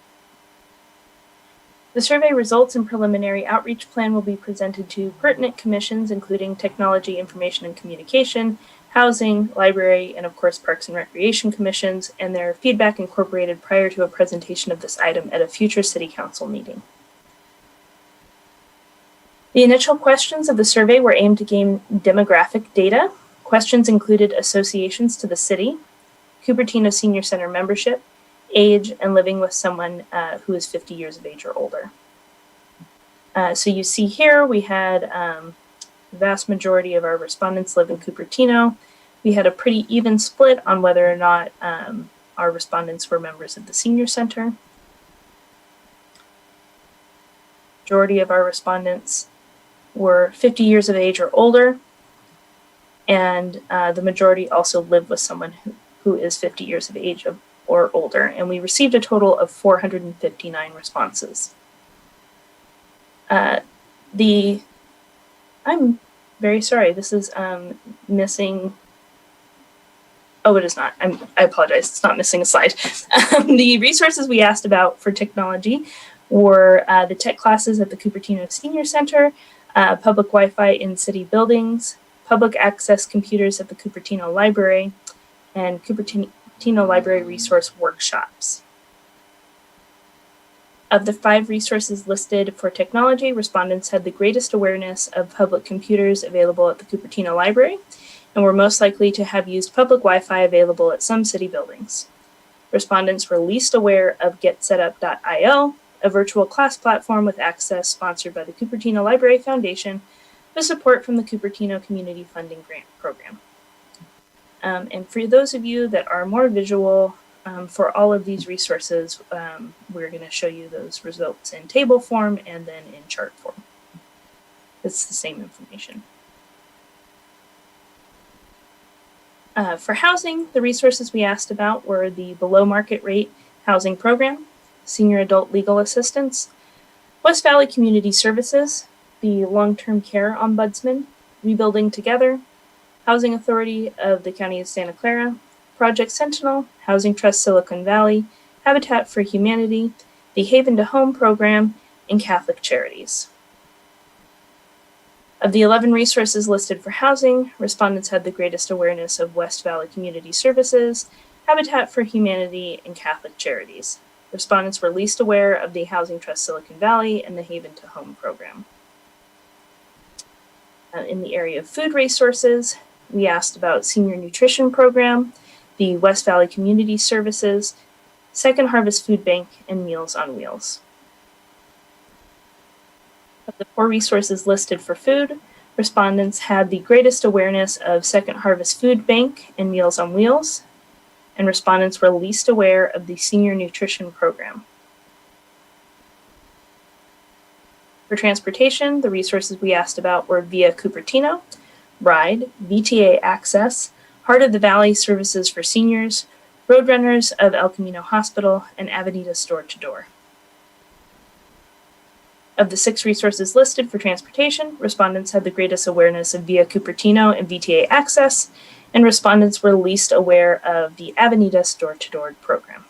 The survey results and preliminary outreach plan will be presented to pertinent commissions, including Technology, Information and Communication, Housing, Library, and of course Parks and Recreation Commissions, and their feedback incorporated prior to a presentation of this item at a future City Council meeting. The initial questions of the survey were aimed to gain demographic data. Questions included associations to the city, Cupertino Senior Center membership, age, and living with someone who is 50 years of age or older. So you see here we had the vast majority of our respondents live in Cupertino. We had a pretty even split on whether or not our respondents were members of the senior center. Majority of our respondents were 50 years of age or older, and the majority also live with someone who is 50 years of age or older, and we received a total of 459 responses. I'm very sorry, this is missing. Oh, it is not. I apologize. It's not missing a slide. The resources we asked about for technology were the tech classes at the Cupertino Senior Center, public Wi-Fi in city buildings, public access computers at the Cupertino Library, and Cupertino Library resource workshops. Of the 5 resources listed for technology, respondents had the greatest awareness of public computers available at the Cupertino Library, and were most likely to have used public Wi-Fi available at some city buildings. Respondents were least aware of getsetup.io, a virtual class platform with access sponsored by the Cupertino Library Foundation with support from the Cupertino Community Funding Grant Program. And for those of you that are more visual, for all of these resources, we're going to show you those results in table form and then in chart form. It's the same information. For housing, the resources we asked about were the below market rate housing program, senior adult legal assistance, West Valley Community Services, the long-term care ombudsman, Rebuilding Together, Housing Authority of the County of Santa Clara, Project Sentinel, Housing Trust Silicon Valley, Habitat for Humanity, the Haven to Home program, and Catholic Charities. Of the 11 resources listed for housing, respondents had the greatest awareness of West Valley Community Services, Habitat for Humanity, and Catholic Charities. Respondents were least aware of the Housing Trust Silicon Valley and the Haven to Home program. In the area of food resources, we asked about Senior Nutrition Program, the West Valley Community Services, Second Harvest Food Bank, and Meals on Wheels. Of the 4 resources listed for food, respondents had the greatest awareness of Second Harvest Food Bank and Meals on Wheels, and respondents were least aware of the Senior Nutrition Program. For transportation, the resources we asked about were Via Cupertino, Ride, VTA Access, Heart of the Valley Services for Seniors, Roadrunners of El Camino Hospital, and Avenida Store to Door. Of the 6 resources listed for transportation, respondents had the greatest awareness of Via Cupertino and VTA Access, and respondents were least aware of the Avenida Store to Door program.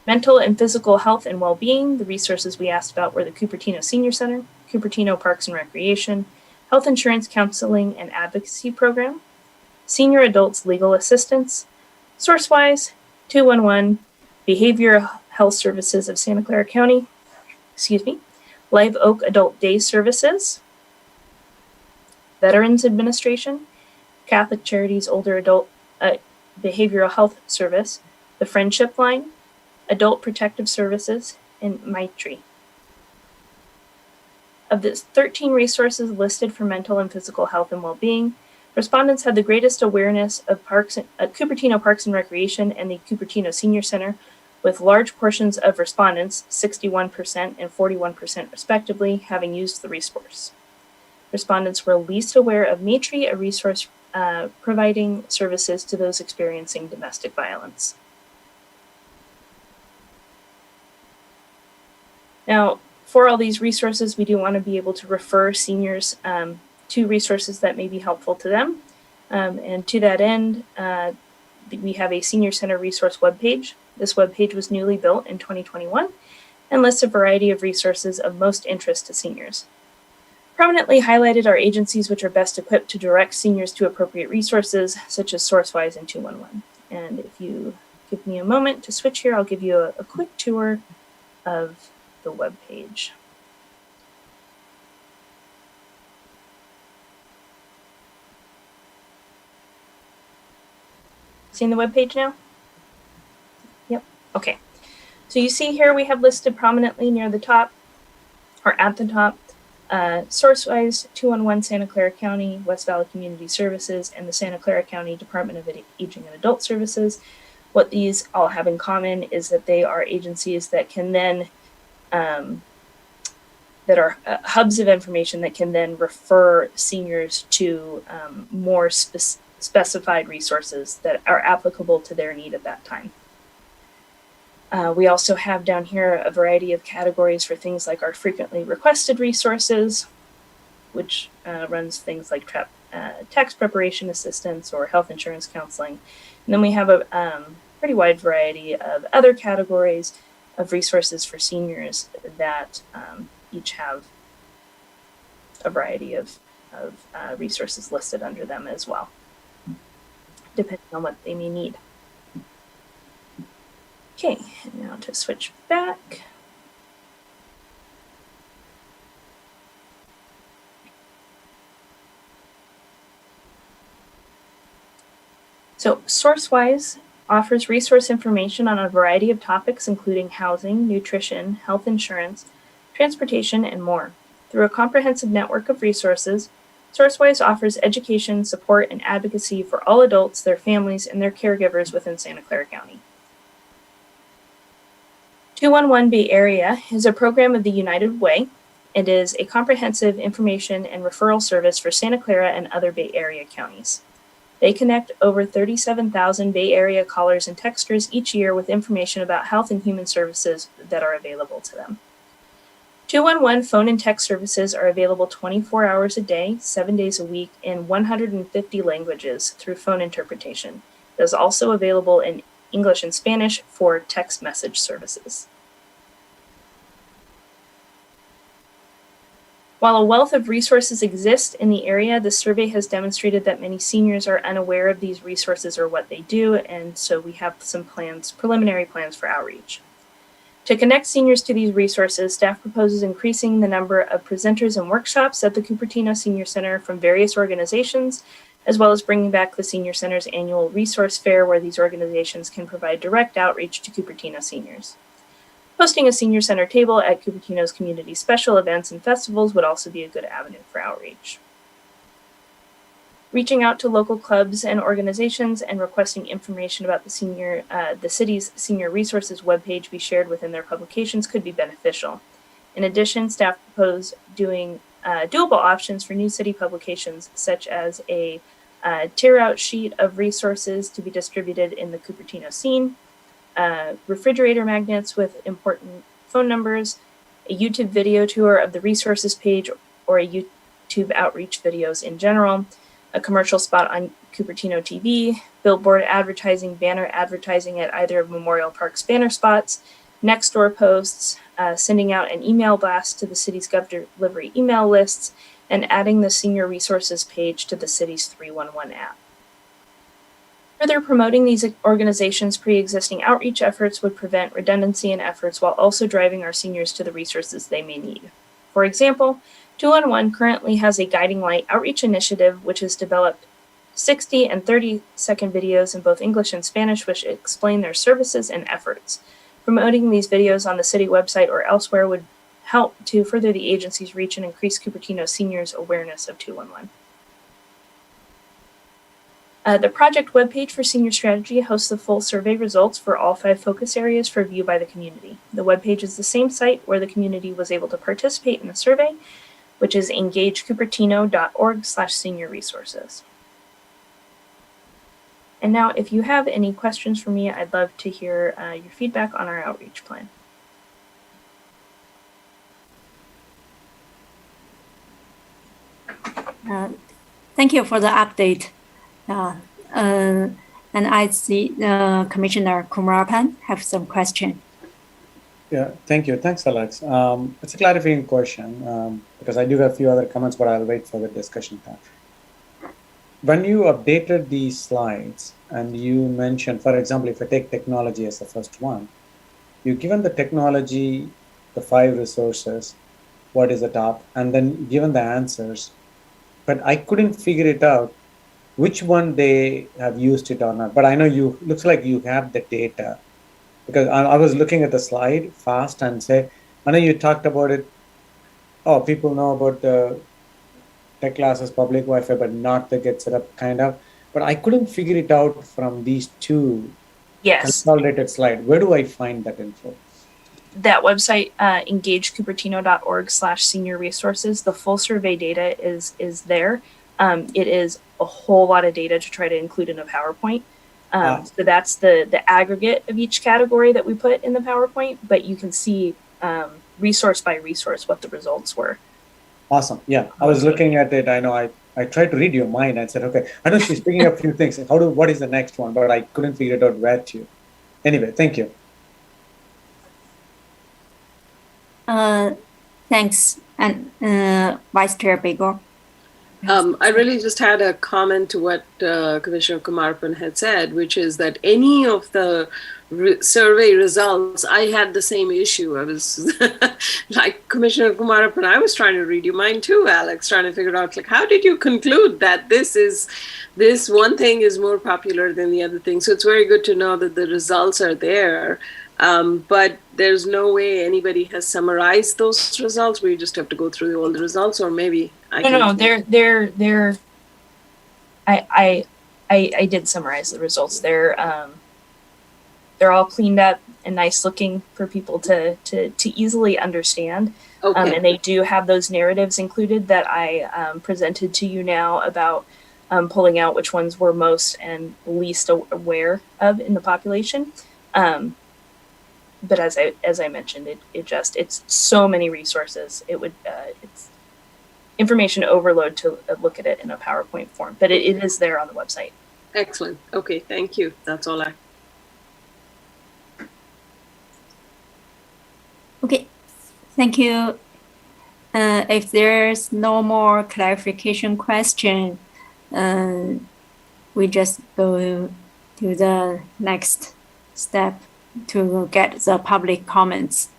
Mental and physical health and well-being, the resources we asked about were the Cupertino Senior Center, Cupertino Parks and Recreation, Health Insurance Counseling and Advocacy Program, Senior Adults Legal Assistance, SourceWise, 211, Behavioral Health Services of Santa Clara County, Live Oak Adult Day Services, Veterans Administration, Catholic Charities Older Adult Behavioral Health Service, the Friendship Line, Adult Protective Services, and Maitri. Of the 13 resources listed for mental and physical health and well-being, respondents had the greatest awareness of Cupertino Parks and Recreation and the Cupertino Senior Center, with large portions of respondents, 61% and 41% respectively, having used the resource. Respondents were least aware of Maitri, a resource providing services to those experiencing domestic violence. Now, for all these resources, we do want to be able to refer seniors to resources that may be helpful to them. And to that end, we have a Senior Center resource webpage. This webpage was newly built in 2021 and lists a variety of resources of most interest to seniors. Prominently highlighted are agencies which are best equipped to direct seniors to appropriate resources, such as SourceWise and 211. And if you give me a moment to switch here, I'll give you a quick tour of the web page. Seeing the web page now? Yep. Okay. So you see here we have listed prominently near the top, or at the top, SourceWise, 211 Santa Clara County, West Valley Community Services, and the Santa Clara County Department of Aging and Adult Services. What these all have in common is that they are agencies that can then that are hubs of information that can then refer seniors to more specified resources that are applicable to their need at that time. We also have down here a variety of categories for things like our frequently requested resources, which runs things like tax preparation assistance or health insurance counseling. And then we have a pretty wide variety of other categories of resources for seniors that each have a variety of resources listed under them as well, depending on what they may need. Okay, now to switch back. So SourceWise offers resource information on a variety of topics, including housing, nutrition, health insurance, transportation, and more. Through a comprehensive network of resources, SourceWise offers education, support, and advocacy for all adults, their families, and their caregivers within Santa Clara County. 211 Bay Area is a program of the United Way. It is a comprehensive information and referral service for Santa Clara and other Bay Area counties. They connect over 37,000 Bay Area callers and texters each year with information about health and human services that are available to them. 211 phone and text services are available 24 hours a day, 7 days a week, in 150 languages through phone interpretation. It is also available in English and Spanish for text message services. While a wealth of resources exist in the area, the survey has demonstrated that many seniors are unaware of these resources or what they do, and so we have some preliminary plans for outreach. To connect seniors to these resources, staff proposes increasing the number of presenters and workshops at the Cupertino Senior Center from various organizations, as well as bringing back the Senior Center's annual resource fair, where these organizations can provide direct outreach to Cupertino seniors. Hosting a Senior Center table at Cupertino's community special events and festivals would also be a good avenue for outreach. reaching out to local clubs and organizations and requesting information about the city's senior resources webpage be shared within their publications could be beneficial. In addition, staff propose doing doable options for new city publications, such as a tear-out sheet of resources to be distributed in the Cupertino scene, refrigerator magnets with important phone numbers, a YouTube video tour of the resources page or a YouTube outreach videos in general, a commercial spot on Cupertino TV, billboard advertising, banner advertising at either of Memorial Park's banner spots, next door posts, sending out an email blast to the city's Gov Delivery email lists, and adding the senior resources page to the city's 311 app. Further promoting these organizations' pre-existing outreach efforts would prevent redundancy in efforts while also driving our seniors to the resources they may need. For example, 211 currently has a Guiding Light outreach initiative which has developed 60 and 30-second videos in both English and Spanish which explain their services and efforts. Promoting these videos on the city website or elsewhere would help to further the agency's reach and increase Cupertino seniors' awareness of 211. The project webpage for Senior Strategy hosts the full survey results for all 5 focus areas for view by the community. The webpage is the same site where the community was able to participate in the survey, which is engagecupertino.org/senior-resources. And now, if you have any questions for me, I'd love to hear your feedback on our outreach plan. Thank you for the update. And I see Commissioner Kumarapan have some question. Yeah, thank you. Thanks, Alex. It's a clarifying question because I do have a few other comments, but I'll wait for the discussion time. When you updated these slides and you mentioned, for example, if I take technology as the first one, you've given the technology, the 5 resources, what is the top, and then given the answers, but I couldn't figure it out which one they have used it or not. But I know looks like you have the data because I was looking at the slide fast and say, I know you talked about it. Oh, people know about the tech classes, public Wi-Fi, but not the get set up kind of. But I couldn't figure it out from these 2 consolidated slides. Where do I find that info? That website, engagecupertino.org/senior-resources, the full survey data is there. It is a whole lot of data to try to include in a PowerPoint. So that's the aggregate of each category that we put in the PowerPoint, but you can see resource by resource what the results were. Awesome. Yeah, I was looking at it. I know I tried to read your mind and said, okay, I know she's picking up a few things. What is the next one? But I couldn't figure it out where to. Anyway, thank you. Thanks. And Vice Chair Begor. I really just had a comment to what Commissioner Kumarapan had said, which is that any of the survey results, I had the same issue. I was like Commissioner Kumarapan, I was trying to read your mind too, Alex, trying to figure out like, how did you conclude that this one thing is more popular than the other thing? So it's very good to know that the results are there. But there's no way anybody has summarized those results. We just have to go through all the results, or maybe they're. I did summarize the results. They're all cleaned up and nice looking for people to easily understand. Okay. And they do have those narratives included that I presented to you now about pulling out which ones we're most and least aware of in the population. But as I mentioned, it's so many resources. It's information overload to look at it in a PowerPoint form, but it is there on the website. Excellent. Okay, thank you. That's all I. Okay, thank you. If there's no more clarification question, we just go to the next step to get the public comments.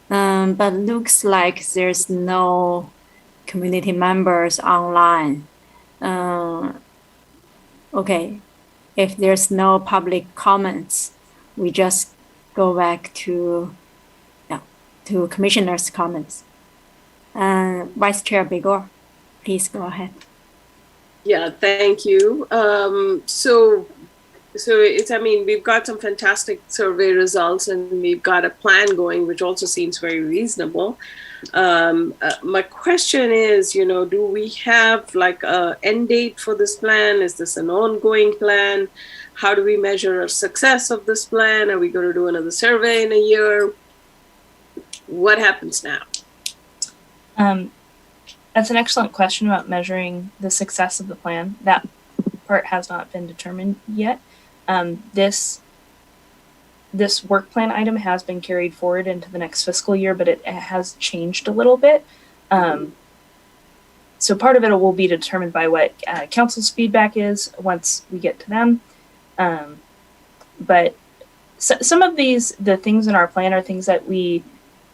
But looks like there's no community members online. Okay, if there's no public comments, we just go back to commissioners' comments. Vice Chair Begor, please go ahead. Yeah, thank you. So it's, I mean, we've got some fantastic survey results and we've got a plan going, which also seems very reasonable. My question is, you know, do we have like a end date for this plan? Is this an ongoing plan? How do we measure our success of this plan? Are we going to do another survey in a year? What happens now? That's an excellent question about measuring the success of the plan. That part has not been determined yet. This work plan item has been carried forward into the next fiscal year, but it has changed a little bit. So part of it will be determined by what council's feedback is once we get to them. But some of the things in our plan are things that we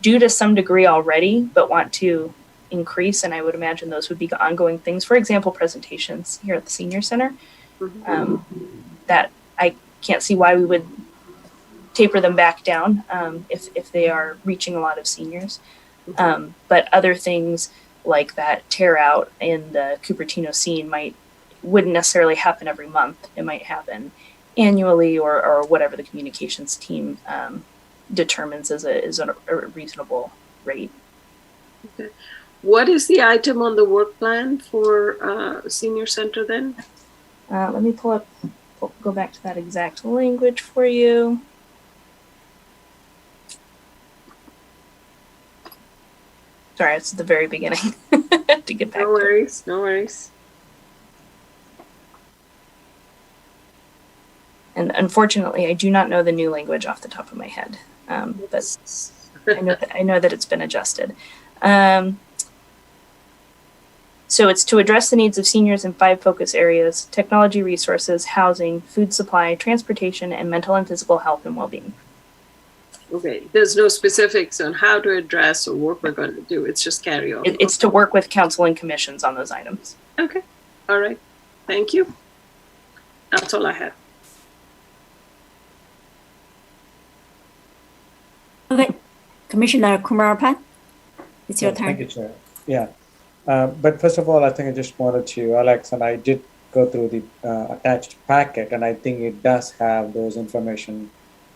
do to some degree already, but want to increase. And I would imagine those would be ongoing things. For example, presentations here at the Senior Center. That I can't see why we would taper them back down if they are reaching a lot of seniors. But other things like that tear out in the Cupertino scene wouldn't necessarily happen every month. It might happen annually or whatever the communications team determines is a reasonable rate. Okay. What is the item on the work plan for Senior Center then? Let me go back to that exact language for you. Sorry, it's at the very beginning to get back. No worries, no worries. And unfortunately, I do not know the new language off the top of my head, but I know that it's been adjusted. So it's to address the needs of seniors in 5 focus areas: technology resources, housing, food supply, transportation, and mental and physical health and well-being. Okay, there's no specifics on how to address or what we're going to do. It's just carry on. It's to work with council and commissions on those items. Okay, all right. Thank you. That's all I have. Okay, Commissioner Kumarapan, it's your turn. Thank you, Chair. Yeah. But first of all, I think I just wanted to, Alex, and I did go through the attached packet, and I think it does have those information,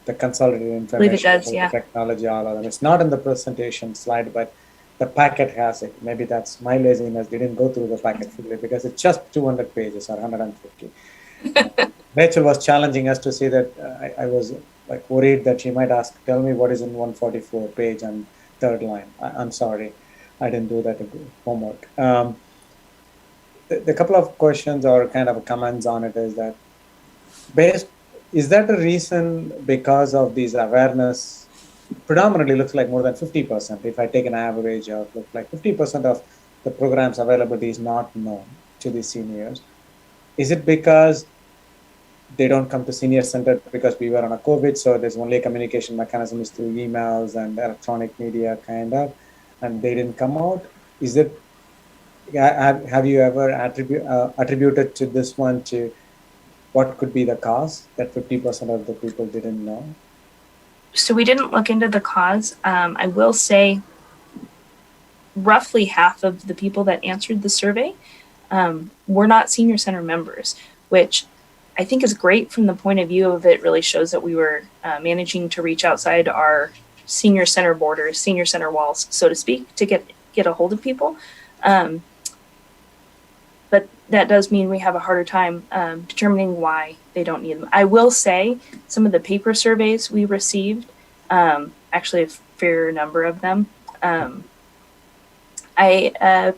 the consolidated information. I believe it does, yeah. The technology, all of them. It's not in the presentation slide, but the packet has it. Maybe that's my laziness. Didn't go through the packet fully because it's just 200 pages or 150. Rachel was challenging us to see that I was like worried that she might ask, tell me what is in 144 page and third line. I'm sorry. I didn't do that homework. The couple of questions or kind of comments on it is that is that the reason because of these awareness predominantly looks like more than 50%. If I take an average of look like 50% of the program's availability is not known to the seniors. Is it because they don't come to Senior Center because we were on a COVID, so there's only a communication mechanism is through emails and electronic media kind of, and they didn't come out? Is it, have you ever attributed to this one to what could be the cause that 50% of the people didn't know? So we didn't look into the cause. I will say roughly half of the people that answered the survey were not Senior Center members, which I think is great from the point of view of it really shows that we were managing to reach outside our Senior Center borders, Senior Center walls, so to speak, to get a hold of people. But that does mean we have a harder time determining why they don't need them. I will say some of the paper surveys we received, actually a fair number of them,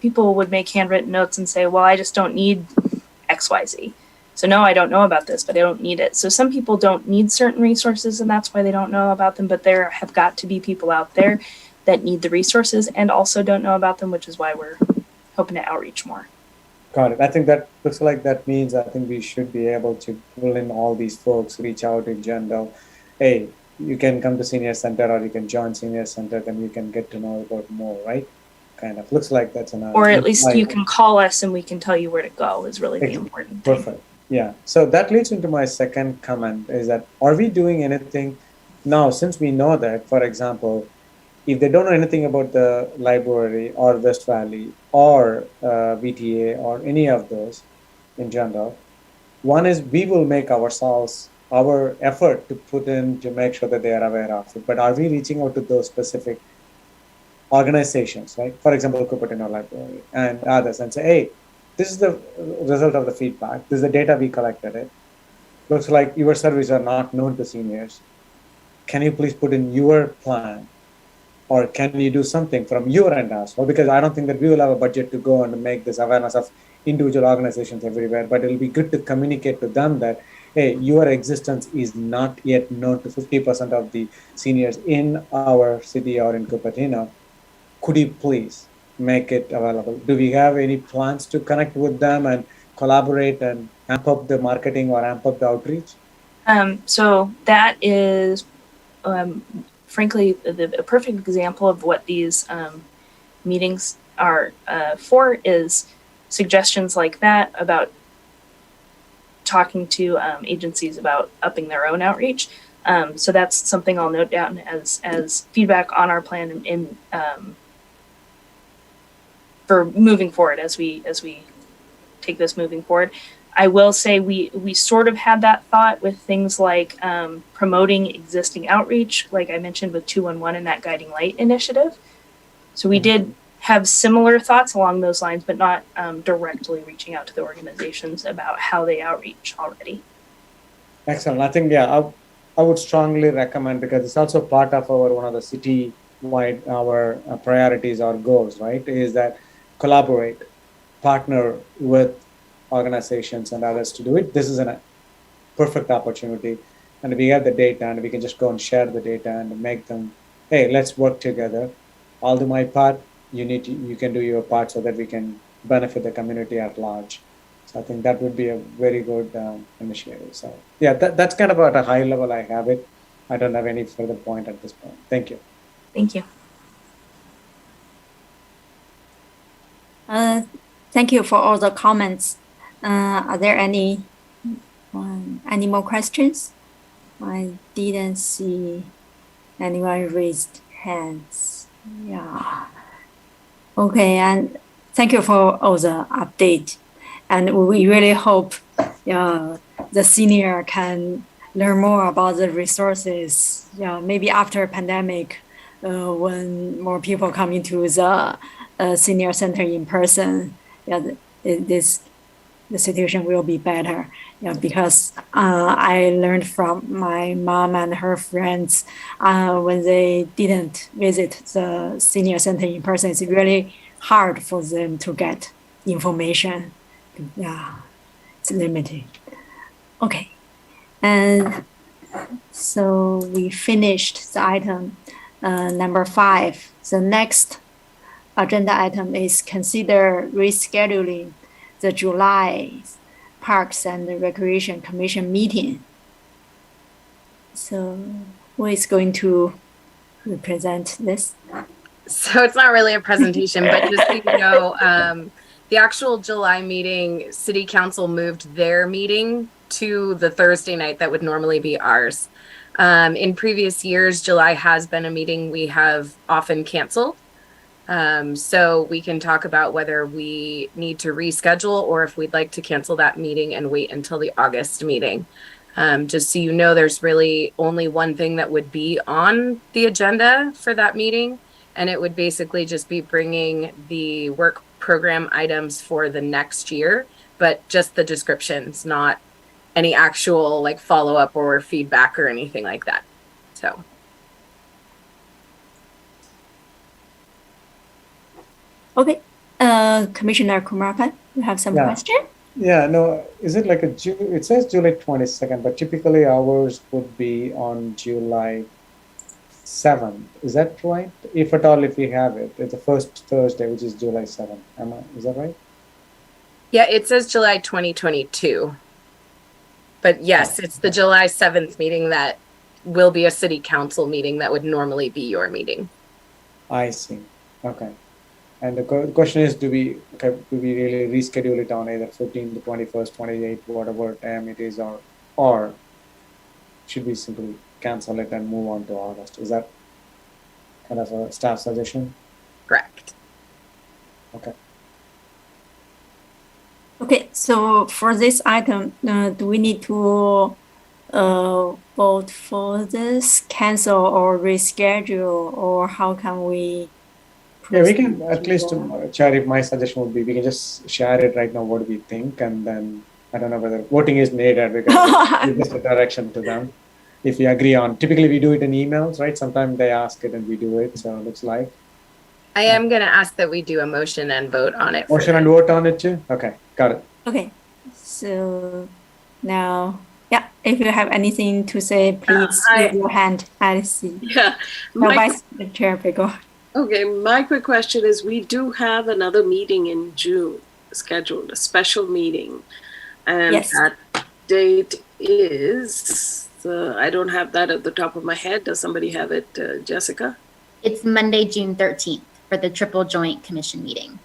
people would make handwritten notes and say, well, I just don't need XYZ. So no, I don't know about this, but I don't need it. So some people don't need certain resources and that's why they don't know about them, but there have got to be people out there that need the resources and also don't know about them, which is why we're hoping to outreach more. Got it. I think that looks like that means I think we should be able to pull in all these folks, reach out in general. Hey, you can come to Senior Center or you can join Senior Center, then you can get to know about more, right? Kind of looks like that's enough. Or at least you can call us and we can tell you where to go is really the important thing. Perfect. Yeah. So that leads into my second comment is that are we doing anything now since we know that, for example, if they don't know anything about the library or West Valley or VTA or any of those, in general. One is we will make ourselves, our effort to put in to make sure that they are aware of it. But are we reaching out to those specific organizations, right? For example, Cupertino Library and others, and say, hey, this is the result of the feedback. This is the data we collected. It looks like your services are not known to seniors. Can you please put in your plan? Or can you do something from your end as well? Because I don't think that we will have a budget to go and make this awareness of individual organizations everywhere, but it'll be good to communicate to them that, hey, your existence is not yet known to 50% of the seniors in our city or in Cupertino. Could you please make it available? Do we have any plans to connect with them and collaborate and amp up the marketing or amp up the outreach? So that is, frankly, a perfect example of what these meetings are for is suggestions like that about talking to agencies about upping their own outreach. So that's something I'll note down as feedback on our plan in for moving forward as we take this moving forward. I will say we sort of had that thought with things like promoting existing outreach, like I mentioned with 211 and that Guiding Light initiative. So we did have similar thoughts along those lines, but not directly reaching out to the organizations about how they outreach already. Excellent. I think, yeah, I would strongly recommend, because it's also part of our one of the city-wide our priorities or goals, right? Is that collaborate, partner with organizations and others to do it. This is a perfect opportunity, and we have the data, and we can just go and share the data and make them, hey, let's work together. I'll do my part. You can do your part so that we can benefit the community at large. So I think that would be a very good initiative. So yeah, that's kind of at a high level. I have it. I don't have any further point at this point. Thank you. Thank you. Thank you for all the comments. Are there any more questions? I didn't see anyone raised hands. Yeah. Okay, and thank you for all the update. And we really hope the senior can learn more about the resources. Maybe after pandemic, when more people come into the senior center in person, the situation will be better. Because I learned from my mom and her friends when they didn't visit the senior center in person, it's really hard for them to get information. Yeah, it's limited. Okay, and so we finished the item number 5. The next agenda item is consider rescheduling the July Parks and Recreation Commission meeting. So who is going to represent this? So it's not really a presentation, but just so you know, the actual July meeting, City Council moved their meeting to the Thursday night that would normally be ours. In previous years, July has been a meeting we have often canceled. So we can talk about whether we need to reschedule or if we'd like to cancel that meeting and wait until the August meeting. Just so you know, there's really only one thing that would be on the agenda for that meeting, and it would basically just be bringing the work program items for the next year, but just the descriptions, not any actual like follow-up or feedback or anything like that. So. Okay, Commissioner Kumarpan, you have some question? Yeah, no, is it like it says July 22nd, but typically ours would be on July 7th. Is that right? If at all, if we have it, it's the first Thursday, which is July 7th. Is that right? Yeah, it says July 2022. But yes, it's the July 7th meeting that will be a city council meeting that would normally be your meeting. I see. Okay. And the question is, do we really reschedule it on either 15th, the 21st, 28th, whatever time it is, or should we simply cancel it and move on to August? Is that kind of a staff suggestion? Correct. Okay. Okay, so for this item, do we need to vote for this, cancel or reschedule, or how can we? Yeah, we can at least, Chair, if my suggestion would be, we can just share it right now, what do we think, and then I don't know whether voting is needed because it's just a direction to them. If we agree on, typically we do it in emails, right? Sometimes they ask it and we do it, so it looks like. I am going to ask that we do a motion and vote on it. Motion and vote on it too? Okay, got it. Okay, so now, yeah, if you have anything to say, please raise your hand. I see. Yeah. Vice Chair Bigor. Okay, my quick question is, we do have another meeting in June scheduled, a special meeting. And yes. That date is, I don't have that at the top of my head. Does somebody have it, Jessica? It's Monday, June 13th for the Triple Joint Commission meeting.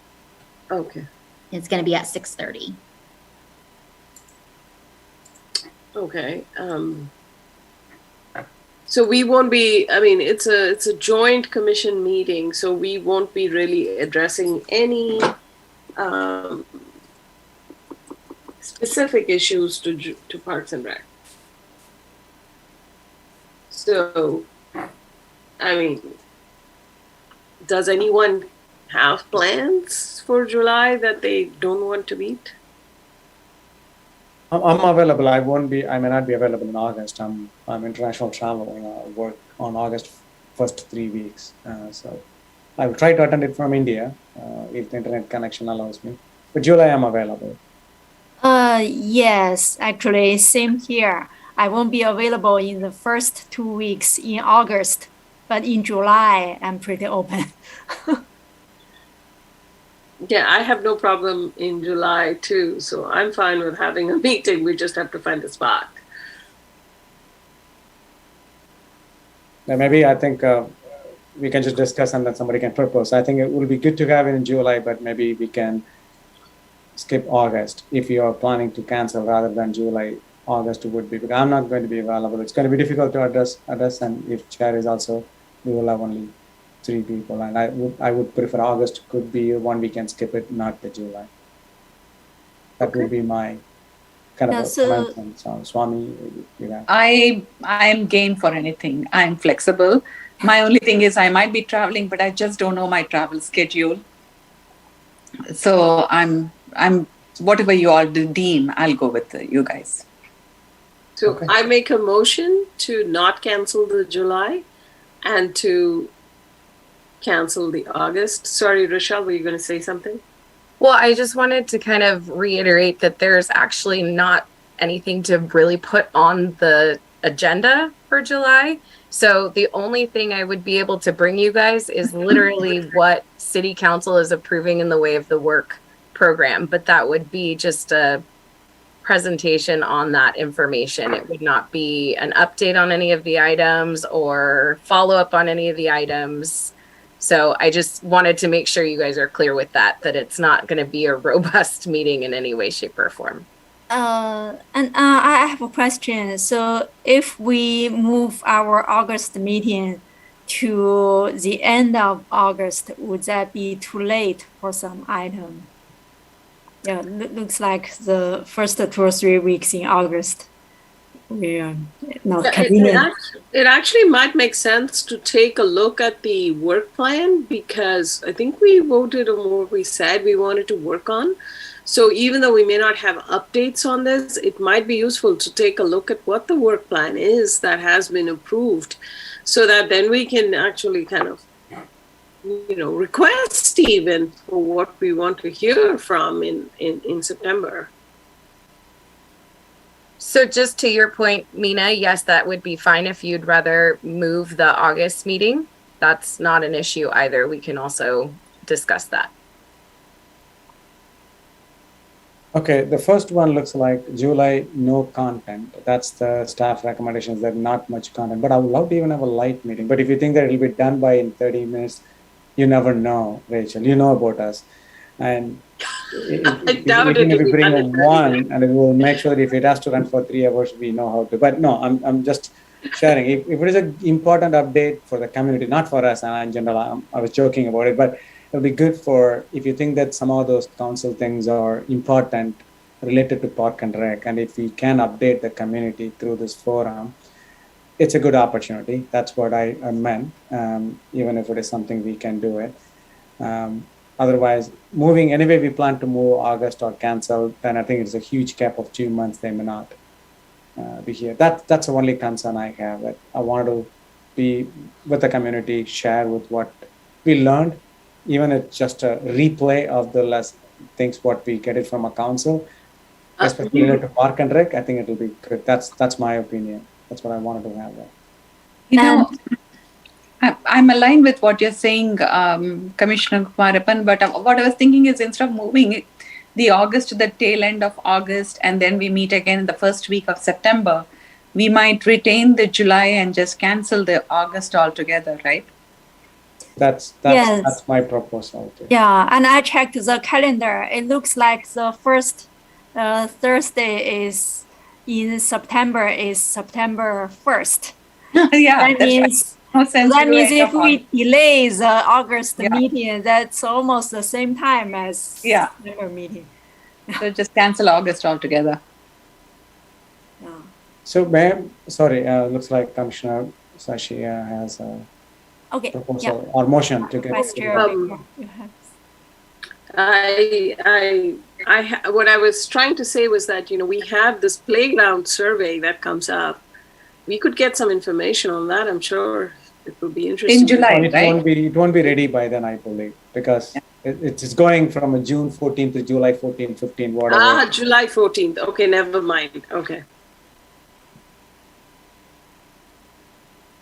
Okay. It's going to be at 6:30. Okay. So we won't be, I mean, it's a joint commission meeting, so we won't be really addressing any specific issues to Parks and Rec. So, I mean, does anyone have plans for July that they don't want to meet? I'm available. I may not be available in August. I'm international travel. I work on August first 3 weeks. So I will try to attend it from India if the internet connection allows me. But July I'm available. Yes, actually, same here. I won't be available in the first 2 weeks in August, but in July, I'm pretty open. Yeah, I have no problem in July too, so I'm fine with having a meeting. We just have to find a spot. Now maybe I think we can just discuss and then somebody can propose. I think it will be good to have it in July, but maybe we can skip August if you are planning to cancel rather than July. August would be, but I'm not going to be available. It's going to be difficult to address, and if chair is also, we will have only 3 people, and I would prefer August could be one we can skip it, not the July. That would be my kind of comment. So, Swami, I am game for anything. I'm flexible. My only thing is I might be traveling, but I just don't know my travel schedule. So I'm whatever you all deem, I'll go with you guys. So okay. I make a motion to not cancel the July and to cancel the August. Sorry, Rochelle, were you going to say something? Well, I just wanted to kind of reiterate that there's actually not anything to really put on the agenda for July. So the only thing I would be able to bring you guys is literally what City Council is approving in the way of the work program. But that would be just a presentation on that information. It would not be an update on any of the items or follow up on any of the items. So I just wanted to make sure you guys are clear with that it's not going to be a robust meeting in any way, shape, or form. And I have a question. So if we move our August meeting to the end of August, would that be too late for some item? Yeah, looks like the first 2 or 3 weeks in August. We are not convenient. It actually might make sense to take a look at the work plan because I think we voted on what we said we wanted to work on. So even though we may not have updates on this, it might be useful to take a look at what the work plan is that has been approved so that then we can actually kind of, request even for what we want to hear from in September. So just to your point, Meena, yes, that would be fine if you'd rather move the August meeting. That's not an issue either. We can also discuss that. Okay, the first one looks like July, no content. That's the staff recommendations. There's not much content, but I would love to even have a light meeting. But if you think that it'll be done by in 30 minutes, you never know, Rachel. You know about us. And if we bring a one, and it will make sure that if it has to run for 3 hours, we know how to. But no, I'm just sharing. If it is an important update for the community, not for us, and in general, I was joking about it, but it'll be good for, if you think that some of those council things are important related to Park and Rec, and if we can update the community through this forum, it's a good opportunity. That's what I meant, even if it is something we can do it. Otherwise, moving, anyway, we plan to move August or cancel, then I think it's a huge gap of 2 months. They may not be here. That's the only concern I have. That I want to be with the community, share with what we learned, even if it's just a replay of the less things what we get it from a council, especially related to Park and Rec. I think it'll be good. That's my opinion. That's what I wanted to have. You know, I'm aligned with what you're saying, Commissioner Kumarapan, but what I was thinking is instead of moving the August to the tail end of August and then we meet again in the first week of September, we might retain the July and just cancel the August altogether, right? Yes. That's my proposal too. Yeah, and I checked the calendar. It looks like the first Thursday is in September is September 1st. Yeah, that means, right. No sense that to means do if we delay the August Yeah. meeting, that's almost the same time as September meeting. So just cancel August altogether. Yeah. So, ma'am, sorry, looks like Commissioner Sashi has a proposal or motion to get. What I was trying to say was that, we have this playground survey that comes up. We could get some information on that. I'm sure it would be interesting. In July, right? It won't be ready by then, I believe, because it's going from a June 14th to July 14th, 15th, whatever. July 14th. Okay, never mind. Okay.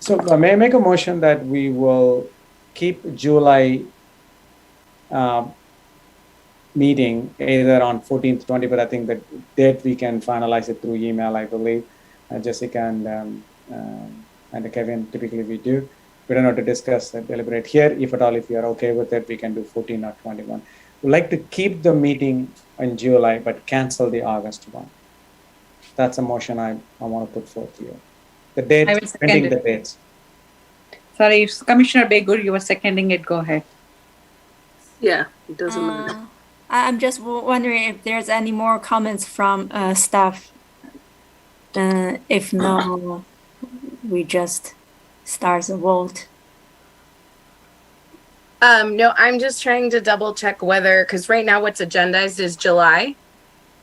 So may I make a motion that we will keep July meeting either on 14th, 20th, but I think the date we can finalize it through email, I believe. Jessica and Kevin, typically we do. We don't have to discuss and deliberate here. If at all, if you're okay with it, we can do 14 or 21. We'd like to keep the meeting in July, but cancel the August one. That's a motion I want to put forth to you. The dates, pending the dates. Sorry, Commissioner Begur, you were seconding it. Go ahead. Yeah, it doesn't matter. I'm just wondering if there's any more comments from staff. If no, we just start the vote. No, I'm just trying to double check whether, because right now what's agendized is July.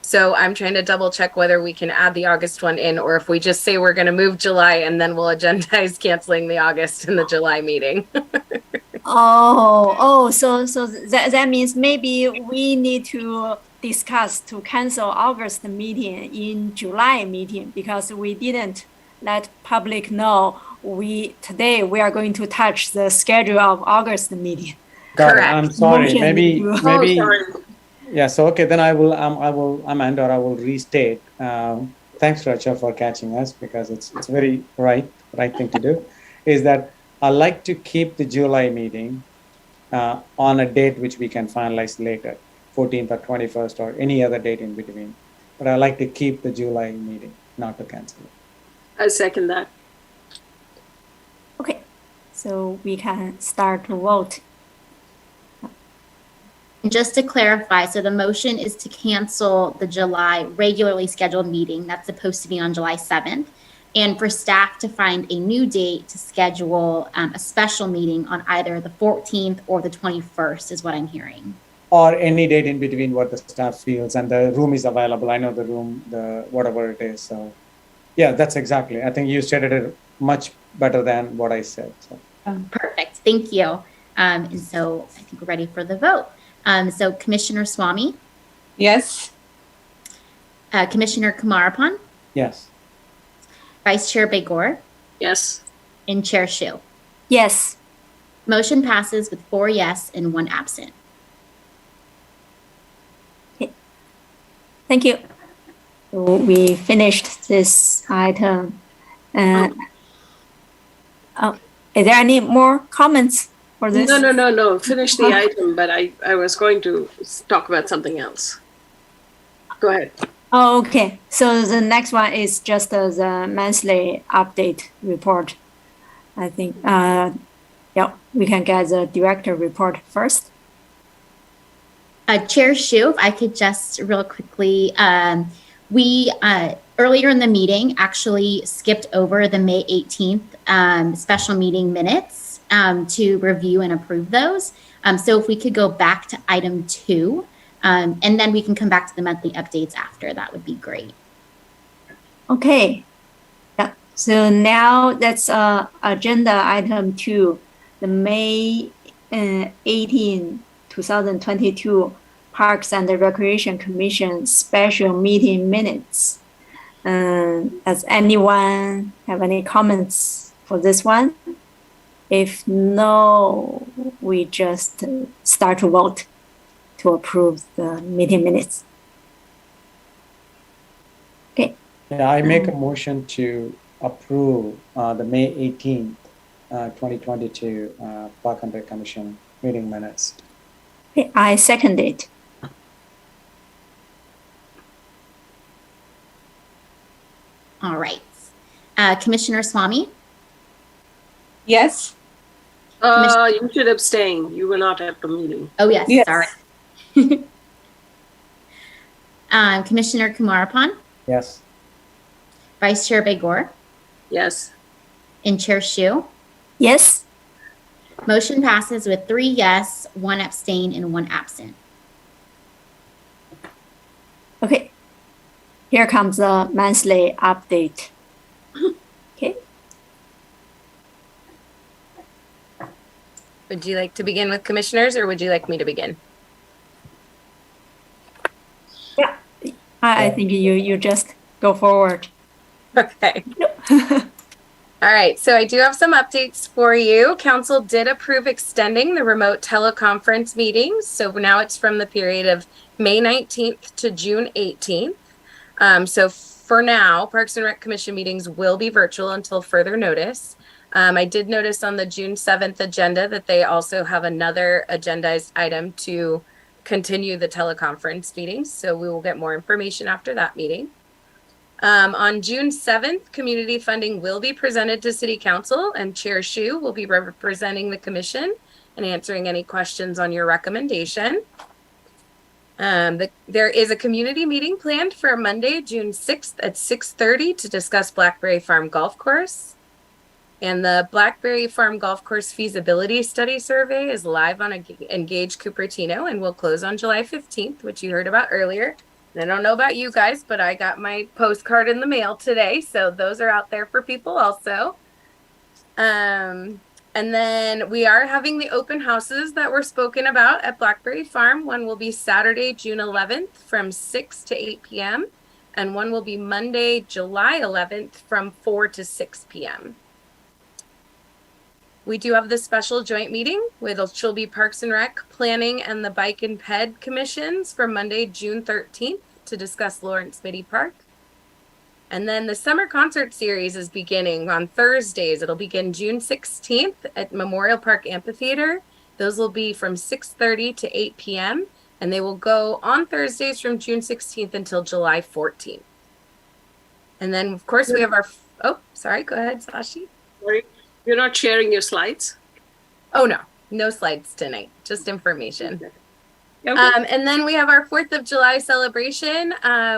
So I'm trying to double check whether we can add the August one in, or if we just say we're going to move July and then we'll agendize canceling the August and the July meeting. So that means maybe we need to discuss to cancel August meeting in July meeting, because we didn't let public know today we are going to touch the schedule of August meeting. Correct. I'm sorry. Maybe. Sorry. Yeah. So okay, then I will amend, or I will restate. Thanks, Racha, for catching us, because it's very right thing to do. Is that I like to keep the July meeting on a date which we can finalize later, 14th or 21st or any other date in between. But I like to keep the July meeting, not to cancel it. I second that. Okay, so we can start to vote. Just to clarify, so the motion is to cancel the July regularly scheduled meeting that's supposed to be on July 7th, and for staff to find a new date to schedule a special meeting on either the 14th or the 21st is what I'm hearing. Or any date in between what the staff feels, and the room is available. I know the room, whatever it is. So yeah, that's exactly. I think you stated it much better than what I said. So. Perfect, thank you. And so I think we're ready for the vote. So Commissioner Swamy? Yes. Commissioner Kumarapan? Yes. Vice Chair Begor? Yes. And Chair Shu? Yes. Motion passes with 4 yes and 1 absent. Okay. Thank you. So we finished this item. Is there any more comments for this? No. Finish the item, but I was going to talk about something else. Go ahead. Oh, okay. So the next one is just the monthly update report. I think, we can get the director report first. Chair Shu, if I could just real quickly, we earlier in the meeting actually skipped over the May 18th special meeting minutes to review and approve those. So if we could go back to item 2, and then we can come back to the monthly updates after, that would be great. Okay. Yeah. So now that's agenda item 2, the May 18, 2022 Parks and Recreation Commission special meeting minutes. Does anyone have any comments for this one? If no, we just start to vote to approve the meeting minutes. Okay. Yeah, I make a motion to approve the May 18th, 2022 Park and Rec Commission meeting minutes. Okay, I second it. All right. Commissioner Swamy? Yes. You should abstain. You were not at the meeting. Oh, yes. Yes. Sorry. Commissioner Kumarapan? Yes. Vice Chair Begor? Yes. And Chair Shu? Yes. Motion passes with 3 yes, 1 abstain, and 1 absent. Okay. Here comes the monthly update. Okay. Would you like to begin with commissioners, or would you like me to begin? Yeah. I think you just go forward. Okay. All right, so I do have some updates for you. Council did approve extending the remote teleconference meetings. So now it's from the period of May 19th to June 18th. So for now, Parks and Rec Commission meetings will be virtual until further notice. I did notice on the June 7th agenda that they also have another agendized item to continue the teleconference meetings. So we will get more information after that meeting. On June 7th, community funding will be presented to City Council, and Chair Shu will be representing the commission and answering any questions on your recommendation. There is a community meeting planned for Monday, June 6th at 6:30 to discuss Blackberry Farm Golf Course. And the Blackberry Farm Golf Course feasibility study survey is live on Engage Cupertino and will close on July 15th, which you heard about earlier. I don't know about you guys, but I got my postcard in the mail today. So those are out there for people also. And then we are having the open houses that were spoken about at Blackberry Farm. One will be Saturday, June 11th from 6 to 8 p.m. And one will be Monday, July 11th from 4 to 6 p.m. We do have the special joint meeting with Chilby Parks and Rec, Planning, and the Bike and Ped Commissions for Monday, June 13th to discuss Lawrence Mitty Park. And then the summer concert series is beginning on Thursdays. It'll begin June 16th at Memorial Park Amphitheater. Those will be from 6:30 to 8 p.m. And they will go on Thursdays from June 16th until July 14th. And then, of course, we have our... Oh, sorry. Go ahead, Sashi. Sorry. You're not sharing your slides? Oh, no. No slides tonight. Just information. Okay. And then we have our 4th of July celebration.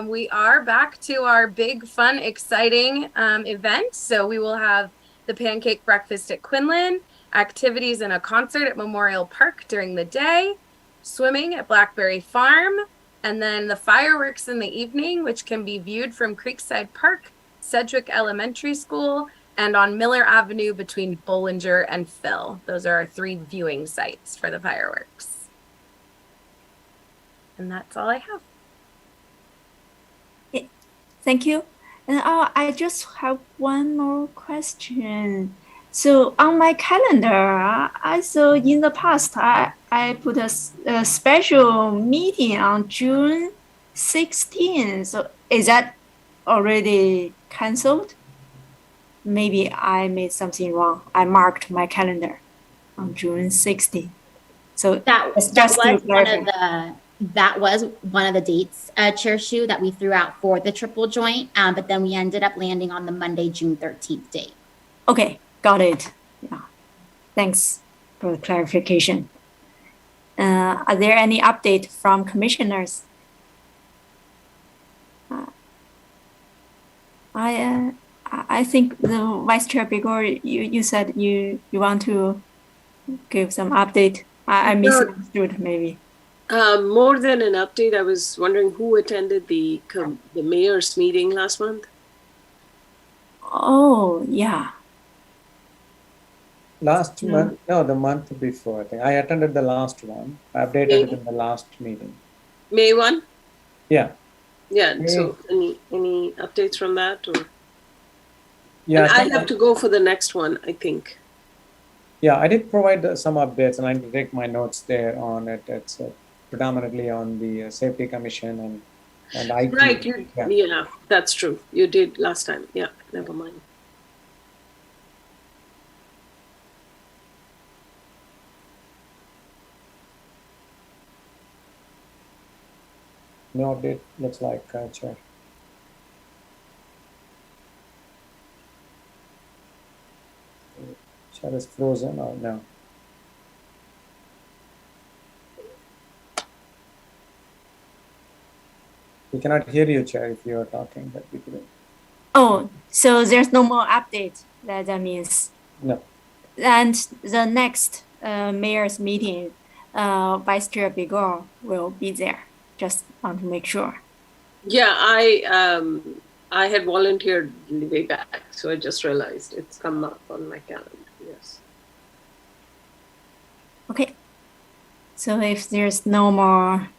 We are back to our big, fun, exciting event. So we will have the pancake breakfast at Quinlan, activities and a concert at Memorial Park during the day, swimming at Blackberry Farm, and then the fireworks in the evening, which can be viewed from Creekside Park, Sedgwick Elementary School, and on Miller Avenue between Bollinger and Phil. Those are our 3 viewing sites for the fireworks. And that's all I have. Thank you. And I just have one more question. So on my calendar, I saw in the past, I put a special meeting on June 16th. So is that already canceled? Maybe I made something wrong. I marked my calendar on June 16th. So that was one of the dates, Chair Shu, that we threw out for the triple joint, but then we ended up landing on the Monday, June 13th date. Okay, got it. Yeah. Thanks for the clarification. Are there any update from commissioners? I think the Vice Chair Bigor, you said you want to give some update. I misunderstood maybe. More than an update, I was wondering who attended the mayor's meeting last month. Oh, yeah. Last month, no, the month before. I think I attended the last one. I updated it in the last meeting. May 1? Yeah. Yeah. So any updates from that? Or? Yeah. And I have to go for the next one, I think. Yeah, I did provide some updates, and I did take my notes there on it. It's predominantly on the Safety Commission and IT. Right. Yeah, that's true. You did last time. Yeah, never mind. No update, looks like, Chair. Chair is frozen or no? We cannot hear you, Chair, if you are talking, but we couldn't. Oh, so there's no more update. That means. No. And the next mayor's meeting, Vice Chair Bigor will be there. Just want to make sure. Yeah, I had volunteered way back, so I just realized it's come up on my calendar. Yes. Okay. So if there's no more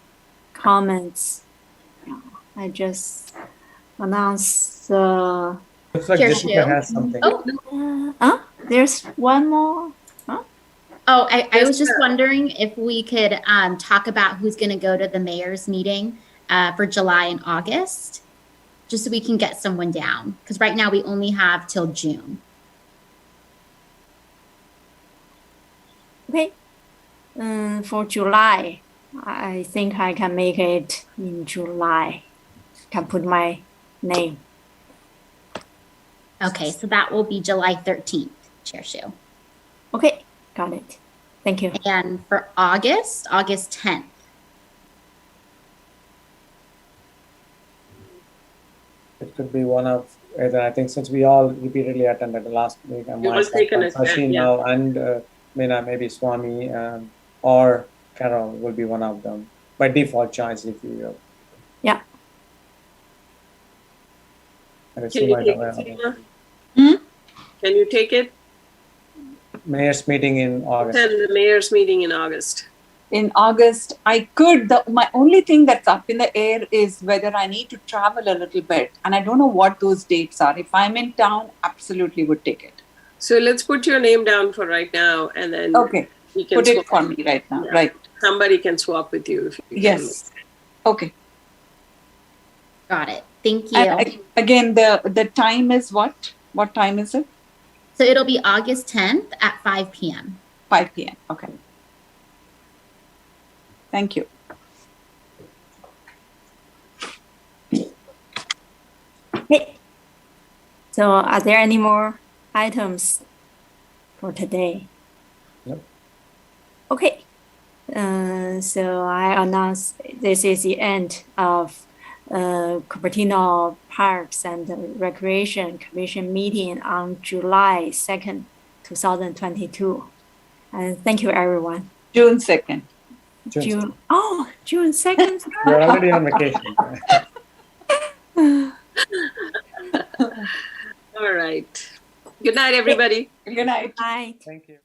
comments, I just announce the. Looks like Jessica has something. Oh, there's one more. Huh? Oh, I was just wondering if we could talk about who's going to go to the mayor's meeting for July and August, just so we can get someone down. Because right now we only have till June. Okay. For July, I think I can make it in July. Can put my name. Okay, so that will be July 13th, Chair Shu. Okay, got it. Thank you. And for August 10th. It could be one of either. I think since we all repeatedly attended the last week, and Sashi now and Meena, maybe Swami or Carol will be one of them by default choice, if you will. Yeah. Can you take it, Can you take it? Mayor's meeting in August. Attend the mayor's meeting in August. In August, I could. My only thing that's up in the air is whether I need to travel a little bit, and I don't know what those dates are. If I'm in town, absolutely would take it. So let's put your name down for right now, and then we can put it for me right now. Yeah. Right. Somebody can swap with you if you yes. Okay. Got it. Thank you. And again, the time is what? What time is it? So it'll be August 10th at 5 p.m. 5 p.m. Okay. Thank you. Okay. So are there any more items for today? No. Okay. So I announce this is the end of Cupertino Parks and Recreation Commission meeting on July 2nd, 2022. And thank you, everyone. June 2nd. June 2nd. You're already on vacation. All right. Good night, everybody. Good night. Bye. Thank you.